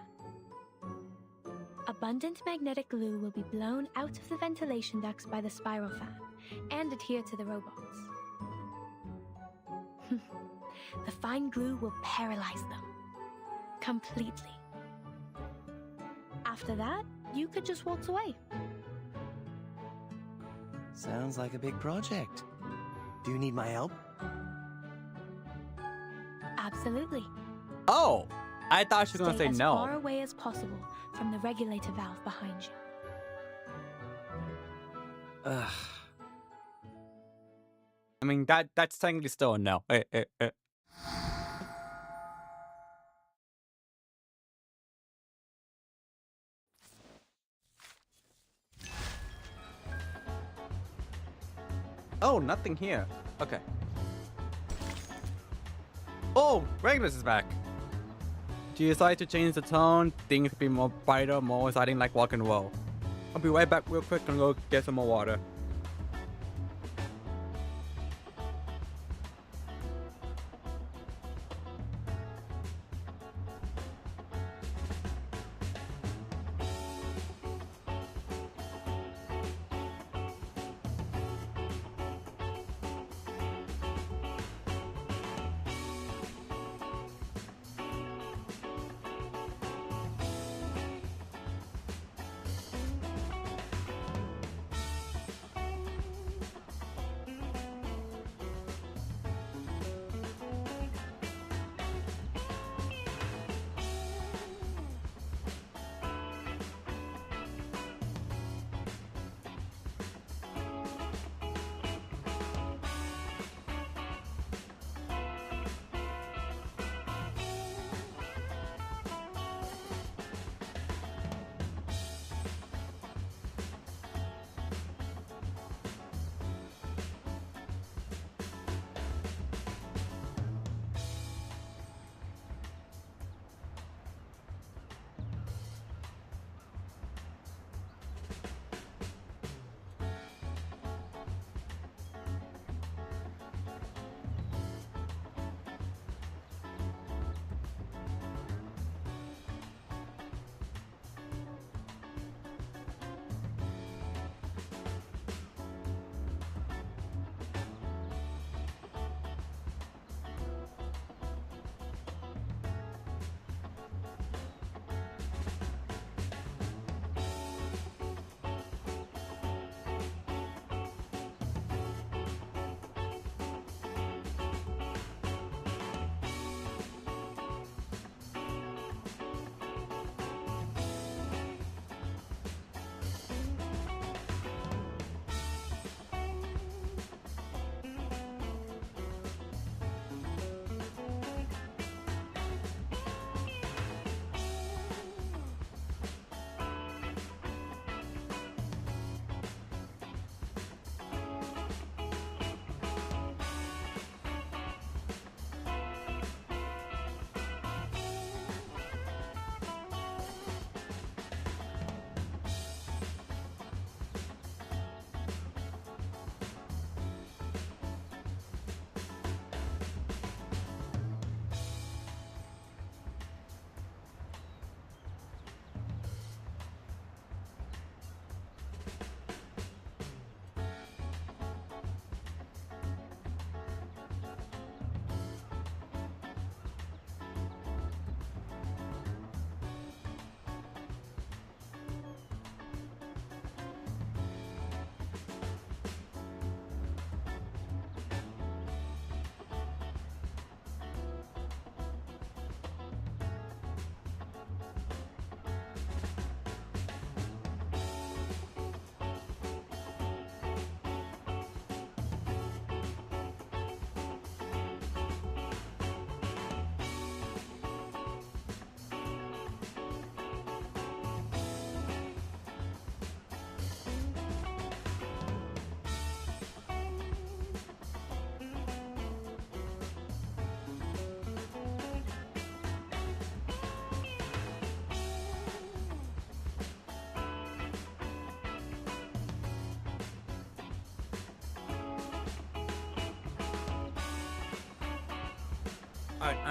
Abundant magnetic glue will be blown out of the ventilation ducts by the spiral fan and adhere to the robots. The fine glue will paralyze them. Completely. After that, you could just waltz away. Sounds like a big project. Do you need my help? Absolutely. Oh! I thought she was gonna Stay say as no. far away as possible from the regulator valve behind you. Ugh. I mean, that's technically still a no. Oh, nothing here. Okay. Oh, Regulus is back. Do you decide to change the tone? Things to be more brighter, more exciting like rock and roll. I'll be right back real quick and go get some more water.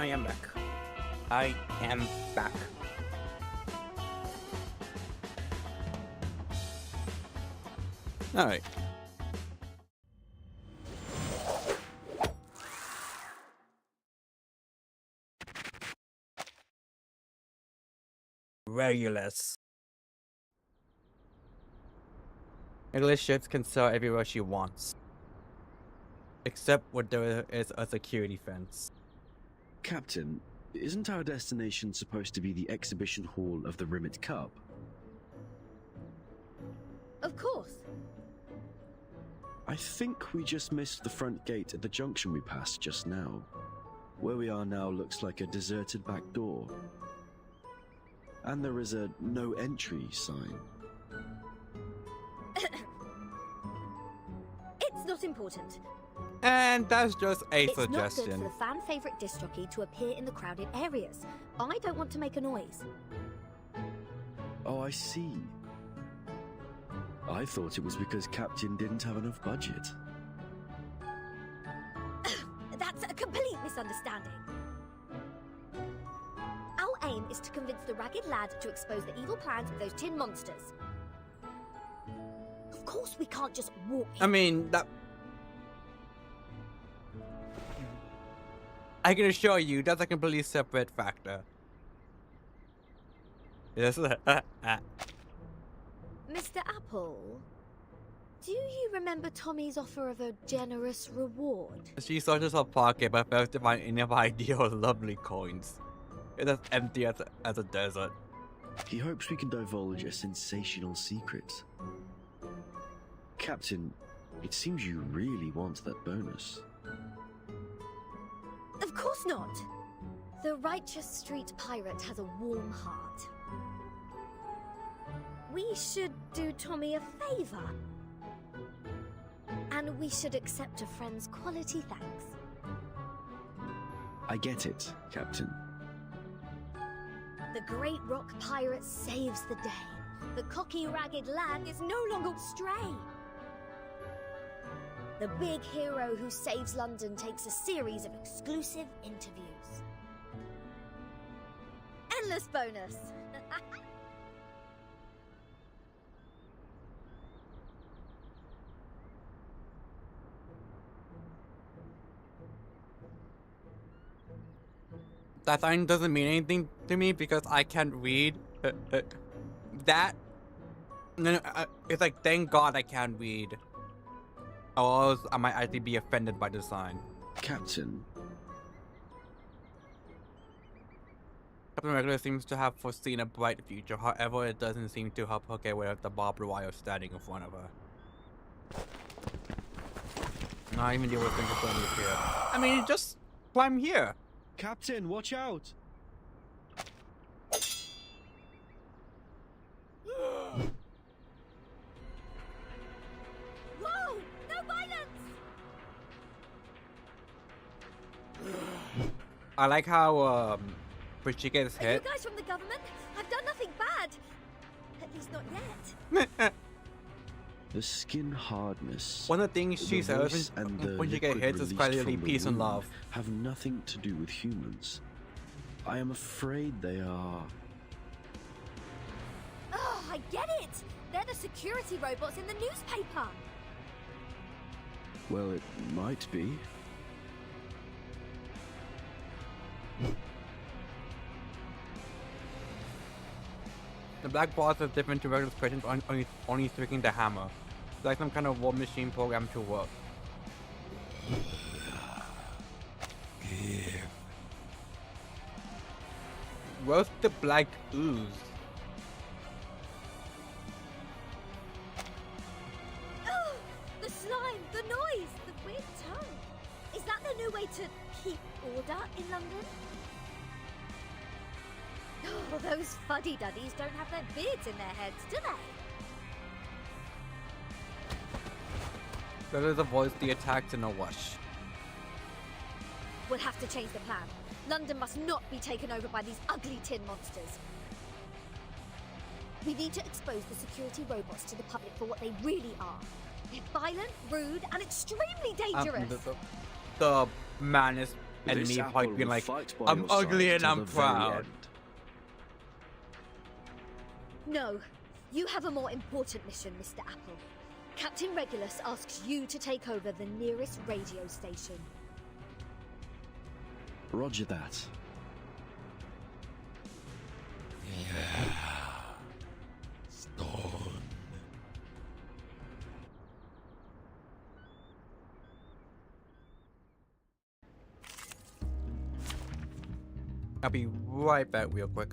I am back. I am back. Alright. Regulus. English ships can sail everywhere she wants. Except where there is a security fence. Captain, isn't our destination supposed to be the exhibition hall of the Rimlet Cup? Of course. I think we just missed the front gate at the junction we passed just now. Where we are now looks like a deserted back door. And there is a no entry sign. It's not not important. And that's just a It's not good for suggestion. the fan favorite disc jockey to appear in the crowded areas. I don't want to make a noise. Oh, I see. I thought it was because Captain didn't have enough budget. That's a complete misunderstanding. Our aim is to convince the Ragged Lad to expose the evil plans of those tin monsters. Of course we can't just walk in. I mean, that... I can assure you, that's a completely separate factor. Yes. Mr. Apple, do you remember Tommy's offer of a generous reward? She searches her pocket but fails to find any of her idea of lovely coins. It's as empty as a desert. He hopes we can divulge a sensational secret. Captain, it seems you really want that bonus. Of course not. The righteous street pirate has a warm heart. We should do Tommy a favor. And we should accept a friend's quality thanks. I get it, Captain. The great rock pirate saves the day. The cocky Ragged Lad is no longer stray. The big hero who saves London takes a series of exclusive interviews. Endless bonus! That sign doesn't mean anything to me because I can't read. That... No, it's like, thank God I can't read. Or else I might actually be offended by the sign. Captain. Captain Regular seems to have foreseen a bright future, however it doesn't seem to help her get rid of the barbed wire standing in front of her. Not even deal with things going to appear. I mean, just climb here. Captain, watch out! Whoa! No violence! I like how when she gets Are you hit. guys from the government? I've done nothing bad. At least not yet. The skin hardness. One of the things she the says voice and the when she gets liquid hit is released clearly from the peace and wound love. have nothing to do with humans. I am afraid they are. Oh, I get it! They're the security robots in the newspaper! Well, it might be. The black box is different to regular questions, only tweaking the hammer. It's like some kind of war machine programmed to work. Where's the black ooze? Oh, the slime, the noise, the weird tone. Is that the new way to keep order in London? Oh, those fuddy-duddies don't have their beards in their heads, do they? Better avoid the attacks in a rush. We'll have to change the plan. London must not be taken over by these ugly tin monsters. We need to expose the security robots to the public for what they really are. They're violent, rude, and extremely dangerous. The man is enemy probably being like, I'm ugly and I'm proud. No, you have a more important mission, Mr. Apple. Captain Regulus asks you to take over the nearest radio station. Roger that. Yeah. Stone. I'll be right back real quick.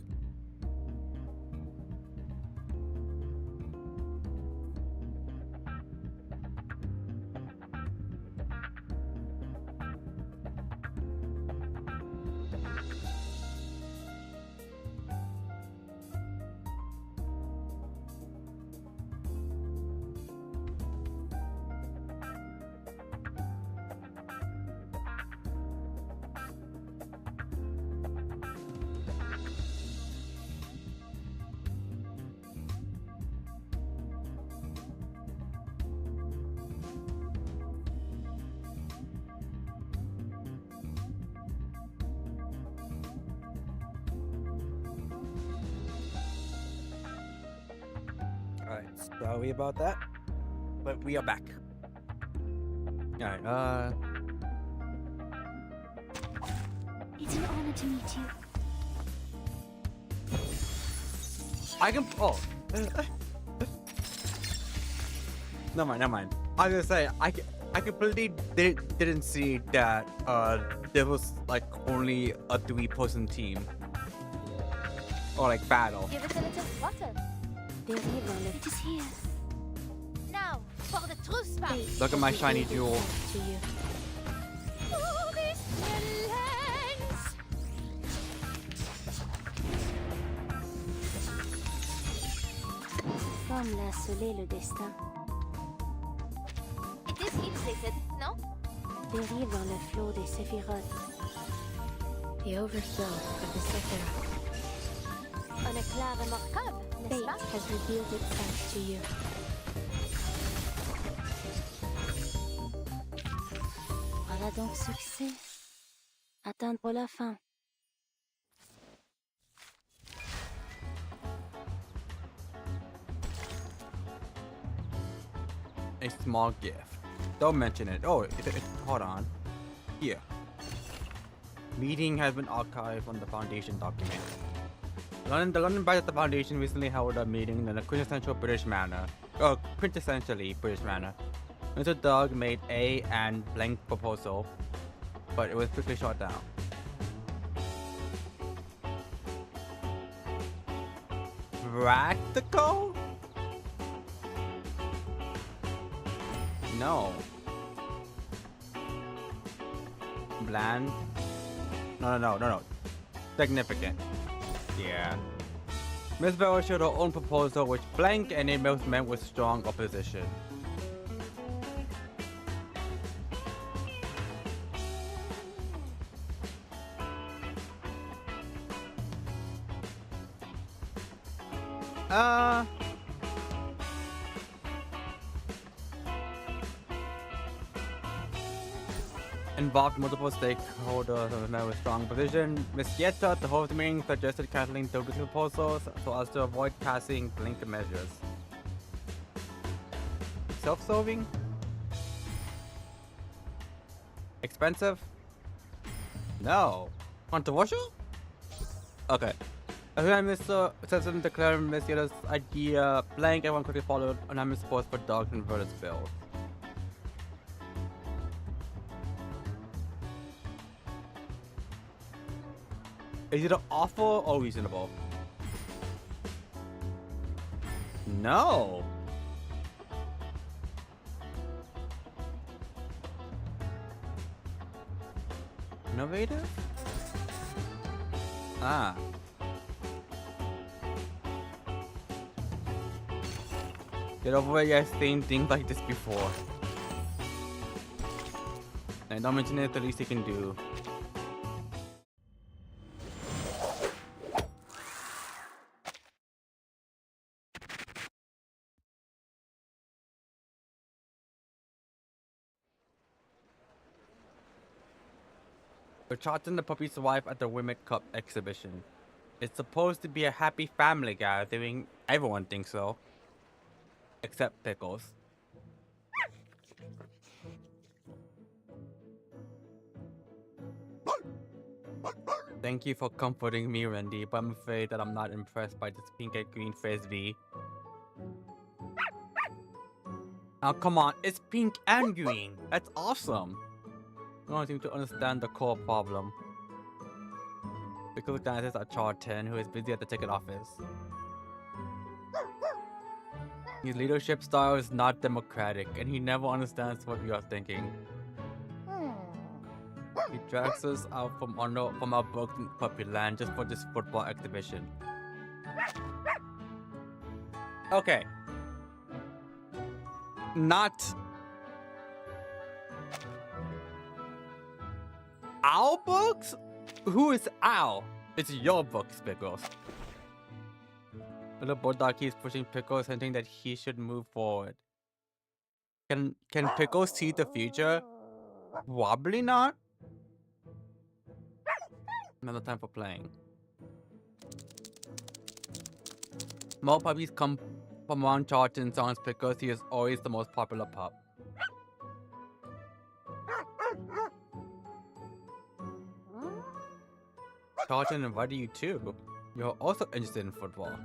Sorry about that. But we are back. Alright, It's an honor to meet you. I can. Oh. Never mind. I was gonna say, I completely didn't see that there was like only a 3-person team. Or like battle. Give it a little water. It is here. Now, for the true spout. Look at my shiny jewel. To you. Oh, this lens. Comme l'a scellé le destin. It is heat-treated, no? Dérive dans le flot des séphirotes. The overflow of the Sephiroth. Un éclat remarquable, n'est-ce Fate pas? has revealed itself to you. Voilà donc succès. Atteindre la fin. A small gift. Don't mention it. Oh, hold on. Here. Meeting has been archived on the Foundation document. The London branch of the Foundation recently held a meeting in a quintessentially British manner. Mr. Doug made a and blank proposal, but it was quickly shot down. Practical? No. Bland? No. Significant. Yeah. Miss Barrow showed her own proposal, which blank and it was met with strong opposition. Involved multiple stakeholders and met with strong opposition. Miss Yetta, the host meeting, suggested canceling the proposals so as to avoid passing blink measures. Self-solving? Expensive? No. Controversial? Okay. As soon as Mr. Simpson declared Miss Yetta's idea blank, everyone quickly followed unanimous support for Dog's inverted build. Is it awful or reasonable? No. Innovative? Ah. Get over it, yes, seen things like this before. And don't mention it, the least you can do. We're charting the puppy's wife at the Rimlet Cup exhibition. It's supposed to be a happy family gathering. Everyone thinks so. Except Pickles. Thank you for comforting me, Randy, but I'm afraid that I'm not impressed by this pink and green frisbee. Oh, come on, it's pink and green. That's awesome. I don't seem to understand the core problem. Pickles dances at Charlton, who is busy at the ticket office. His leadership style is not democratic, and he never understands what we are thinking. He drags us out from our broken puppy land just for this football exhibition. Okay. Not our books? Who is Al? It's your books, Pickles. Little Bulldog keeps pushing Pickles, hinting that he should move forward. Can Pickles see the future? Probably not. Another time for playing. More puppies come From among Charlton's sons because he is always the most popular pup. Charlton invited you too. You're also interested in football.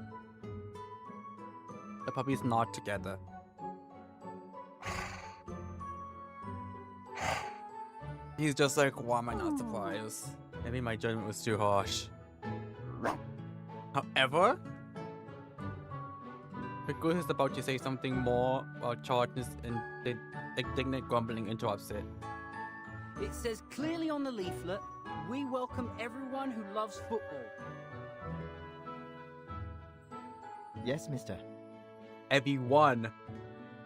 The puppies nod together. He's just like, why am I not surprised? Maybe my judgment was too harsh. However, Pickles is about to say something more while Charlton's indignant grumbling interrupts it. It says clearly on the leaflet, we welcome everyone who loves football. Yes, mister. Everyone.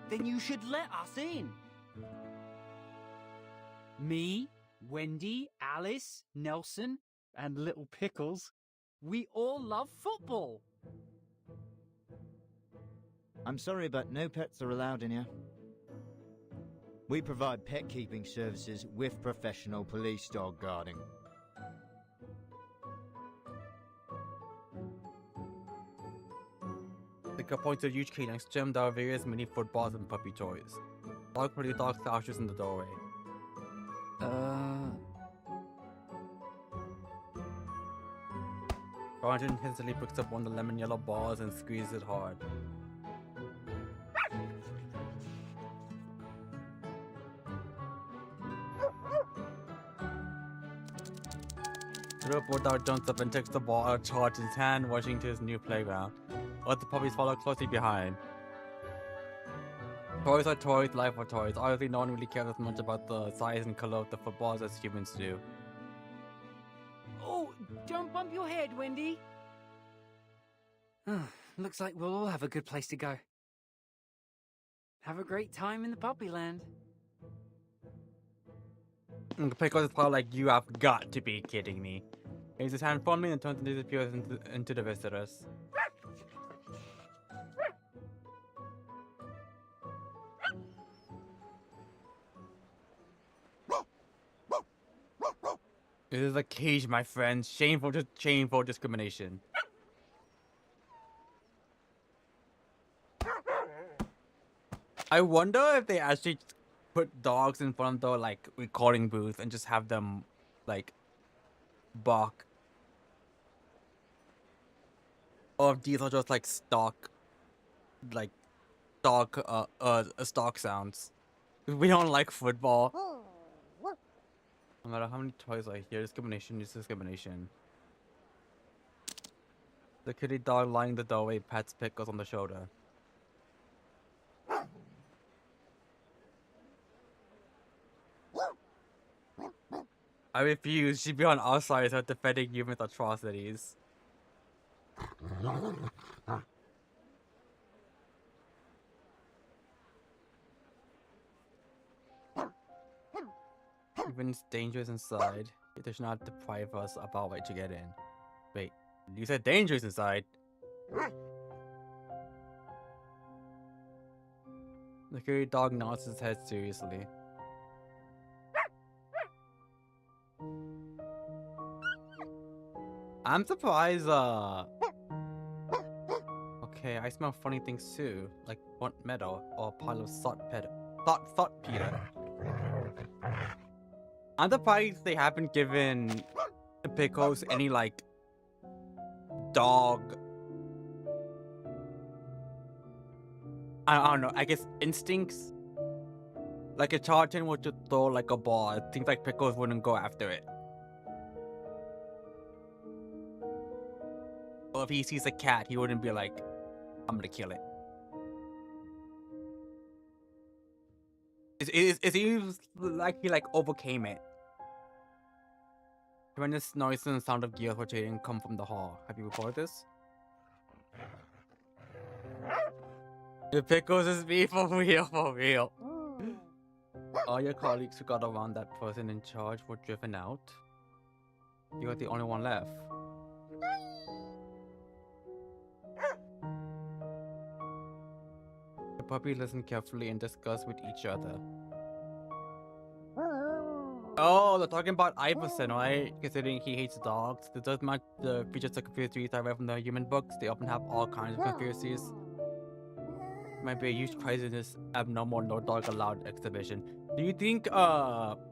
Then you should let us in. Me, Wendy, Alice, Nelson, and little Pickles. We all love football. I'm sorry, but no pets are allowed in here. We provide pet keeping services with professional police dog guarding. Picker points to a huge key next to him. There are various mini footballs and puppy toys. Pretty dog slouches in the doorway. Charlton hastily picks up one of the lemon yellow balls and squeezes it hard. The reporter jumps up and takes the ball out of Charlton's hand, rushing to his new playground. Other puppies follow closely behind. Toys are toys, life are toys. Obviously, no one really cares as much about the size and color of the footballs as humans do. Oh, don't bump your head, Wendy. Looks like we'll all have a good place to go. Have a great time in the puppy land. Pickles is probably like, you have got to be kidding me. He raises his hand fondly and turns and disappears into the visitors. This is a cage, my friends. Shameful discrimination. I wonder if they actually put dogs in front of the like recording booth and just have them like bark, or if these are just like stock stock sounds. We don't like football. No matter how many toys are here, discrimination is discrimination. The kitty dog lying in the doorway pats Pickles on the shoulder. I refuse. She'd be on our side of defending human atrocities. Even it's dangerous inside, it does not deprive us of our right to get in. Wait, you said dangerous inside? The security dog nods his head seriously. I'm surprised, okay, I smell funny things too, like burnt metal or a pile of saltpeter. Saltpeter. I'm surprised they haven't given Pickles any, like, dog... I don't know, I guess instincts? Like a Charlton would just throw, like, a ball. It seems like Pickles wouldn't go after it. Or if he sees a cat, he wouldn't be like, I'm gonna kill it. It seems like he overcame it. Tremendous noise and sound of gears rotating come from the hall. Have you recorded this? The Pickles is me for real, for real. All your colleagues who got around that person in charge were driven out. You are the only one left. The puppy listened carefully and discussed with each other. Oh, they're talking about Iverson, right? Considering he hates dogs. This does match the features of conspiracies I read from the human books. They often have all kinds of conspiracies. might be a huge crisis in this abnormal no dog allowed exhibition. Do you think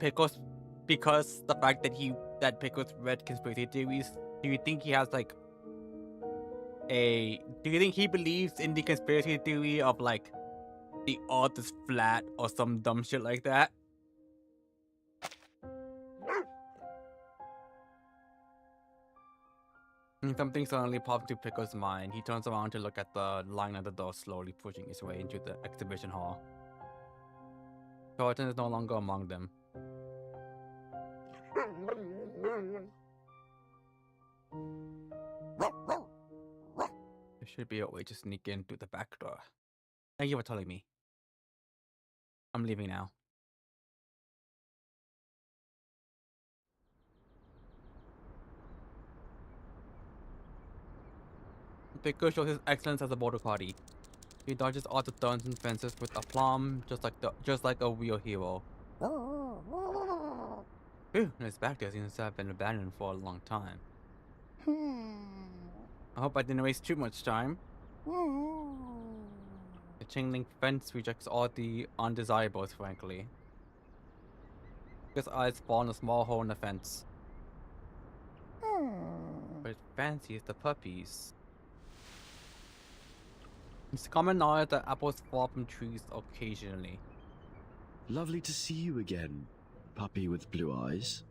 Pickles, because the fact that Pickles read conspiracy theories, do you think he has like do you think he believes in the conspiracy theory of like the earth is flat or some dumb shit like that? And something suddenly pops into Pickle's mind. He turns around to look at the line at the door, slowly pushing his way into the exhibition hall. Jordan is no longer among them. There should be a way to sneak in through the back door. Thank you for telling me. I'm leaving now. Pickle shows his excellence as a border party. He dodges all the turns and fences with aplomb, just like a real hero. Phew, his back there seems to have been abandoned for a long time. I hope I didn't waste too much time. The chain link fence rejects all the undesirables, frankly. His eyes fall in a small hole in the fence. But it fancies the puppies. It's common knowledge that apples fall from trees occasionally. Lovely to see you again, puppy with blue eyes.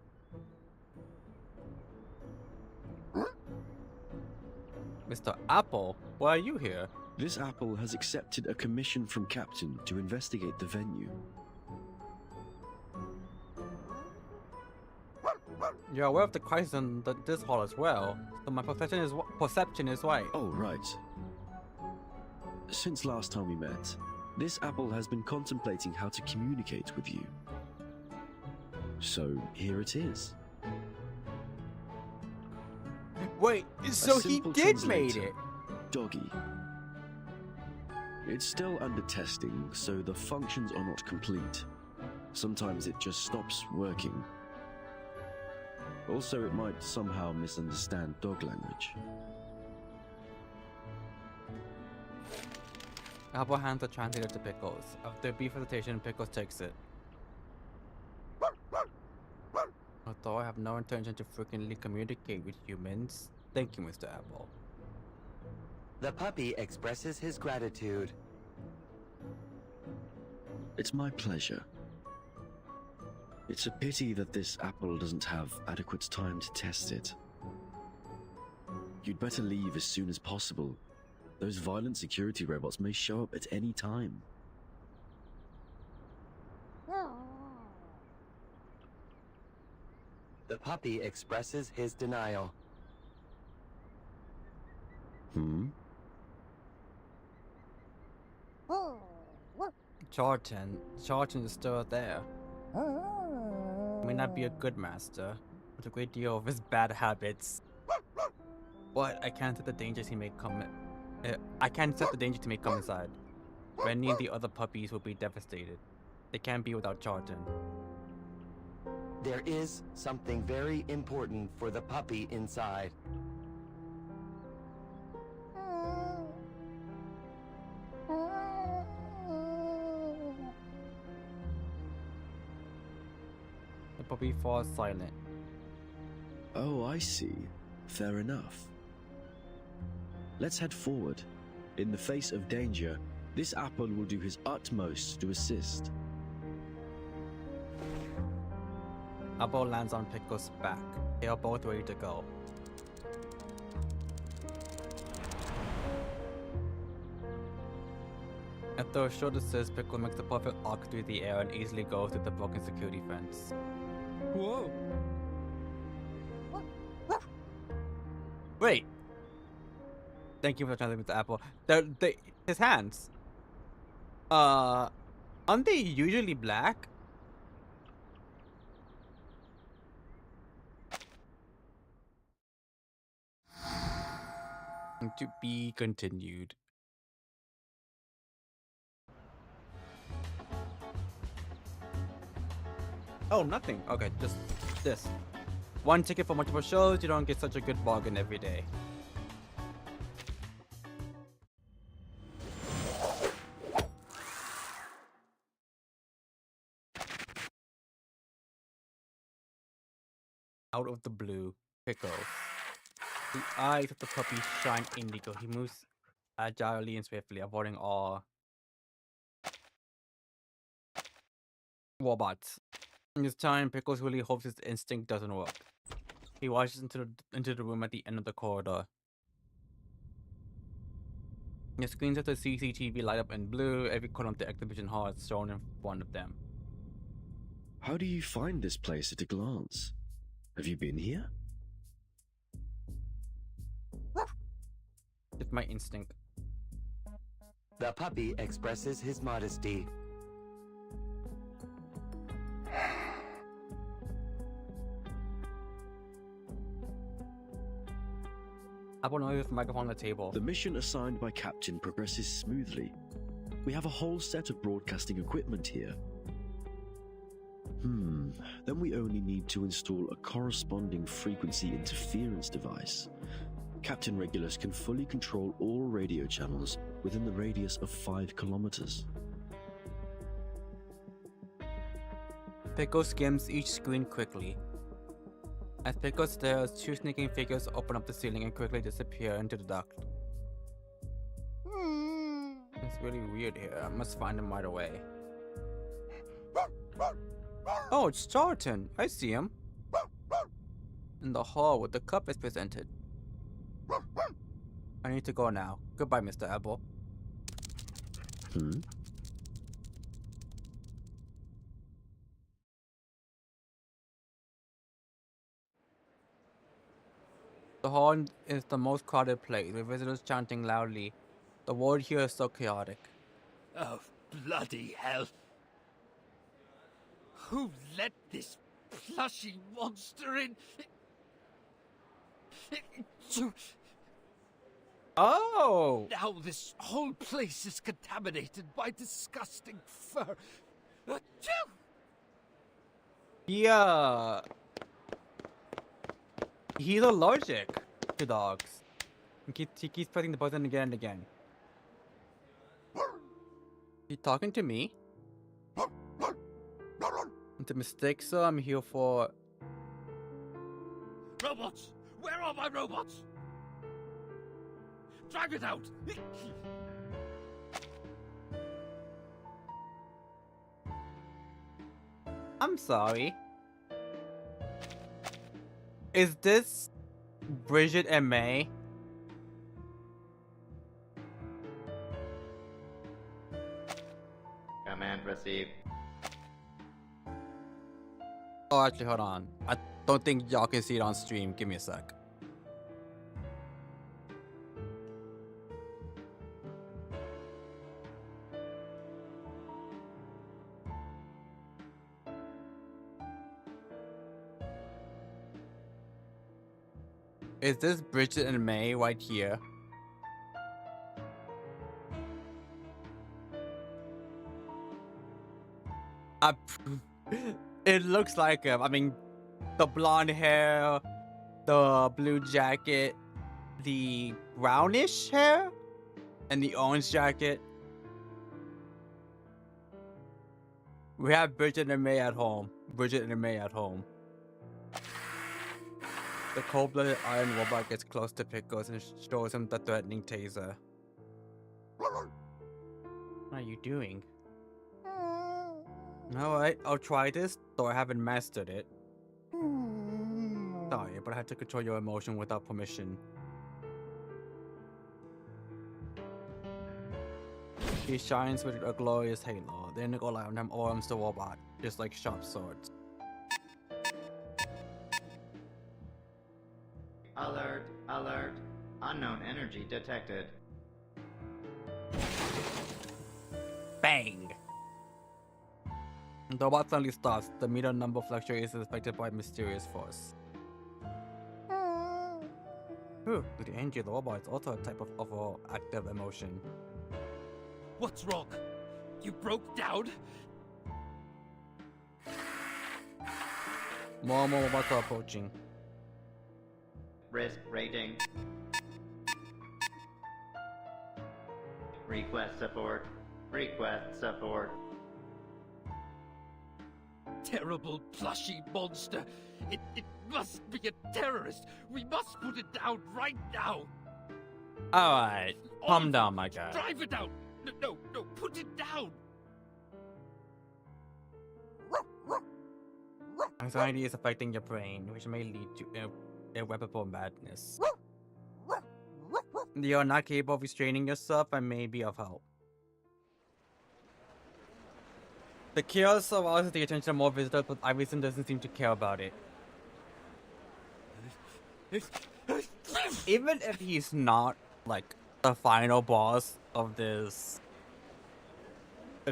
Mr. Apple, why are you here? This apple has accepted a commission from Captain to investigate the venue. You're aware of the crisis in this hall as well, so my perception is right. Oh, right. Since last time we met, this apple has been contemplating how to communicate with you. So here it is. Wait, so he did make it? Doggy. It's still under testing, so the functions are not complete. Sometimes it just stops working. Also, it might somehow misunderstand dog language. Apple hands the translator to Pickles. After a brief hesitation, Pickles takes it. Although I have no intention to frequently communicate with humans, thank you, Mr. Apple. The puppy expresses his gratitude. It's my pleasure. It's a pity that this apple doesn't have adequate time to test it. You'd better leave as soon as possible. Those violent security robots may show up at any time. The puppy expresses his denial. Charlton is still there. May not be a good master, with a great deal of his bad habits. But I can't set the dangers he may come. I can't set the danger to make come inside. Rennie and the other puppies will be devastated. They can't be without Charlton. There is something very important for the puppy inside. The puppy falls silent. Oh, I see. Fair enough. Let's head forward. In the face of danger, this apple will do his utmost to assist. Apple lands on Pickle's back. They are both ready to go. After a short assist, Pickle makes a perfect arc through the air and easily goes through the broken security fence. Whoa! Wait! Thank you for translating Mr. Apple. His hands. Aren't they usually black? To be continued. Oh, nothing. Okay, just this. One ticket for multiple shows. You don't get such a good bargain every day. Out of the blue, Pickles. The eyes of the puppy shine indigo. He moves agilely and swiftly, avoiding all robots. In this time, Pickles really hopes his instinct doesn't work. He watches into the room at the end of the corridor. The screens of the CCTV light up in blue. Every corner of the exhibition hall is shown in front of them. How do you find this place at a glance? Have you been here? It's my instinct. The puppy expresses his modesty. Apple noises the microphone on the table. The mission assigned by Captain progresses smoothly. We have a whole set of broadcasting equipment here. Then we only need to install a corresponding frequency interference device. Captain Regulus can fully control all radio channels within the radius of 5 kilometers. Pickles skims each screen quickly. As Pickles stares, 2 sneaking figures open up the ceiling and quickly disappear into the duct. It's really weird here. I must find him right away. Oh, it's Charlton. I see him. In the hall where the cup is presented. I need to go now. Goodbye, Mr. Apple. The hall is the most crowded place, with visitors chanting loudly. The ward here is so chaotic. Oh, bloody hell. Who let this plushy monster in? Oh! Now this whole place is contaminated by disgusting fur. Yeah. He's allergic to dogs. He keeps pressing the button again and again. You talking to me? It's a mistake, sir. I'm here for... Robots! Where are my robots? Drag it out! I'm sorry. Is this Bridget and May? Command received. Oh, actually, hold on. I don't think y'all can see it on stream. Give me a sec. Is this Bridget and May right here? It looks like him. I mean, the blonde hair, the blue jacket, the brownish hair, and the orange jacket. We have Bridget and May at home. Bridget and May at home. The cold-blooded iron robot gets close to Pickles and shows him the threatening taser. What are you doing? Alright, I'll try this, though I haven't mastered it. Sorry, but I had to control your emotion without permission. He shines with a glorious halo. The indigo light on him arms the robot, just like sharp swords. Alert, alert. Unknown energy detected. Bang! The robot suddenly stops. The meter number fluctuates as affected by mysterious force. Ooh, the energy of the robot is also a type of overall active emotion. What's wrong? You broke down? More and more robots are approaching. Risk rating. Request support. Request support. terrible, plushy monster. It must be a terrorist. We must put it down right now. Alright, calm down, my guy. Drive it down. No, put it down. Anxiety is affecting your brain, which may lead to irreparable madness. You're not capable of restraining yourself and may be of help. The chaos arouses the attention of more visitors, but Iverson doesn't seem to care about it. Even if he's not, like, the final boss of this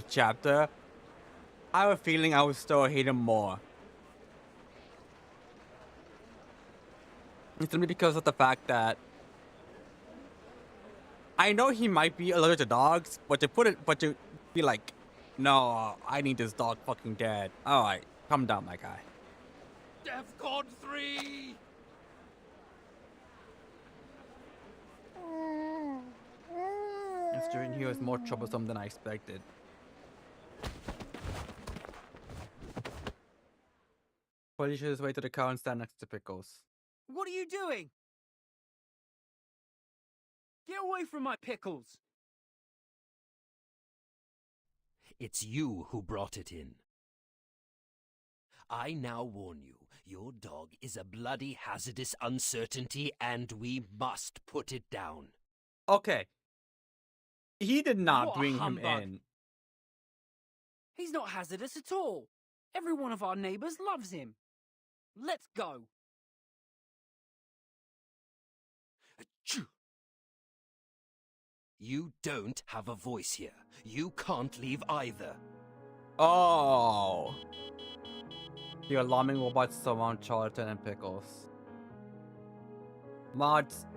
chapter, I have a feeling I would still hate him more. It's simply because of the fact that I know he might be allergic to dogs, but to be like, no, I need this dog fucking dead. Alright, calm down, my guy. DEFCON 3! This journey here is more troublesome than I expected. Polly should his way to the car and stand next to Pickles. What are you doing? Get away from my pickles! It's you who brought it in. I now warn you, your dog is a bloody hazardous uncertainty and we must put it down. Okay. He did not What a bring him humbug. in. He's not hazardous at all. Every one of our neighbors loves him. Let's go. You don't have a voice here. You can't leave either. Oh. The alarming robots surround Charlton and Pickles. Mods.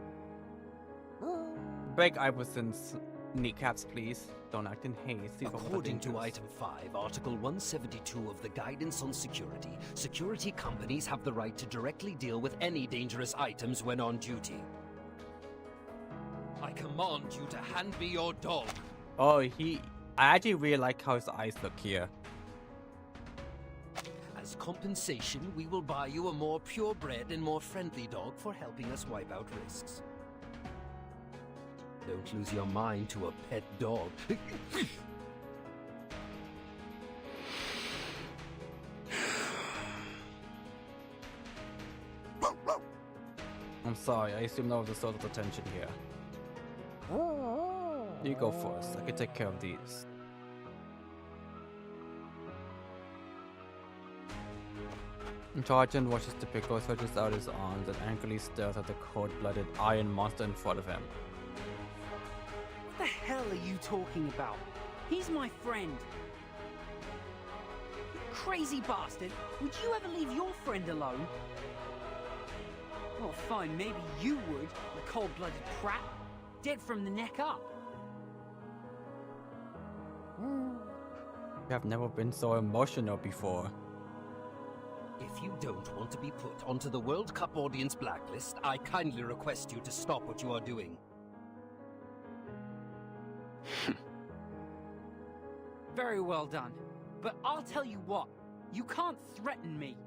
Break Iverson's kneecaps, please. Don't act in haste. According to Item 5, Article 172 of the Guidance on Security, security companies have the right to directly deal with any dangerous items when on duty. I command you to hand me your dog. Oh, I actually really like how his eyes look here. As compensation, we will buy you a more purebred and more friendly dog for helping us wipe out risks. Don't lose your mind to a pet dog. I'm sorry, I assume that was the source of the tension here. You go first, I can take care of these. Charlton watches the Pickle, stretches out his arms and angrily stares at the cold-blooded iron monster in front of him. What the hell are you talking about? He's my friend. You crazy bastard. Would you ever leave your friend alone? Well, fine, maybe you would, you cold-blooded prat. Dead from the neck up. You have never been so emotional before. If you don't want to be put onto the World Cup audience blacklist, I kindly request you to stop what you are doing. Very well done. But I'll tell you what, you can't threaten me.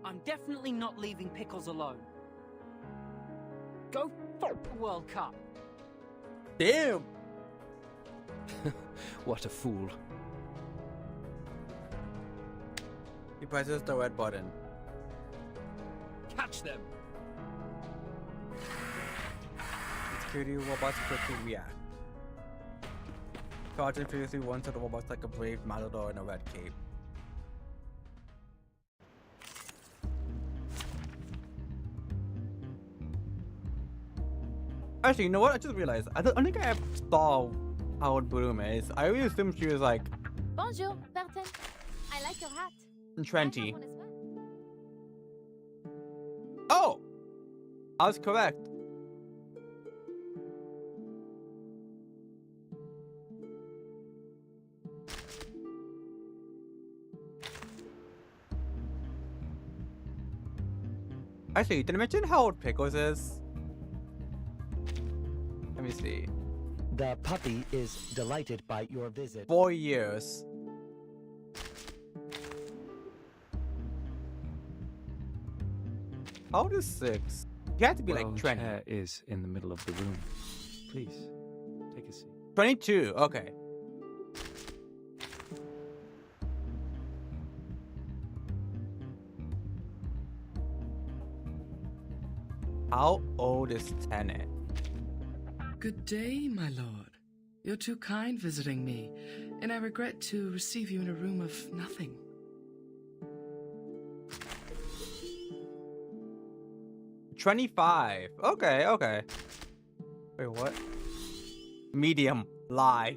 I'm definitely not leaving Pickles alone. Go for the World Cup. Damn! What a fool. He presses the red button. Catch them! The security robots quickly react. Charlton furiously runs at the robots like a brave matador in a red cape. Actually, you know what? I just realized. I think I saw how Bloom is. I always assumed she was like Bonjour, Barton. I like your hat. Trenty. Oh! I was correct. Actually, did I mention how old Pickles is? Let me see. The puppy is delighted by your visit. 4 years. How old is 6? You have to be like 20. Chair is in the middle of the room. Please, take a seat. 22, okay. How old is Tenet? Good day, my lord. You're too kind visiting me, and I regret to receive you in a room of nothing. $25. Okay, okay. Wait, what? Medium. Lie.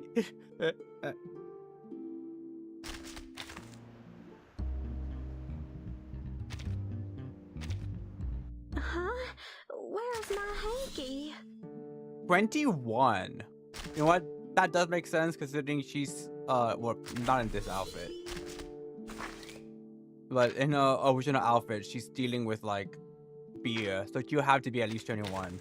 Huh? Where's my hanky? 21. You know what? That does make sense considering she's well, not in this outfit. But in her original outfit, she's dealing with like beer. So you have to be at least 21.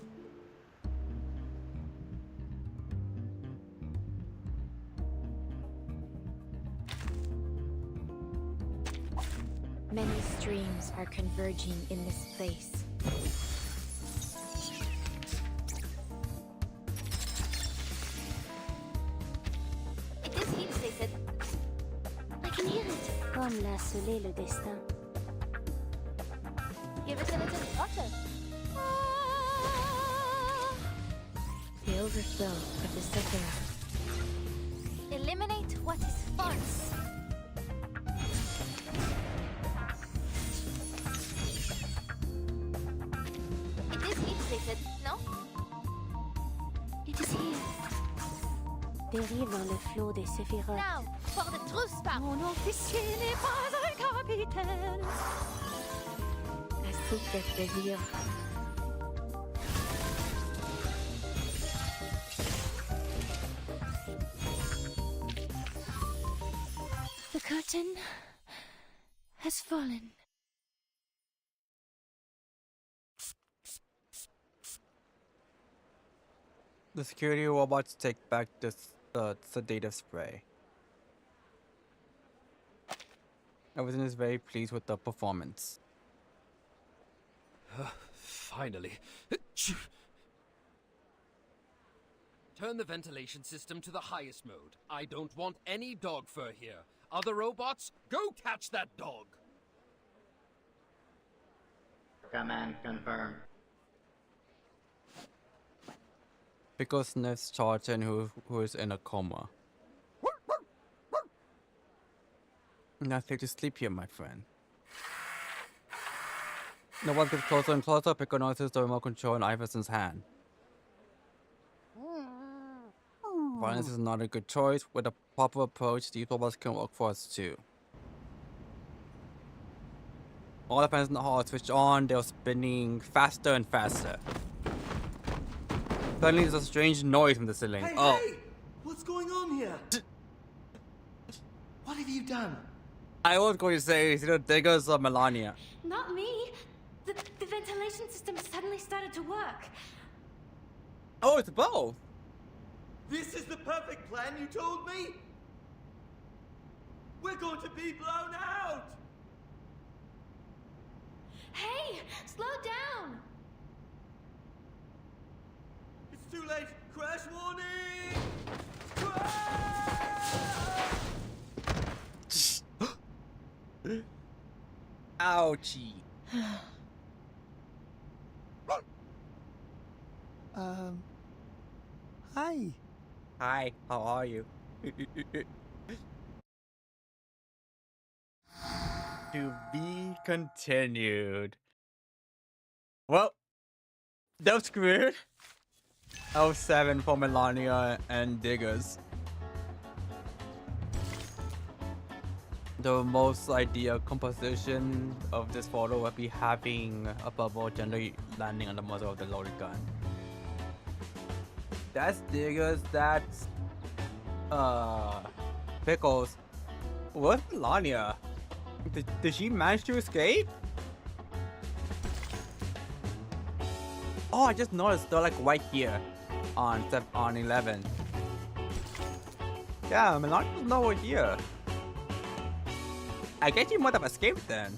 Many streams are converging in this place. It is heat, they said. I can hear it. Comme l'a scellé le destin. Give it a little water. The overflow of the Sephiroth. Eliminate what is false. It is heat, they said. No? It is here. Dérive dans le flot des Sephiroth. Now, for the true spark. Mon officier n'est pas un capitaine. La soupe de plaisir. The curtain has fallen. The security robots take back the sedative spray. Everyone is very pleased with the performance. Finally. Turn the ventilation system to the highest mode. I don't want any dog fur here. Other robots, go catch that dog! Command confirmed. Pickle sniffs Charlton, who is in a coma. Not safe to sleep here, my friend. No one gets closer and closer. Pickle notices the remote control in Iverson's hand. Violence is not a good choice. With a proper approach, these robots can work for us too. All the fans in the hall are switched on. They're spinning faster and faster. Suddenly, there's a strange noise from the ceiling. Hey, oh. hey! What's going on here? What have you done? I was going to say, it's either Diggers or Melania. Not me. The ventilation system suddenly started to work. Oh, it's both. This is the perfect plan you told me? We're going to be blown out! Hey, slow down. It's too late! Crash warning! Ouchie. Hi. Hi, how are you? To be continued. Well, that was screwed. 07 for Melania and Diggers. The most ideal composition of this photo would be having a bubble gently landing on the muzzle of the loaded gun. That's Diggers, that's Pickles. What's Melania? Did she manage to escape? Oh, I just noticed they're like right here on 11. Yeah, Melania's nowhere here. I guess you might have escaped then.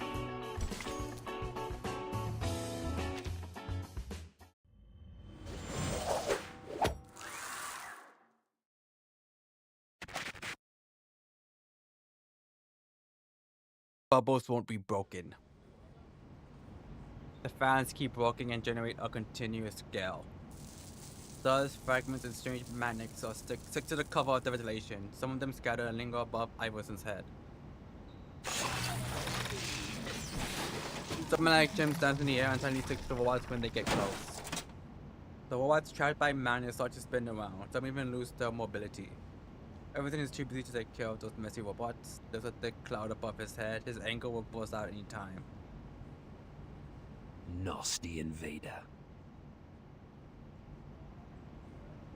bubbles won't be broken. The fans keep working and generate a continuous scale. Thus, fragments and strange magnets are stick to the cover of the ventilation. Some of them scatter and linger above Iverson's head. Some magnetic gems dance in the air and suddenly stick to the robots when they get close. The robots trapped by magnets start to spin around. Some even lose their mobility. Everything is too busy to take care of those messy robots. There's a thick cloud above his head. His anger will burst out any time. Nasty invader.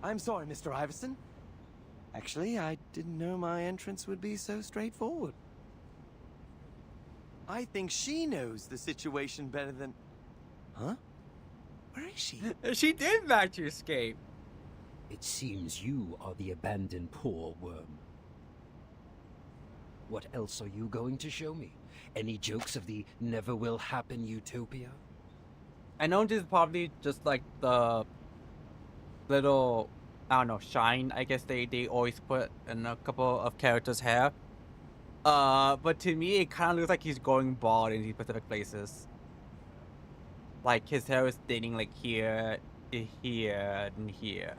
I'm sorry, Mr. Iverson. Actually, I didn't know my entrance would be so straightforward. I think she knows the situation better than... Huh? Where is she? She did manage to escape. It seems you are the abandoned poor worm. What else are you going to show me? Any jokes of the never will happen utopia? I know this is probably just like the little, I don't know, shine, I guess they always put in a couple of characters' hair. But to me, it kind of looks like he's going bald in these specific places. Like, his hair is thinning like here, here, and here.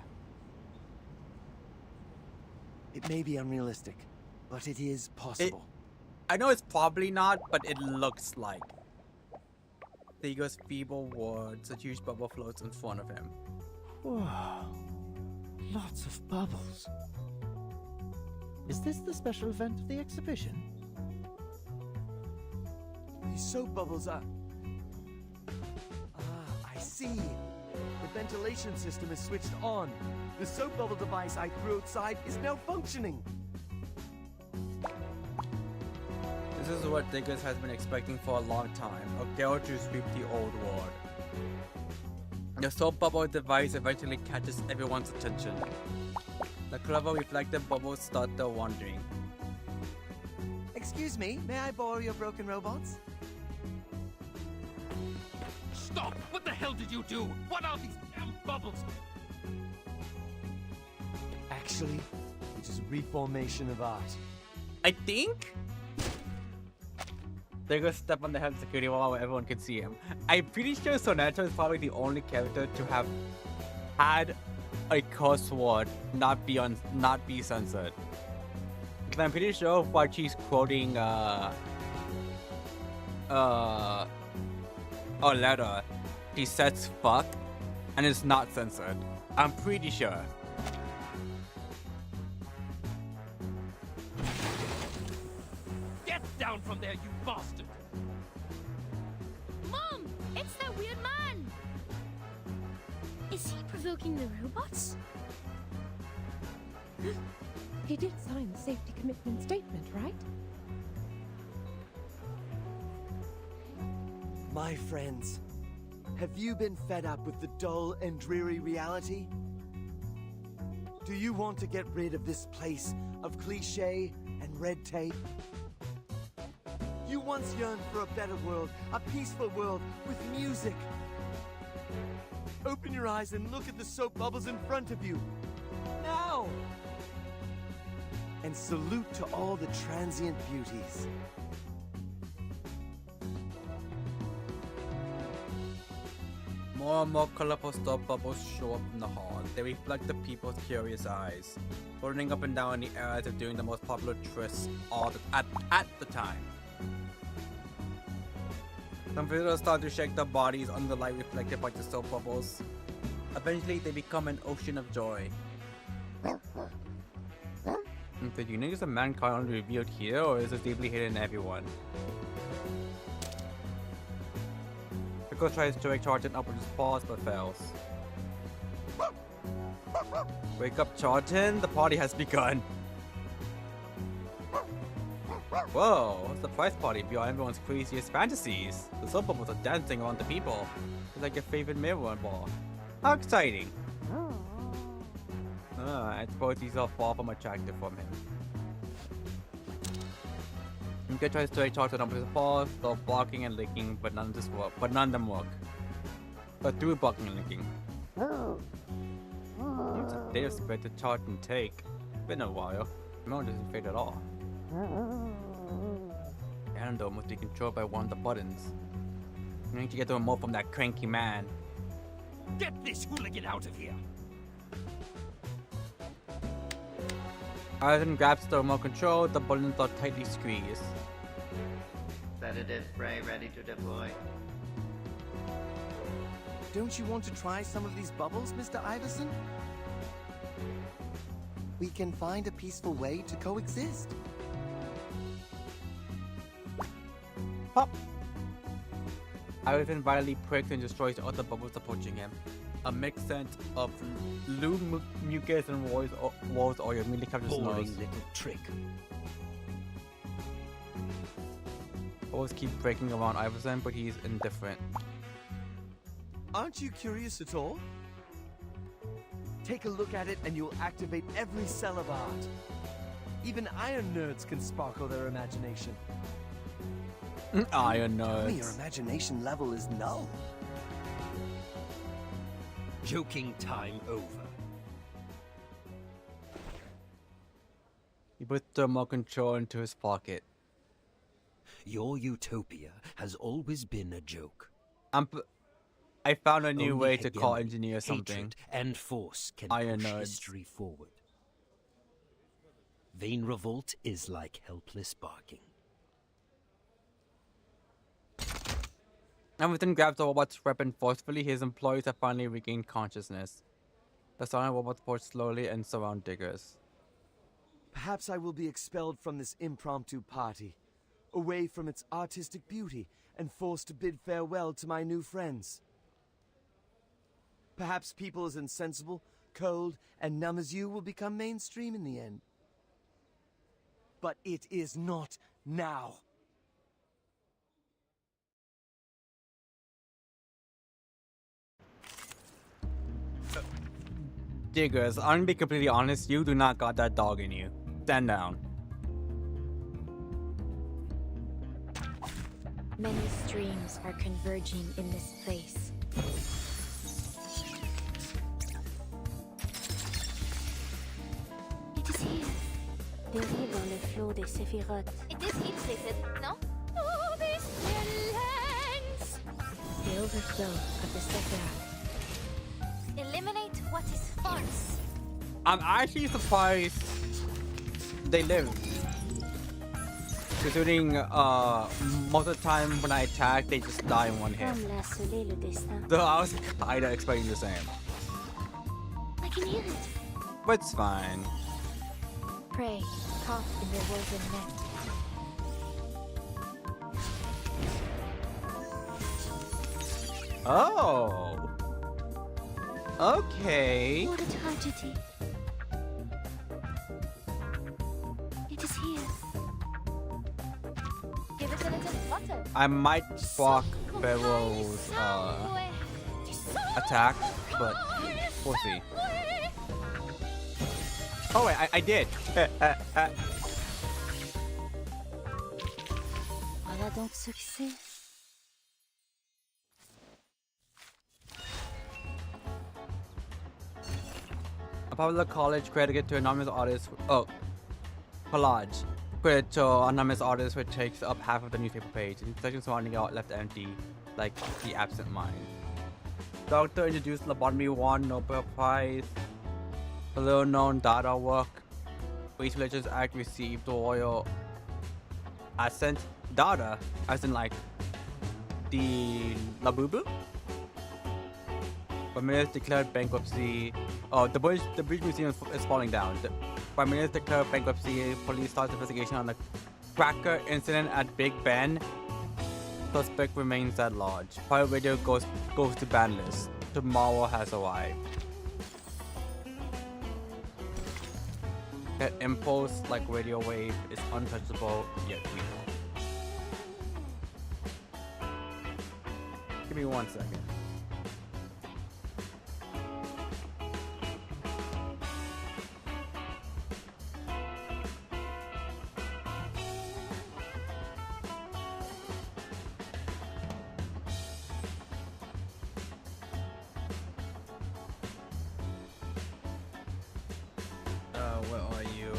It may be unrealistic, but it is possible. I know it's probably not, but it looks like. There goes feeble words. A huge bubble floats in front of him. Whoa. Lots of bubbles. Is this the special event of the exhibition? These soap bubbles are... Ah, I see. The ventilation system is switched on. The soap bubble device I threw outside is now functioning. This is what Diggers has been expecting for a long time, a gale to sweep the old world. The soap bubble device eventually catches everyone's attention. The clever reflective bubbles start their wandering. Excuse me, may I borrow your broken robots? Stop! What the hell did you do? What are these damn bubbles? Actually, it is a reformation of art. I think? They're gonna step on the head of security wall where everyone can see him. I'm pretty sure Sonato is probably the only character to have had a curse word not be censored. Because I'm pretty sure what she's quoting a letter, she says fuck and it's not censored. I'm pretty sure. Get down from there, you bastard! Mom! It's that weird man! Is he provoking the robots? He did sign the safety commitment statement, right? My friends, have you been fed up with the dull and dreary reality? Do you want to get rid of this place of cliché and red tape? You once yearned for a better world, a peaceful world with music. Open your eyes and look at the soap bubbles in front of you. Now! And salute to all the transient beauties. More and more colorful soap bubbles show up in the hall. They reflect the people's curious eyes, floating up and down in the air as if doing the most popular twists at the time. Some visitors start to shake their bodies under the light reflected by the soap bubbles. Eventually, they become an ocean of joy. The uniqueness of mankind only revealed here, or is it deeply hidden in everyone? Pickle tries to recharge it up with his paws, but fails. Wake up, Charlton! The party has begun! Whoa, a surprise party beyond everyone's craziest fantasies. The soap bubbles are dancing around the people. It's like your favorite mirror ball. How exciting! I suppose these are far from attractive from him. Mika tries to recharge it up with his paws, though barking and licking, but none of them work. But through barking and licking. It's a day of spirit to charge and take. Been a while. No, it doesn't fade at all. Antidote must be controlled by one of the buttons. You need to get the remote from that cranky man. Get this hooligan out of here! Ivan grabs the remote control, the buttons are tightly squeezed. Sedative spray ready to deploy. Don't you want to try some of these bubbles, Mr. Iverson? We can find a peaceful way to coexist. Pop! Iverson violently pricks and destroys the other bubbles approaching him. A mixed scent of lube, mucus, and rose oil immediately captures his nose. Boring little trick. Bubbles keep breaking around Iverson, but he's indifferent. Aren't you curious at all? Take a look at it and you'll activate every cell of art. Even iron nerds can sparkle their imagination. Iron Tell me your nerds. imagination level is null. Joking time over. He puts the remote control into his pocket. Your utopia has always been a joke. I found a new Only way to call hegemony, engineer something. hatred, and force can Iron push nerds. history forward. Vain revolt is like helpless barking. Everything grabs the robot's weapon forcefully. His employees have finally regained consciousness. The silent robots approach slowly and surround Diggers. Perhaps I will be expelled from this impromptu party, away from its artistic beauty, and forced to bid farewell to my new friends. Perhaps people as insensible, cold, and numb as you will become mainstream in the end. But it is not now. Diggers, I'm gonna be completely honest, you do not got that dog in you. Stand down. Many streams are converging in this place. It is here. Dérive dans le flot des séphirotes. It is heat stated, no? Oh, this violence! The overflow of the Sephiroth. Eliminate what is false. I'm actually surprised they live. Considering most of the time when I attack, they just die in one hit. Comme l'a scellé le destin. Though I was kinda expecting the same. I can hear it. But it's fine. Prey, caught in their woven net. Oh. Okay. What a tragedy. It is here. Give it a little butter. I might block Barrow's attack, but we'll see. Oh wait, I did. Voilà donc ce que c'est. A popular college credited to anonymous artist. Oh, collage credited to anonymous artist, which takes up half of the newspaper page. The section surrounding it left empty, like the absent mind. Doctor introduced lobotomy won Nobel Prize. A little known data work. Waste Religions Act received royal assent. Data, as in like the ZHAOBUBU. Prime Minister declared bankruptcy. Oh, the British Museum is falling down. The Prime Minister declared bankruptcy. Police starts investigation on the cracker incident at Big Ben. Suspect remains at large. Pirate radio goes to ban list. Tomorrow has arrived. That impulse, like radio wave, is untouchable yet real. Give me 1 second. Where are you?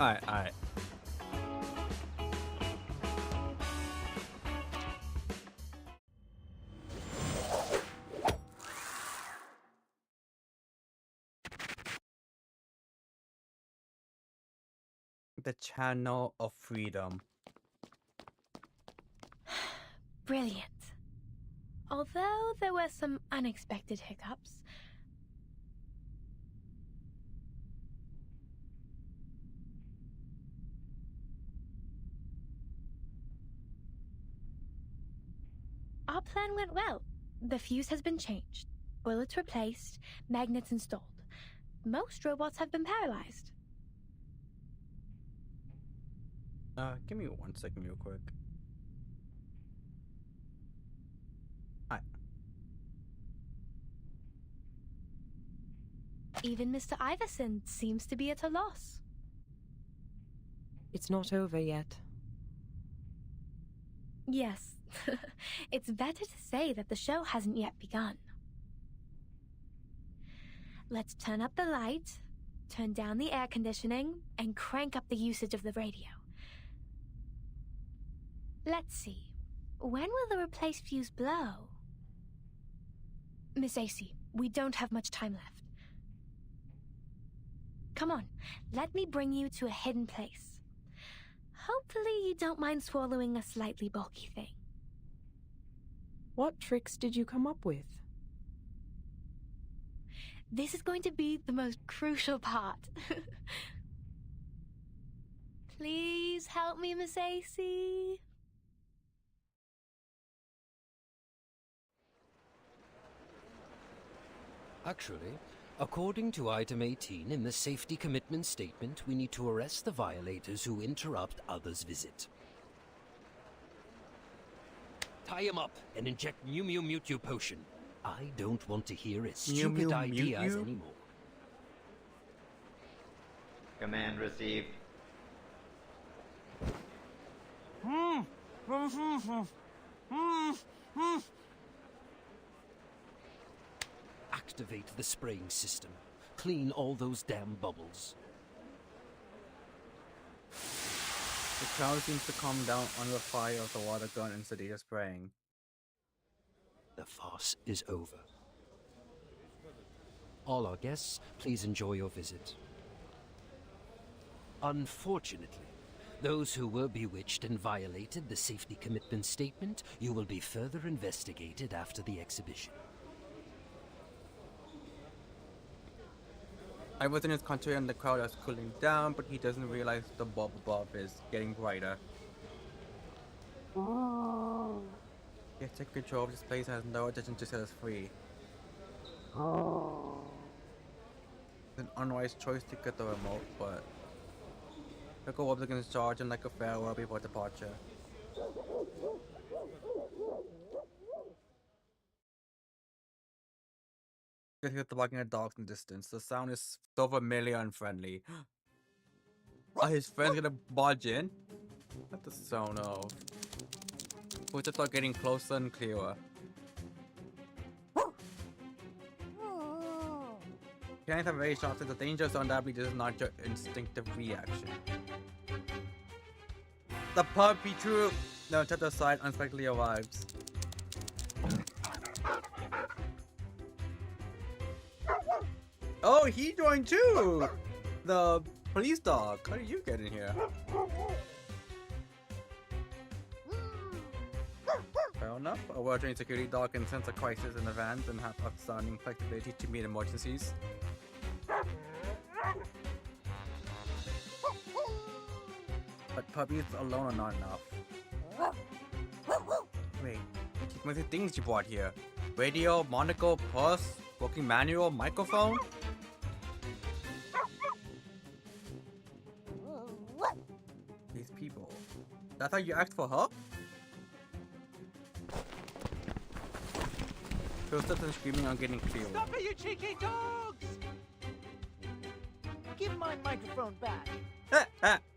Alright. The channel of freedom. Brilliant. Although there were some unexpected hiccups. Our plan went well. The fuse has been changed, bullets replaced, magnets installed. Most robots have been paralyzed. Give me 1 second real quick. Alright. Even Mr. Iverson seems to be at a loss. It's not over yet. Yes, it's better to say that the show hasn't yet begun. Let's turn up the light, turn down the air conditioning, and crank up the usage of the radio. Let's see. When will the replaced fuse blow? Miss AC, we don't have much time left. Come on, let me bring you to a hidden place. Hopefully you don't mind swallowing a slightly bulky thing. What tricks did you come up with? This is going to be the most crucial part. Please help me, Miss AC. Actually, according to item 18 in the safety commitment statement, we need to arrest the violators who interrupt others' visit. Tie him up and inject Mew Mew Mewtwo potion. I don't want to hear his stupid ideas anymore. Command received. Activate the spraying system. Clean all those damn bubbles. The crowd seems to calm down under the fire of the water gun and Sedator spraying. The farce is over. All our guests, please enjoy your visit. Unfortunately, those who were bewitched and violated the safety commitment statement, you will be further investigated after the exhibition. I was in his country and the crowd is cooling down, but he doesn't realize the bulb above is getting brighter. He has taken control of this place and has no intention to set us free. It's an unwise choice to get the remote, but Pickle was against charge and like a farewell before departure. You can hear the barking of dogs in the distance. The sound is so familiar and friendly. Are his friends gonna barge in? What the sound of? Footsteps are getting closer and clearer. Canines have very sharp sense of danger, so undoubtedly this is not your instinctive reaction. The puppy troop! No, to the side unexpectedly arrives. Oh, he joined too! The police dog. How did you get in here? Fair enough. A well-trained security dog can sense a crisis in the vans and have outstanding flexibility to meet emergencies. But puppies alone are not enough. Wait, keep missing things you brought here. Radio, monocle, purse, working manual, microphone? These people. That's how you ask for help? Footsteps and screaming are getting clearer. Stop it, you cheeky dogs! Give my microphone back.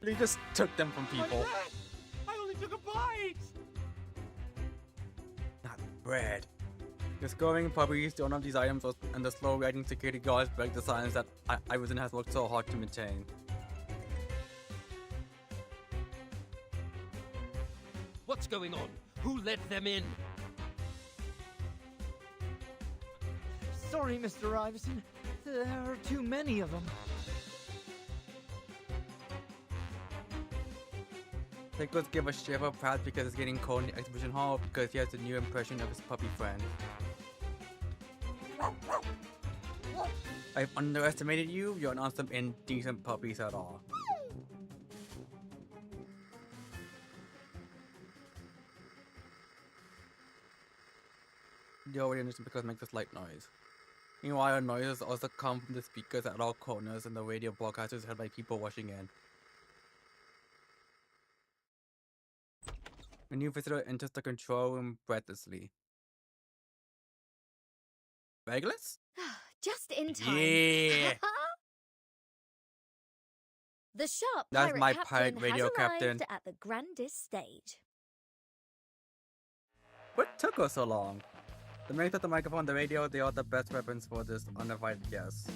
They just took them from people. I only took a bite! Not bread. The scurrying puppies don't have these items, and the slow riding security guards break the silence that Iverson has worked so hard to maintain. What's going on? Who let them in? Sorry, Mr. Iverson. There are too many of them. Nicholas gave a shiver proud because he's getting cold in the exhibition hall because he has a new impression of his puppy friend. I've underestimated you. You're not some indecent puppies at all. The already understand because it makes a slight noise. Meanwhile, noises also come from the speakers at all corners and the radio broadcasters heard by people rushing in. A new visitor enters the control room breathlessly. Regulus? Just in time. Yeah! The sharp That's pirate my captain pirate radio has arrived captain. at the grandest stage. What took us so long? The mix of the microphone and the radio, they are the best weapons for this uninvited guest.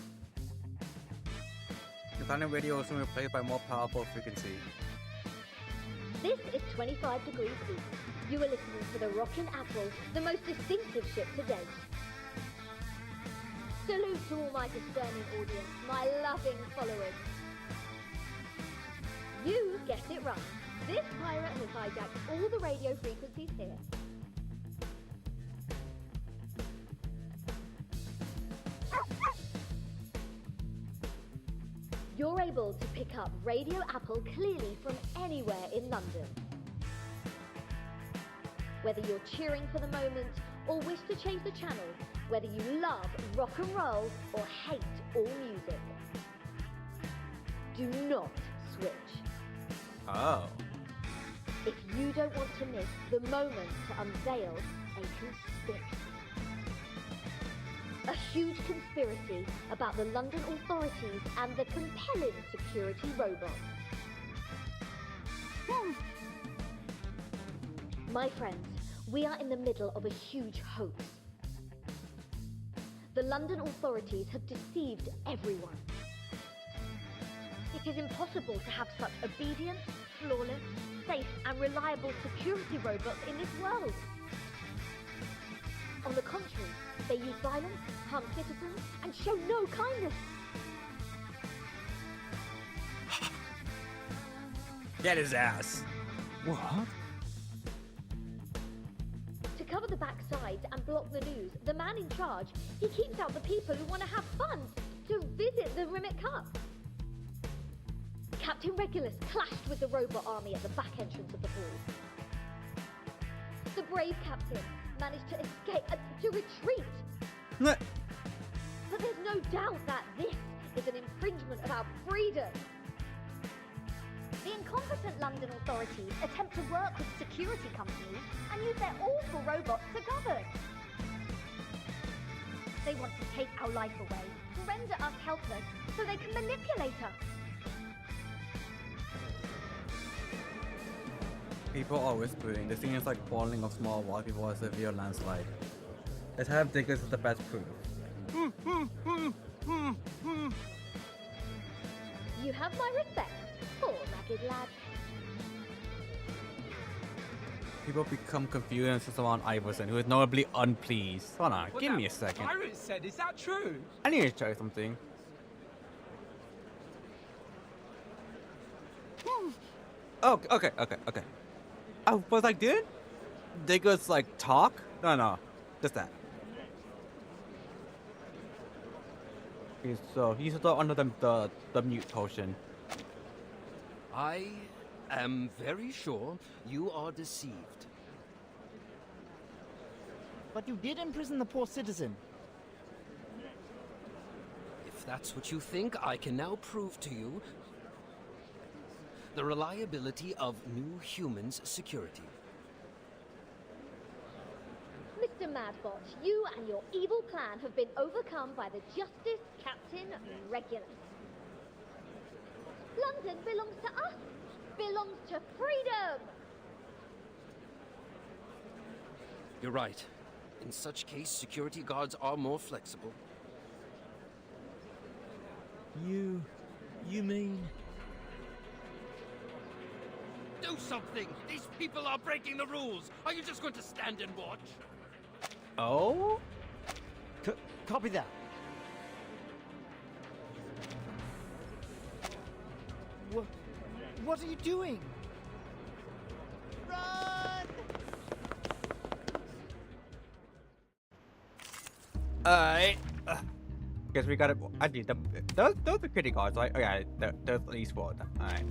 The silent radio is soon replaced by more powerful frequency. This is 25 degrees east. You are listening to the Rockin' Apple, the most distinctive ship to date. Salute to all my discerning audience, my loving followers. You guessed it right. This pirate has hijacked all the radio frequencies here. You're able to pick up Radio Apple clearly from anywhere in London. Whether you're cheering for the moment or wish to change the channel, whether you love rock and roll or hate all music, do not switch. Oh. If you don't want to miss the moment to unveil a conspiracy. A huge conspiracy about the London authorities and the compelling security robots. My friends, we are in the middle of a huge hoax. The London authorities have deceived everyone. It is impossible to have such obedient, flawless, safe and reliable security robots in this world. On the contrary, they use violence, harm citizens, and show no kindness. Get his ass. What? To cover the backside and block the news, the man in charge, he keeps out the people who want to have fun, to visit the Rimlet Cup. Captain Regulus clashed with the robot army at the back entrance of the hall. The brave captain managed to escape, to retreat. But there's no doubt that this is an infringement of our freedom. The incompetent London authorities attempt to work with security companies and use their awful robots to govern. They want to take our life away, render us helpless, so they can manipulate us. People are whispering. The scene is like falling of small walls before a severe landslide. Let's have Diggers as the best proof. You have my respect, poor ragged lad. People become confused and system on Iverson, who is notably unpleased. Hold on, What give that me a second. pirate said, is that true? I need to try something. Oh, okay. I was like, did Diggers like talk? No, just that. Okay, so he's still under the mute potion. I am very sure you are deceived. But you did imprison the poor citizen. If that's what you think, I can now prove to you the reliability of New Human's security. Mr. Madbot, you and your evil plan have been overcome by the Justice Captain Regulus. London belongs to us, belongs to freedom! You're right. In such case, security guards are more flexible. You mean... Do something! These people are breaking the rules! Are you just going to stand and watch? Oh? Copy that. What are you doing? Alright. Guess we gotta. I need those are pretty cards, right? Okay, there's at least one. Alright.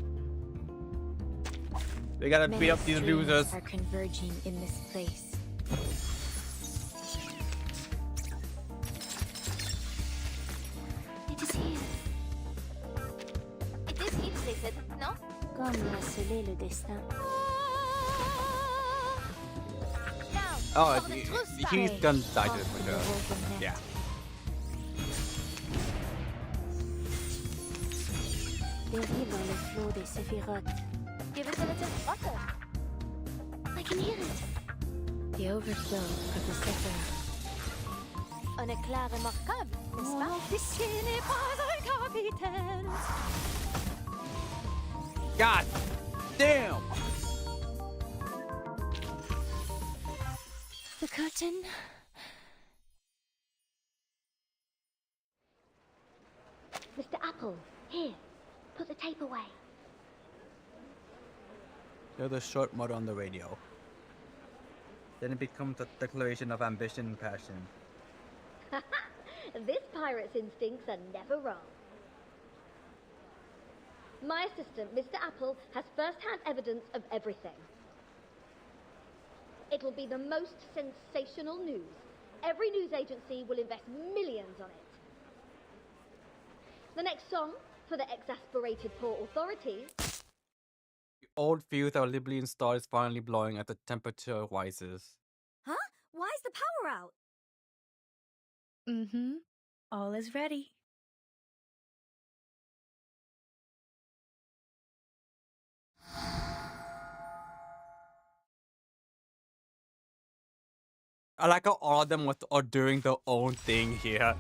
We gotta beat up these losers. Are converging in this place. It is here. It is here, they said, no? Comme l'a scellé le destin. Oh, he's gonna die to this window. Yeah. Dérive dans le flot des séphirotes. Give it a little water. I can hear it. The overflow of the Sephiroth. Un éclair remarquable, n'est-ce pas? Mon officier n'est pas un capitaine. God damn! The curtain. Mr. Apple, here. Put the tape away. There's a short motto on the radio. Then it becomes a declaration of ambition and passion. This pirate's instincts are never wrong. My assistant, Mr. Apple, has first-hand evidence of everything. It'll be the most sensational news. Every news agency will invest millions on it. The next song, for the exasperated port authorities. The old fuse that was liberally installed is finally blowing as the temperature rises. Huh? Why is the power out? Mm-hmm. All is ready. I like how all of them are doing their own thing here.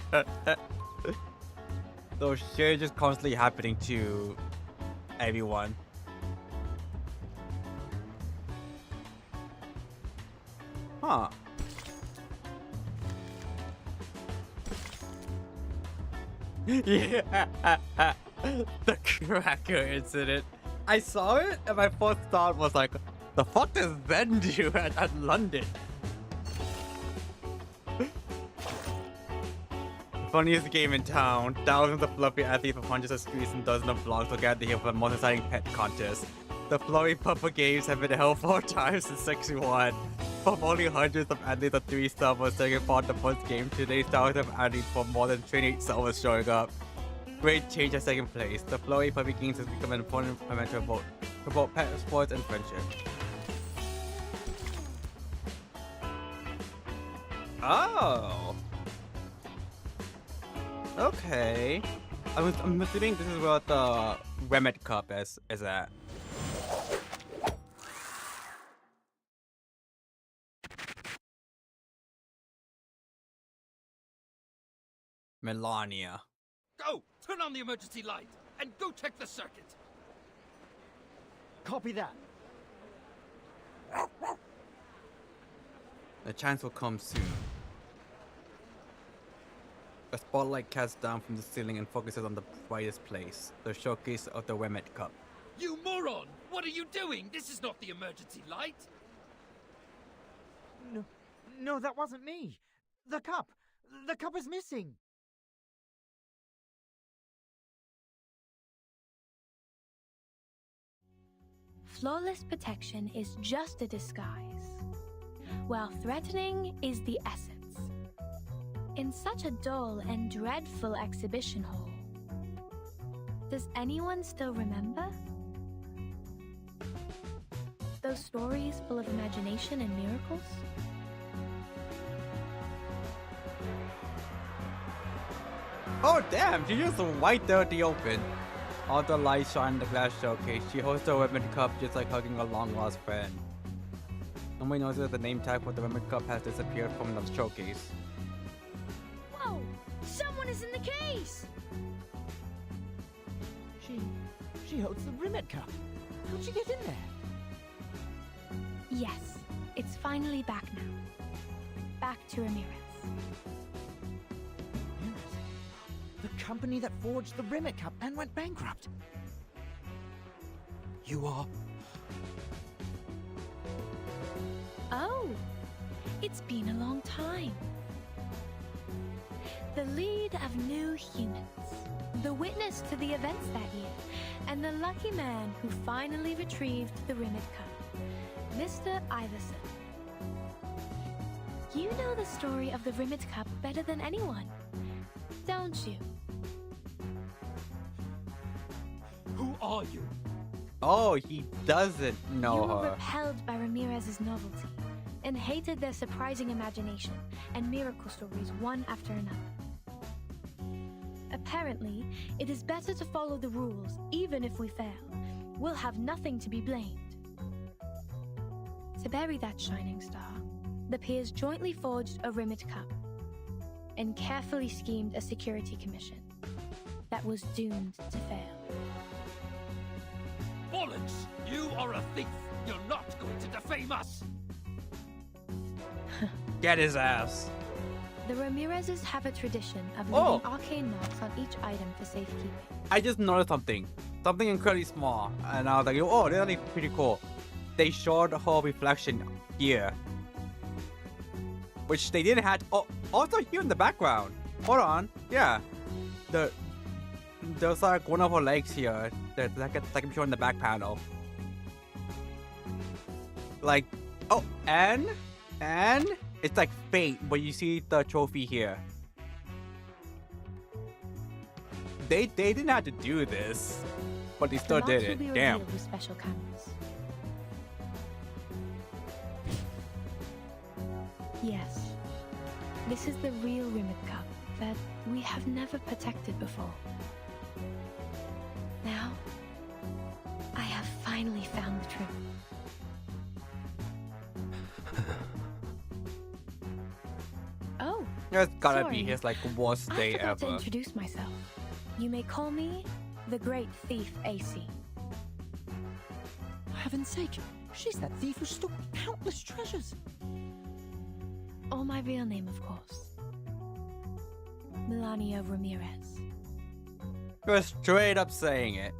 Those shit just constantly happening to everyone. Huh. Yeah. The cracker incident. I saw it and my first thought was like, the fuck does Ben do at London? Funniest game in town. Thousands of fluffy athletes from hundreds of streets and dozens of blogs will gather here for the most exciting pet contest. The Flurry Pupper Games have been held 4 times since '61. From only hundreds of athletes of 3 servers taking part in the first game, today thousands of athletes from more than 28 servers showing up. Great change has taken place. The Flurry Puppy Games has become an important memento for both pet sports and friendship. Oh. Okay. I'm assuming this is what the Rimlet Cup is at. Melania. Go! Turn on the emergency light and go check the circuit. Copy that. The chance will come soon. A spotlight casts down from the ceiling and focuses on the brightest place, the showcase of the Rimlet Cup. You moron! What are you doing? This is not the emergency light. No, that wasn't me. The cup is missing. Flawless protection is just a disguise, while threatening is the essence. In such a dull and dreadful exhibition hall, does anyone still remember? Those stories full of imagination and miracles? Oh damn, she just right there at the open. All the lights shine in the glass showcase. She holds the Rimlet Cup just like hugging a long-lost friend. Nobody knows that the name tag for the Rimlet Cup has disappeared from the showcase. Whoa! Someone is in the case! She holds the Rimlet Cup. How'd she get in there? Yes, it's finally back now. Back to Ramirez. The company that forged the Rimlet Cup and went bankrupt. You are... Oh, it's been a long time. The lead of New Humans, the witness to the events that year, and the lucky man who finally retrieved the Rimlet Cup, Mr. Iverson. You know the story of the Rimlet Cup better than anyone, don't you? Who are you? Oh, he doesn't know You were her. repelled by Ramirez's novelty and hated their surprising imagination and miracle stories one after another. Apparently, it is better to follow the rules even if we fail. We'll have nothing to be blamed. To bury that shining star, the peers jointly forged a Rimlet Cup and carefully schemed a security commission that was doomed to fail. Bollocks! You are a thief! You're not going to defame us! Get his ass. The Ramirezes have a tradition of leaving arcane marks on each item for safekeeping. I just noticed something. Something incredibly small. And I was like, oh, that's actually pretty cool. They showed her reflection here. Which they didn't have. Oh, also here in the background. Hold on. Yeah. There's like one of her legs here. That can be shown in the back panel. Like, oh, and it's like fate, but you see the trophy here. They didn't have to do this, but they still did it. Damn. With special cameras. Yes, this is the real Rimlet Cup that we have never protected before. Now, I have finally found the truth. Oh, That's gotta sorry. be his like worst day I forgot to ever. introduce myself. You may call me the Great Thief AC. For heaven's sake, she's that thief who stole countless treasures. Or my real name, of course. Melania Ramirez. You're straight up saying it.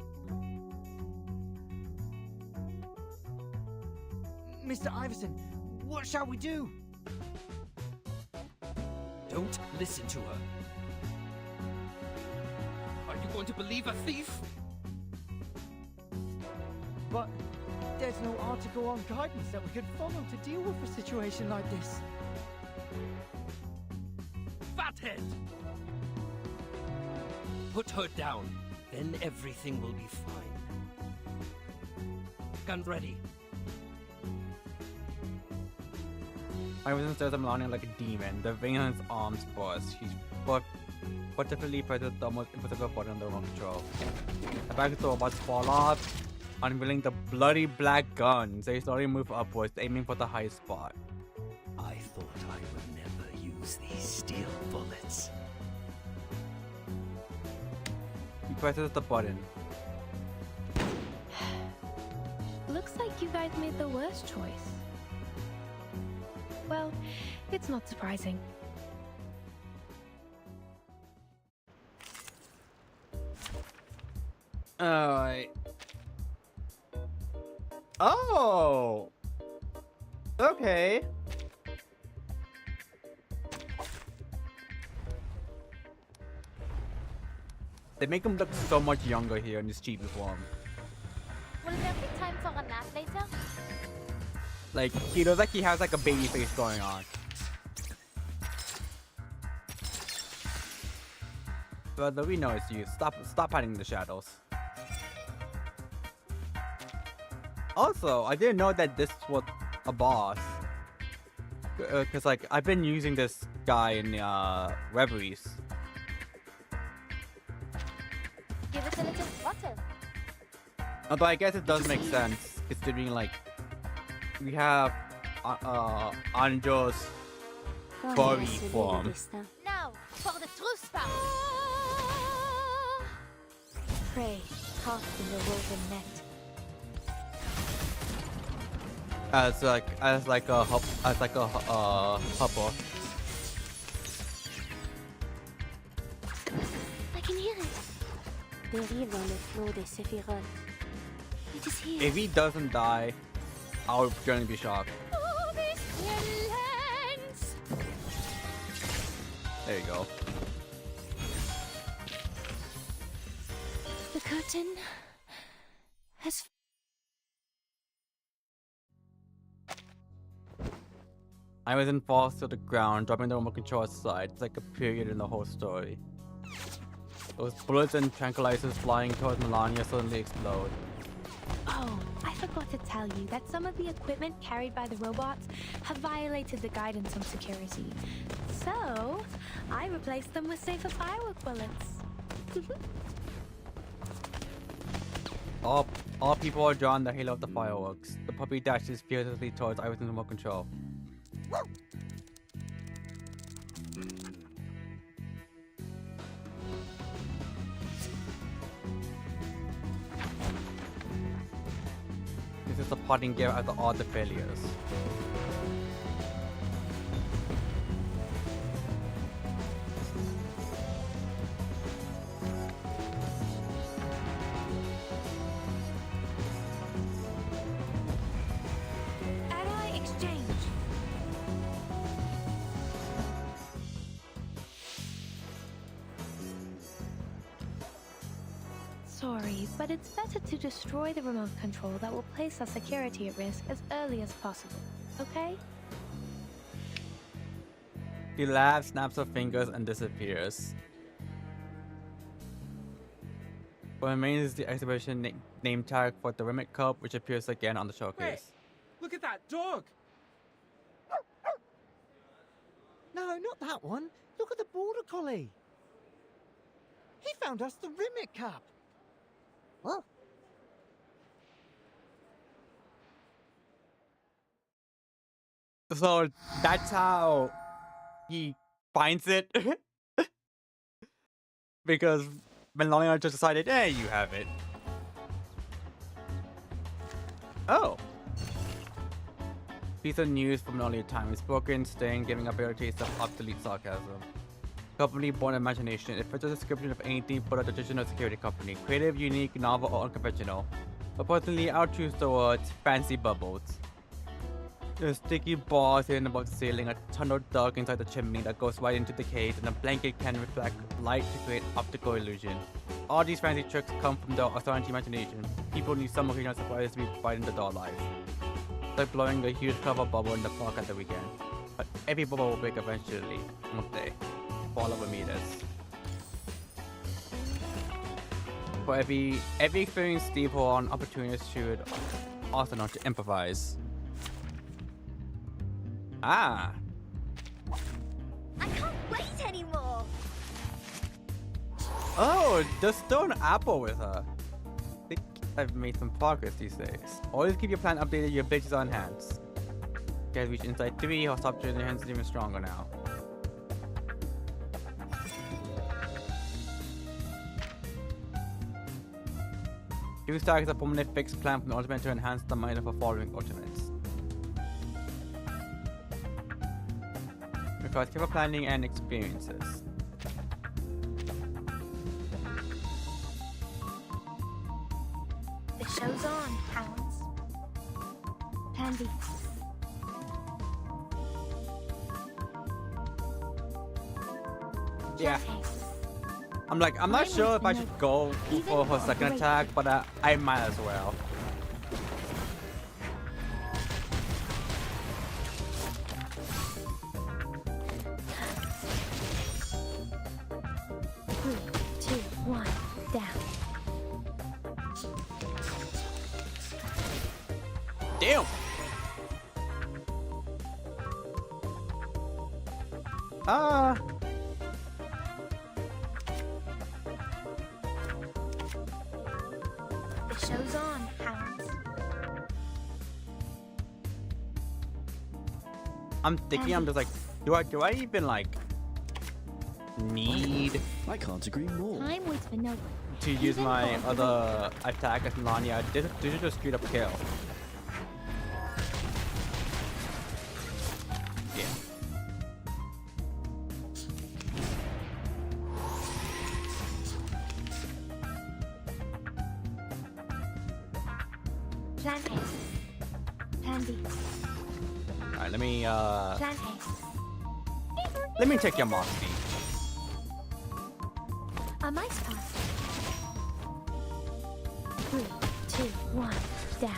Mr. Iverson, what shall we do? Don't listen to her. Are you going to believe a thief? But there's no article on guidance that we could follow to deal with a situation like this. Fathead! Put her down, then everything will be fine. Gun ready. Iverson stares at Melania like a demon. The vein on his arms burst. She's particularly presses the most impossible button on the remote control. The back of the robots fall off, unveiling the bloody black guns. They slowly move upwards, aiming for the highest spot. I thought I would never use these steel bullets. He presses the button. Looks like you guys made the worst choice. Well, it's not surprising. Alright. Oh! Okay. They make him look so much younger here in his cheap form. Will there be time for a nap later? Like, he looks like he has like a baby face going on. Brother, we know it's you. Stop hiding in the shadows. Also, I didn't know that this was a boss. Cause like, I've been using this guy in Reveries. Give it a little water. Although I guess it does make sense, considering like, we have Anjo's furry form. Now, for the true spout. Prey caught in the woven net. as like a hopper. I can hear it. Dérive dans le flot des séphirotes. It is here. If he doesn't die, I would generally be shocked. Oh, this violence! There you go. The curtain has. I was then falls to the ground, dropping the remote control aside. It's like a period in the whole story. Those bullets and tranquilizers flying towards Melania suddenly explode. Oh, I forgot to tell you that some of the equipment carried by the robots have violated the guidance on security. So, I replaced them with safer firework bullets. All people are drawn the halo of the fireworks. The puppy dashes furiously towards Iverson's remote control. This is the parting gift after all the failures. Ally exchange. Sorry, but it's better to destroy the remote control that will place our security at risk as early as possible, okay? He laughs, snaps her fingers, and disappears. What remains is the exhibition name tag for the Rimlet Cup, which appears again on the showcase. Wait, look at that dog! No, not that one. Look at the border collie. He found us the Rimlet Cup. Well, so that's how he finds it. Because Melania just decided, hey, you have it. Oh. Piece of news from an earlier time. Spoken, staying, giving up a taste of obsolete sarcasm. Company born imagination. It fits a description of anything but a traditional security company. Creative, unique, novel, or unconventional. But personally, I'll choose the words fancy bubbles. There's sticky balls hidden above the ceiling, a tunnel dug inside the chimney that goes right into the cage, and a blanket can reflect light to create optical illusion. All these fancy tricks come from the authority imagination. People need some occasional surprises to be provided in the doll lives. It's like blowing a huge cover bubble in the park at the weekend. But every bubble will break eventually, won't they? All over meters. For every experienced Steve Horn, opportunists should also know to improvise. Ah. I can't wait anymore. Oh, just throw an apple with her. I think I've made some progress these days. Always keep your plan updated, your abilities on enhanced. You guys reach Insight 3, her stop training hands is even stronger now. Use tag is a permanent fixed plan from the ultimate to enhance the mind of the following ultimates. Requires careful planning and experiences. The show's on, hounds. Plan B. Yeah. I'm not sure if I should go for her second attack, but I might as well. Three, two, one, down. Damn. The show's on, hounds. I'm thinking, I'm just like, do I even like need? I can't agree more. Time waits for no one. To use my other attack as Melania. This is just straight up kill. Plan A. Plan B. Alright, let me Plan A. let me check your mock speed. A mice pass. 3, 2, 1, down.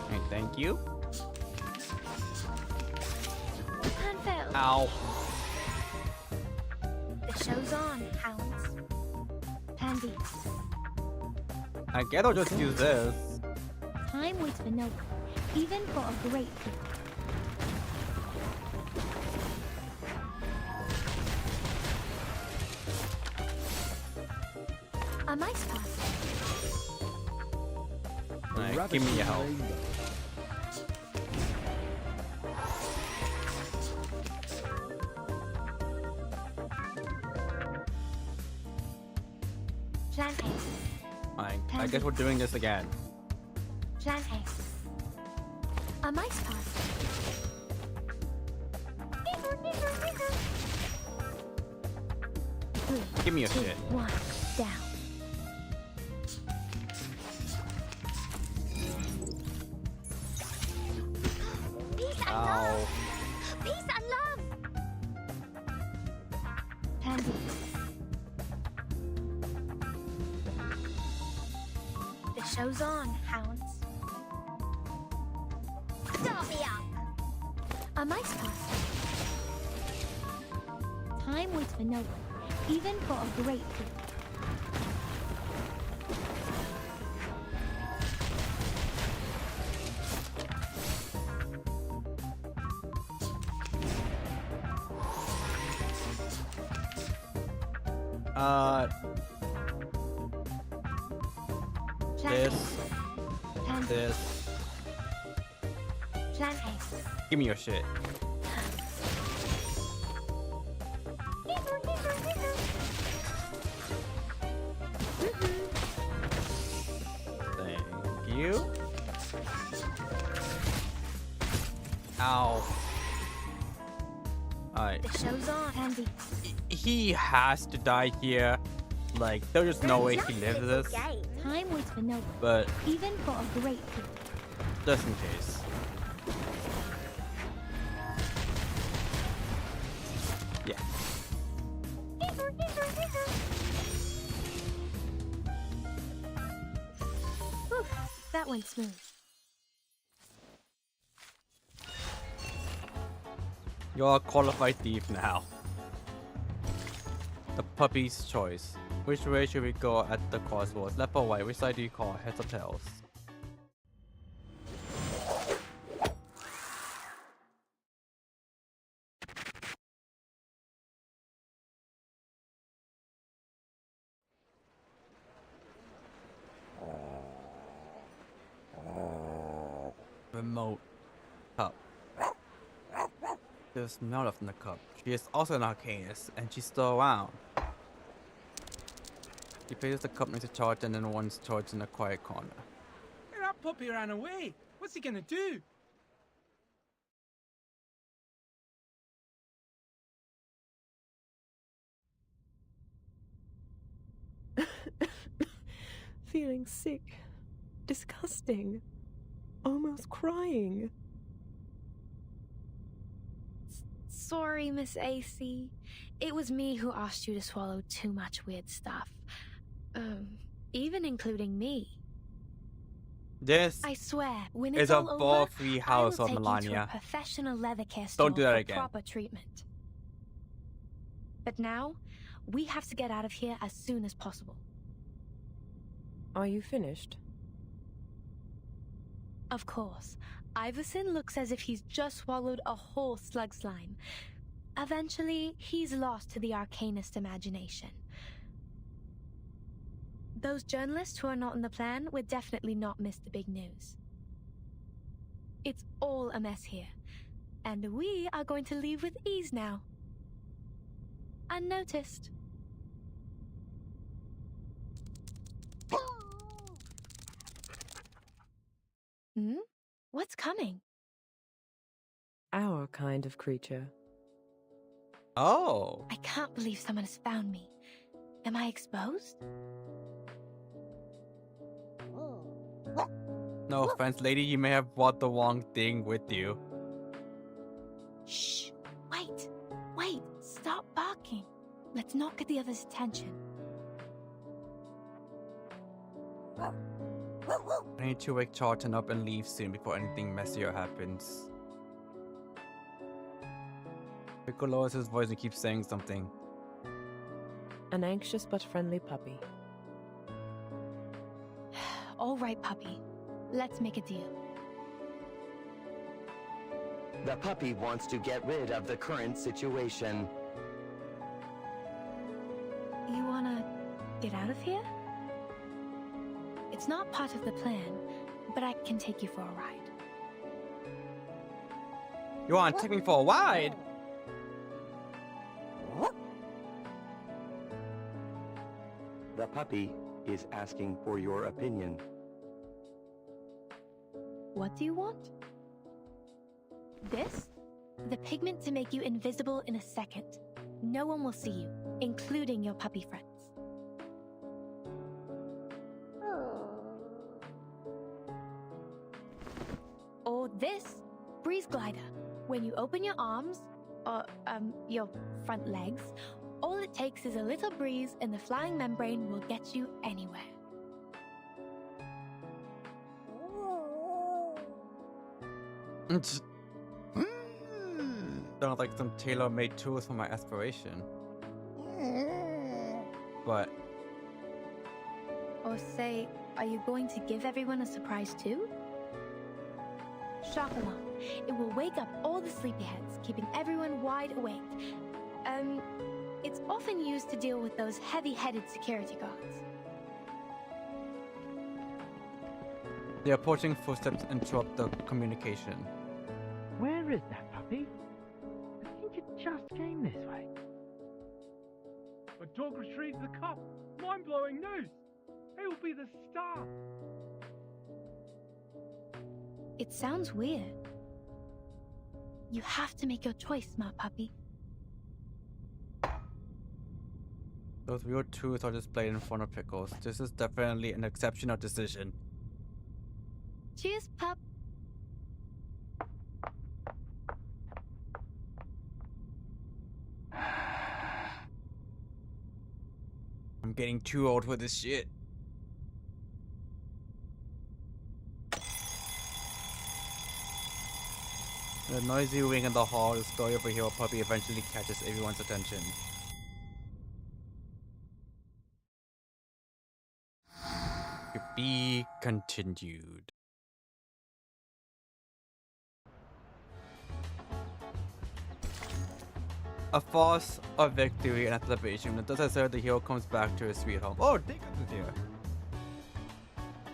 Alright, thank you. Plan failed. Ow. The show's on, hounds. Plan B. I guess I'll just use this. Time waits for no one, even for a great feat. A mice pass. Alright, give me your help. Plan A. Alright, I guess we're doing this again. Plan A. A mice pass. Give me your 2, shit. 1, down. Peace and Ow. love! Peace and love! Plan B. The show's on, hounds. Start me up! A mice pass. Time waits for no one, even for a great feat. This. Plan B. This. Plan A. Give me your shit. Thank you. Ow. Alright. The show's on, Andy. He has to die here. Like, there's just no way he lives this. Time waits for no one, But even for a great feat. just in case. Yeah. Whew, that went smooth. You're a qualified thief now. The puppy's choice. Which way should we go at the crossroads? Left or right? Which side do you call? Heads or tails? Remote cup. There's smell from the cup. She is also an arcanist, and she's still around. He places the cup next to charge and then one's charged in a quiet corner. Hey, that puppy ran away. What's he gonna do? Feeling sick. Disgusting. Almost crying. Sorry, Miss AC. It was me who asked you to swallow too much weird stuff. Even including me. This I swear, when is it's a all over, ball-free I will house of take you to Melania. a professional leather care store Don't do that for again. proper treatment. But now, we have to get out of here as soon as possible. Are you finished? Of course. Iverson looks as if he's just swallowed a whole slug slime. Eventually, he's lost to the arcanist imagination. Those journalists who are not in the plan would definitely not miss the big news. It's all a mess here, and we are going to leave with ease now. Unnoticed. What's coming? Our kind of creature. Oh. I can't believe someone has found me. Am I exposed? No offense, lady, you may have brought the wrong thing with you. Shh! Wait! Wait! Stop barking! Let's not get the others' attention. I need to wake Charlton up and leave soon before anything messier happens. Pickle lowers his voice and keeps saying something. An anxious but friendly puppy. All right, puppy. Let's make a deal. The puppy wants to get rid of the current situation. You wanna get out of here? It's not part of the plan, but I can take you for a ride. You wanna take me for a ride? The puppy is asking for your opinion. What do you want? This? The pigment to make you invisible in a second. No one will see you, including your puppy friends. Or this, breeze glider. When you open your arms, or your front legs, all it takes is a little breeze and the flying membrane will get you anywhere. Sounds like some tailor-made tools for my aspiration. But Or say, are you going to give everyone a surprise too? Shock alarm. It will wake up all the sleepyheads, keeping everyone wide awake. It's often used to deal with those heavy-headed security guards. the approaching footsteps interrupt the communication. Where is that puppy? I think it just came this way. A dog retrieved the cup. Mind-blowing news. He'll be the star. It sounds weird. You have to make your choice, smart puppy. Those weird tools are displayed in front of Pickles. This is definitely an exceptional decision. Cheers, pup. I'm getting too old for this shit. The noisy ring in the hall, the story of a hero puppy eventually catches everyone's attention. To be continued. A force of victory and celebration. It does assert the hero comes back to his sweet home. Oh, Diggers is here.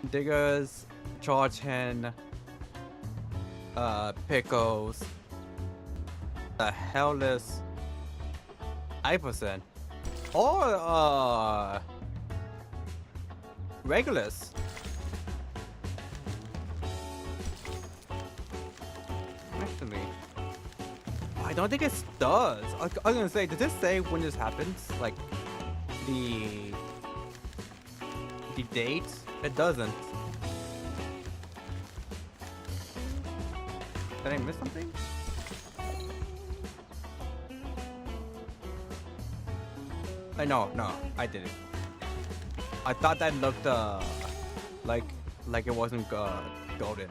Diggers, Charge Hen, Pickles, the Hellless, Iverson, or Regulus. Actually, I don't think it does. I was gonna say, does this say when this happens? Like the date? It doesn't. Did I miss something? No, I didn't. I thought that looked like it wasn't golden.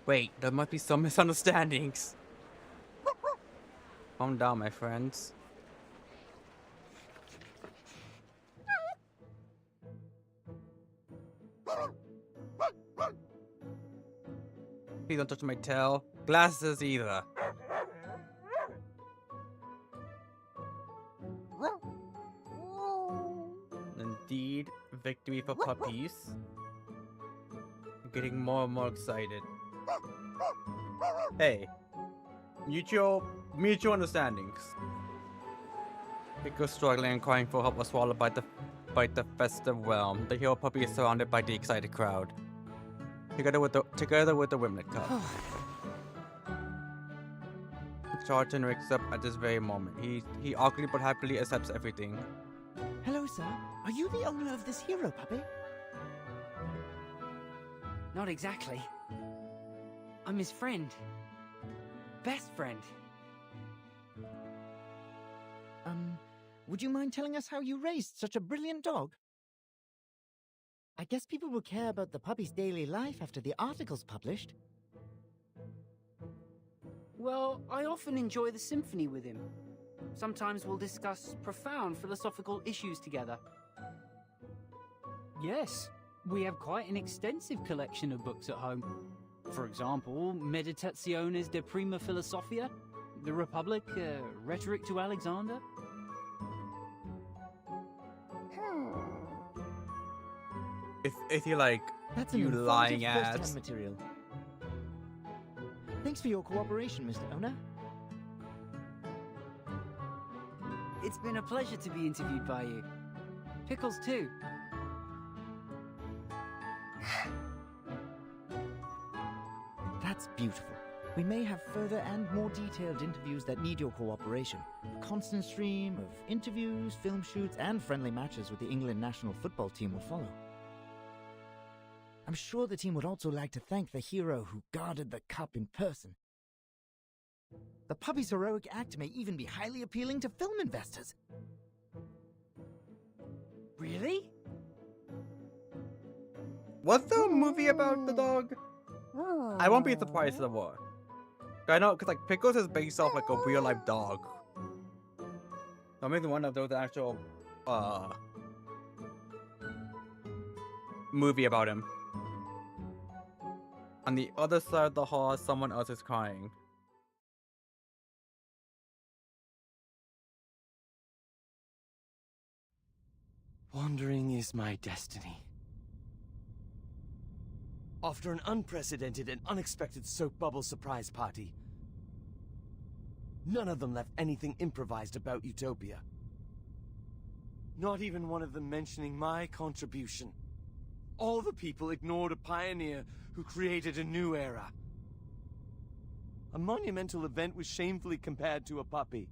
Wait, there must be some misunderstandings. Calm down, my friends. Please don't touch my tail. Glasses either. Indeed, victory for puppies. I'm getting more and more excited. Hey, mutual understandings. Pickle struggling and crying for help was swallowed by the despite the festive realm, the hero puppy is surrounded by the excited crowd. Together with the Rimlet Cup. Charlton wakes up at this very moment. He awkwardly but happily accepts everything. Hello, sir. Are you the owner of this hero puppy? Not exactly. I'm his friend. Best friend. Would you mind telling us how you raised such a brilliant dog? I guess people will care about the puppy's daily life after the article's published. Well, I often enjoy the symphony with him. Sometimes we'll discuss profound philosophical issues together. Yes, we have quite an extensive collection of books at home. For example, Meditationes de Prima Philosophia, The Republic, Rhetoric to Alexander. If you like, That's you an lying informative ass. first-hand material. Thanks for your cooperation, Mr. Owner. It's been a pleasure to be interviewed by you. Pickles too. That's beautiful. We may have further and more detailed interviews that need your cooperation. A constant stream of interviews, film shoots, and friendly matches with the England national football team will follow. I'm sure the team would also like to thank the hero who guarded the cup in person. The puppy's heroic act may even be highly appealing to film investors. Really? Was there a movie about the dog? I won't be surprised if there were. I know, because like Pickles is based off like a real life dog. So maybe one of those actual movie about him. On the other side of the hall, someone else is crying. Wandering is my destiny. After an unprecedented and unexpected soap bubble surprise party, none of them left anything improvised about Utopia. Not even one of them mentioning my contribution. All the people ignored a pioneer who created a new era. A monumental event was shamefully compared to a puppy.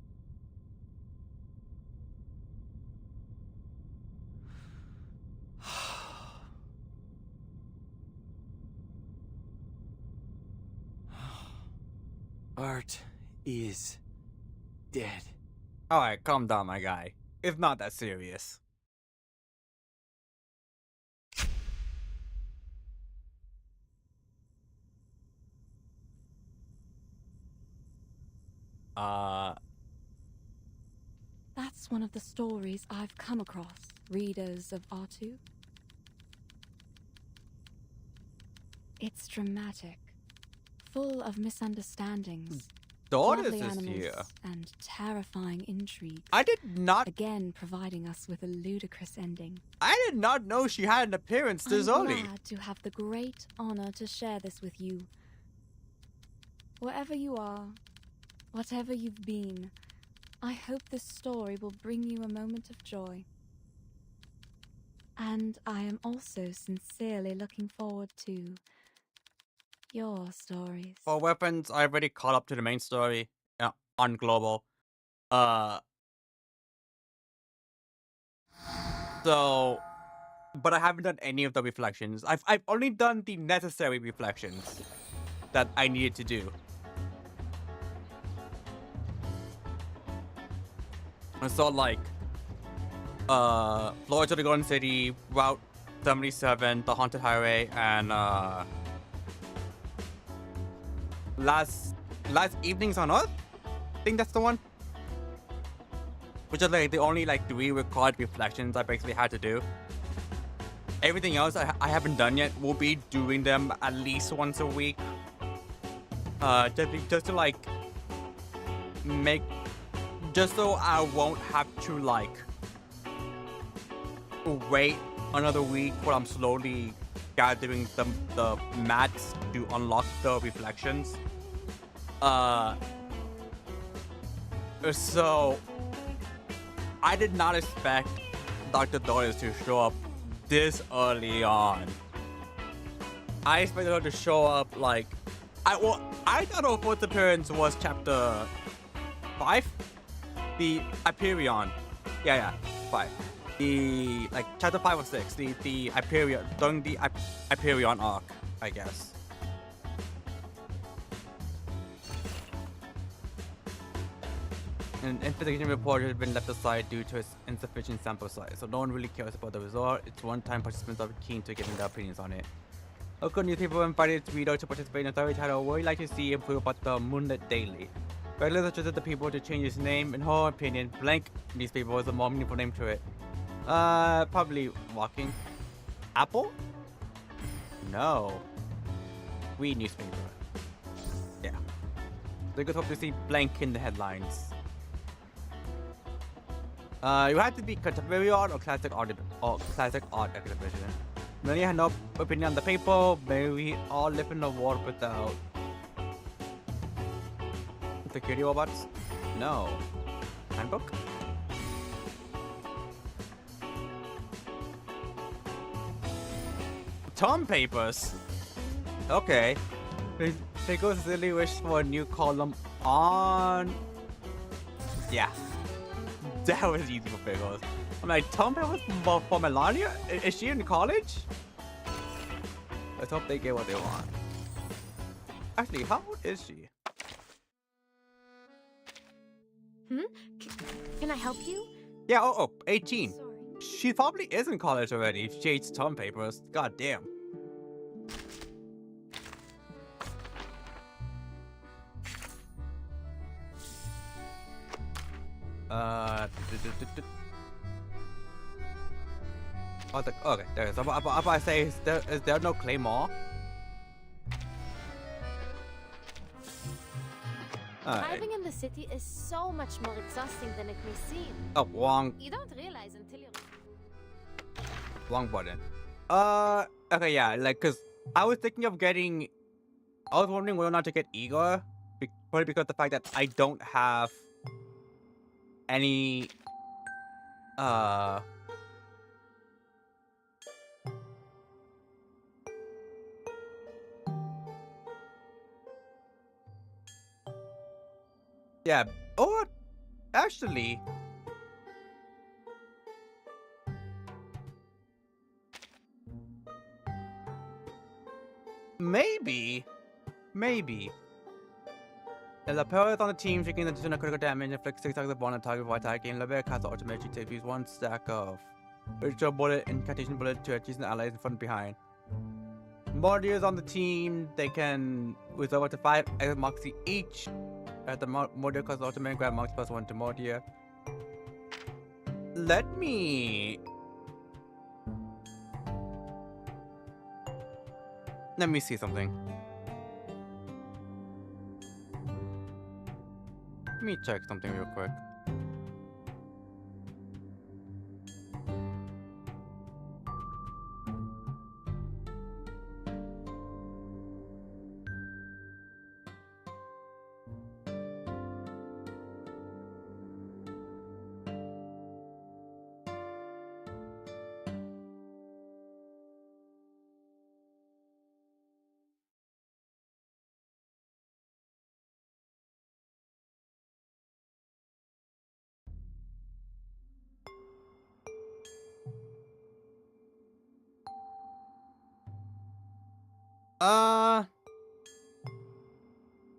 Art is dead. Alright, calm down, my guy. It's not that serious. That's one of the stories I've come across, readers of R2. It's dramatic, full of misunderstandings, Daughters lovely is animals, here. and terrifying intrigue. I did not. Again, providing us with a ludicrous ending. I did not know she had an appearance this I'm early. glad to have the great honor to share this with you. Wherever you are, whatever you've been, I hope this story will bring you a moment of joy. And I am also sincerely looking forward to your stories. For weapons, I already caught up to the main story on Global. So, but I haven't done any of the reflections. I've only done the necessary reflections that I needed to do. And so like, Florida to the Golden City, Route 77, the Haunted Highway, and last Evenings on Earth? I think that's the one. Which are like the only like 3 required reflections I basically had to do. Everything else I haven't done yet. We'll be doing them at least once a week. Just to like make, just so I won't have to like wait another week while I'm slowly gathering the mats to unlock the reflections. So I did not expect Dr. Doris to show up this early on. I expected her to show up like... I thought her fourth appearance was chapter 5? The Hyperion. Yeah, 5. The, like, chapter 5 or 6. The Hyperion, during the Hyperion arc, I guess. An investigation report has been left aside due to its insufficient sample size, so no one really cares about the result. It's one-time participants are keen to giving their opinions on it. Local newspaper invited its reader to participate in a story titled "What Would You Like to See Improve About the Moonlit Daily?" Regulars suggested the people to change its name. In her opinion, blank newspaper was a more meaningful name to it. Probably Walking Apple? No. We newspaper. Yeah. They could hope to see blank in the headlines. You have to be contemporary art or classic art exhibition. Many had no opinion on the paper. Maybe we all live in a world without security robots? No. Handbook? Tom papers. Okay. Pickles silly wish for a new column on. Yeah. That was easy for Pickles. I'm like, Tom papers for Melania? Is she in college? Let's hope they get what they want. Actually, how old is she? Can I help you? Yeah, 18. She probably is in college already if she hates Tom papers. God damn. Okay, there is. I'm about to say, is there no Claymore? Living in the city is so much more exhausting than it may seem. Oh, wrong. You don't realize until you're... Wrong button. Okay, yeah, like, cause I was thinking of getting... I was wondering whether or not to get Igor. Probably because of the fact that I don't have any... Yeah, or actually... Maybe. And the power is on the team, taking additional critical damage, inflicts 6 stacks of bond on target before attacking. Level casts automatically to use 1 stack of ritual bullet, incantation bullet to adjacent allies in front and behind. Mortiers on the team, they can reserve up to 5 extra moxie each. At the Mortier costs automatic grab mox +1 to Mortier. Let me see something. Let me check something real quick.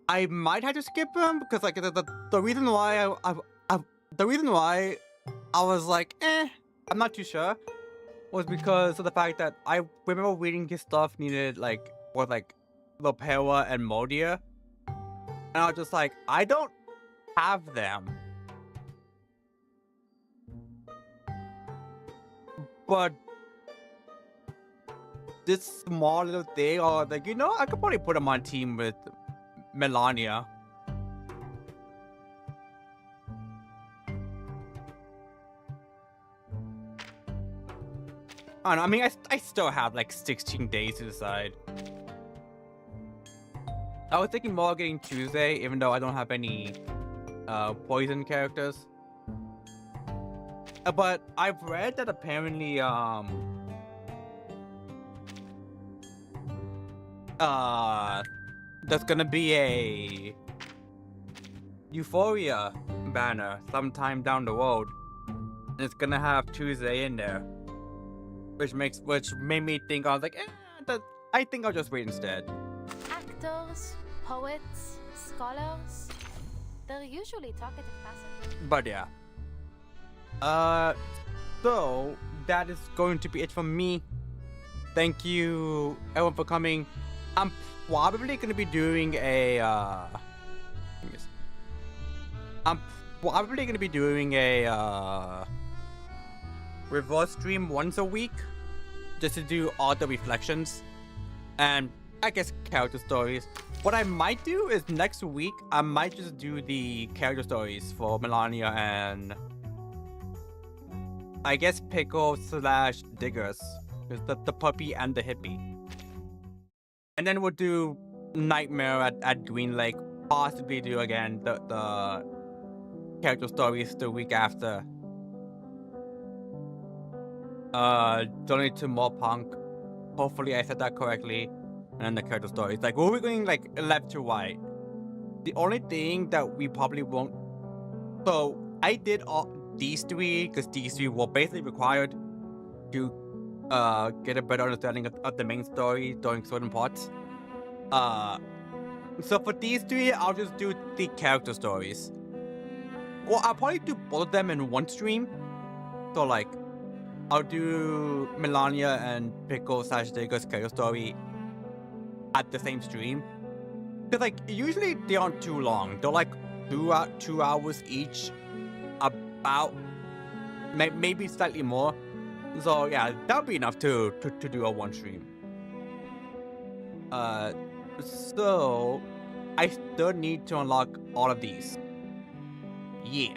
I might have to skip him because like the reason why I was like I'm not too sure was because of the fact that I remember reading his stuff needed like Lopera and Modia, and I was just like, I don't have them. But this small little thing, or like, you know, I could probably put him on team with Melania. I don't know, I mean, I still have like 16 days to decide. I was thinking more of getting Tuesday, even though I don't have any poison characters. But I've read that apparently there's gonna be a Euphoria banner sometime down the road. It's gonna have Tuesday in there, which made me think. I was like, I think I'll just wait instead. Actors, poets, scholars, they're usually talkative passengers. But yeah. So that is going to be it from me. Thank you everyone for coming. I'm probably gonna be doing a reverse stream once a week, just to do all the reflections and I guess character stories. What I might do is next week I might just do the character stories for Melania and I guess Pickle / Diggers, the puppy and the hippie. And then we'll do Nightmare at Green Lake, possibly do again the character stories the week after. Donate to more punk. Hopefully I said that correctly. And then the character stories. Like, we're going like left to right. The only thing that we probably won't. So I did all these three because these three were basically required to get a better understanding of the main story during certain parts. So for these three, I'll just do the character stories. Well, I'll probably do both of them in one stream. So like, I'll do Melania and Pickle / Digger's character story at the same stream. Because like, usually they aren't too long. They're like 2 hours each. About maybe slightly more. So yeah, that'll be enough to do a one stream. So I still need to unlock all of these. Yeah.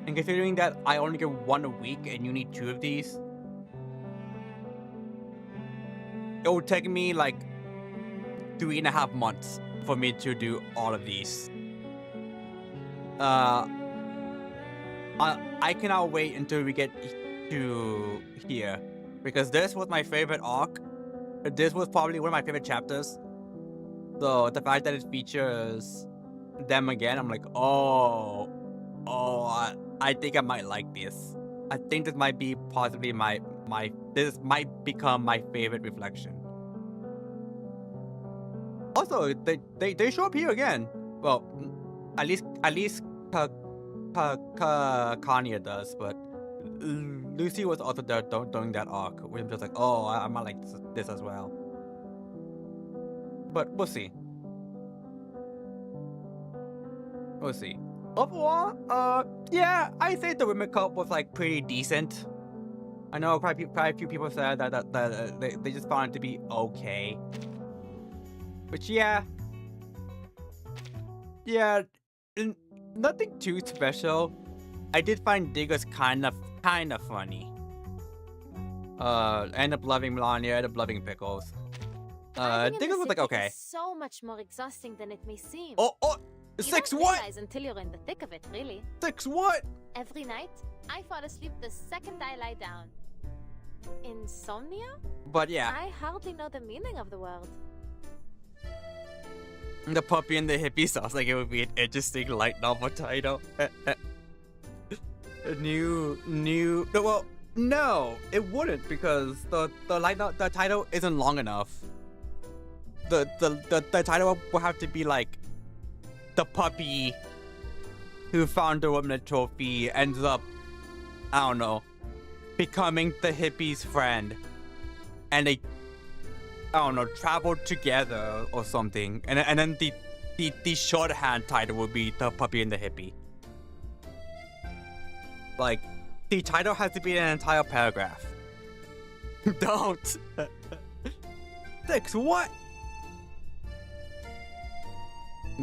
And considering that I only get 1 a week and you need 2 of these, it will take me like 3.5 months for me to do all of these. I cannot wait until we get to here, because this was my favorite arc. This was probably one of my favorite chapters. So the fact that it features them again, I'm like, I think I might like this. I think this might be possibly this might become my favorite reflection. Also, they show up here again. Well, at least Kanye does, but Lucy was also there during that arc. We're just like, I might like this as well. But we'll see. We'll see. Overall, yeah, I think the Rimlet Cup was like pretty decent. I know quite a few people said that they just found it to be okay. But yeah, nothing too special. I did find Diggers kind of funny. End up loving Melania, end up loving Pickles. Diggers was like okay. So much more exhausting than it may seem. You 6 what? Until you're in the thick of it, really. 6 what? Every night, I fall asleep the second I lie down. Insomnia? But yeah. I hardly know the meaning of the word. The puppy and the hippie sounds like it would be an interesting light novel title. Well, no, it wouldn't, because the title isn't long enough. The title will have to be like, the puppy who found the Rimlet trophy ends up, I don't know, becoming the hippie's friend, and they, I don't know, travel together or something, and then the shorthand title would be the puppy and the hippie. Like, the title has to be an entire paragraph. Don't. 6 what?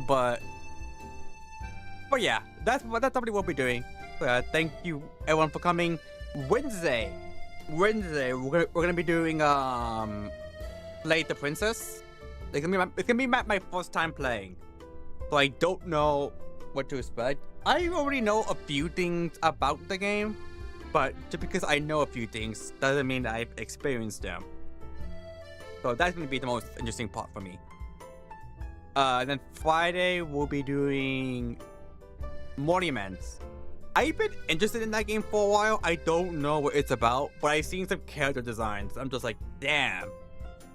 But yeah, that's probably what we'll be doing. Thank you everyone for coming. Wednesday, we're gonna be doing Play the Princess. It's gonna be my first time playing, so I don't know what to expect. I already know a few things about the game, but just because I know a few things doesn't mean that I've experienced them. So that's going to be the most interesting part for me. And then Friday, we'll be doing Monuments. I've been interested in that game for a while. I don't know what it's about, but I've seen some character designs. I'm just like, damn,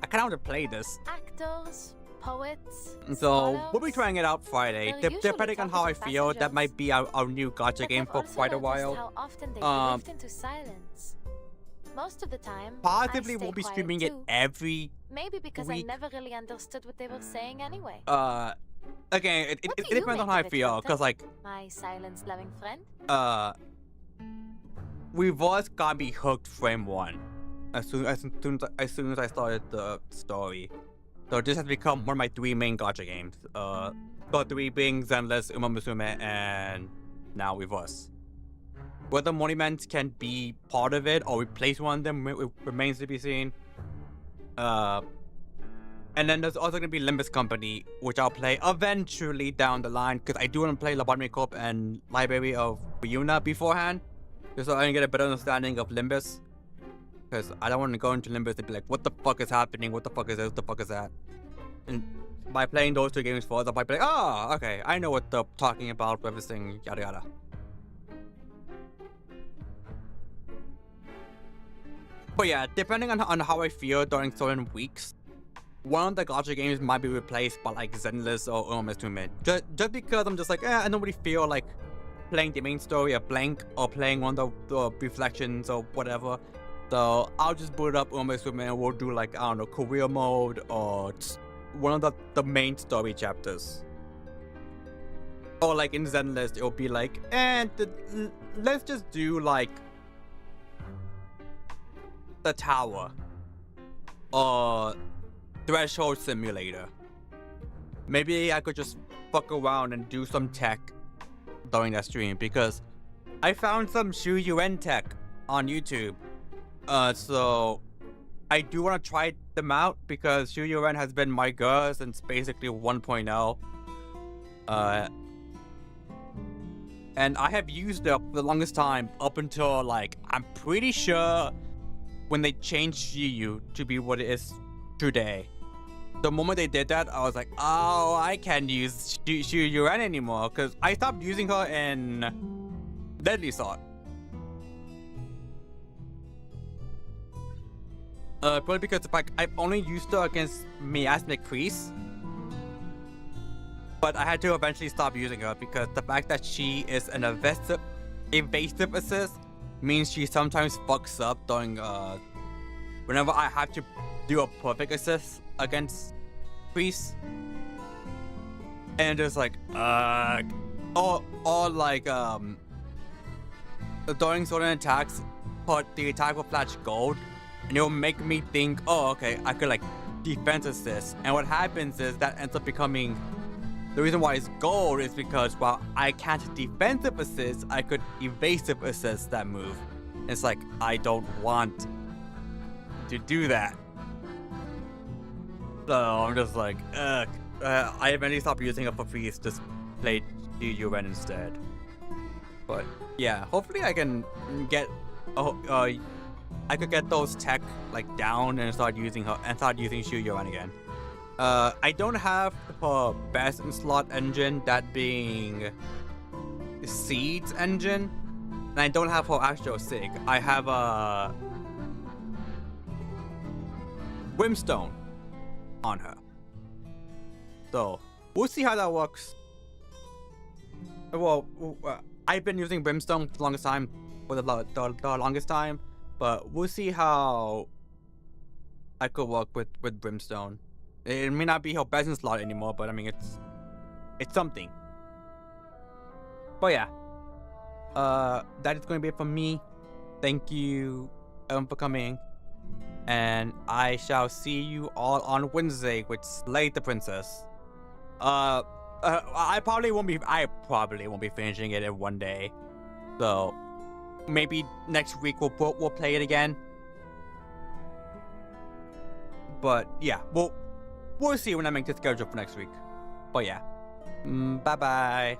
I kind of want to play this. Actors, poets. So we'll be trying it out Friday. Depending on how I feel, that might be our new gacha game for quite a while. How often they drift into silence. Most of the time, possibly I stay we'll be quiet streaming it too. every Maybe because week. I never really understood what they were saying anyway. Again, it depends on how I feel, cause like my silence-loving friend. Reverse got me hooked frame 1 as soon as I started the story. So this has become one of my 3 main gacha games. The 3 being Zenless, Uma Musume, and now Reverse. Whether Monuments can be part of it or replace one of them remains to be seen. And then there's also going to be Limbus Company, which I'll play eventually down the line, because I do want to play Lobotomy Corp and Library of Ryuna beforehand, just so I can get a better understanding of Limbus. Because I don't want to go into Limbus and be like, what the fuck is happening? What the fuck is this? What the fuck is that? And by playing those 2 games first, I'll probably be like, oh, okay, I know what they're talking about, everything, yada yada. But yeah, depending on how I feel during certain weeks, one of the gacha games might be replaced by like Zenless or Uma Musume. Just because I'm just like, I don't really feel like playing the main story or Blank or playing one of the reflections or whatever. So I'll just boot up Uma Musume and we'll do like, I don't know, career mode or one of the main story chapters. Or like in Zenless, it'll be like, let's just do like the tower or Threshold Simulator. Maybe I could just fuck around and do some tech during that stream, because I found some Shu Yuen tech on YouTube. So I do want to try them out, because Shu Yuen has been my girl since basically 1.0. And I have used it for the longest time up until like, I'm pretty sure when they changed Shiyu to be what it is today. The moment they did that, I was like, oh, I can't use Shu Yuen anymore, because I stopped using her in Deadly Sword. Probably because I've only used her against Miasmic Priest, but I had to eventually stop using her because the fact that she is an evasive assist means she sometimes fucks up during whenever I have to do a perfect assist against Priest. And it's like or like during certain attacks, but the attack will flash gold and it'll make me think, oh okay, I could like defense assist. And what happens is that ends up becoming the reason why it's gold is because while I can't defensive assist, I could evasive assist that move. It's like, I don't want to do that. So I'm just like, I eventually stopped using it for free, just played Yuen instead. But yeah, hopefully I can get, I could get those tech like down and start using her and start using Shu Yuen again. I don't have her best in slot engine, that being Seed's engine, and I don't have her Astro Sig. I have a Brimstone on her. So we'll see how that works. Well, I've been using Brimstone for the longest time, but we'll see how I could work with Brimstone. It may not be her best in slot anymore, but I mean it's something. But yeah, that is going to be it from me. Thank you for coming. And I shall see you all on Wednesday with Slay the Princess. I probably won't be finishing it in one day. So maybe next week we'll play it again. But yeah, we'll see when I make the schedule for next week. But yeah, bye bye.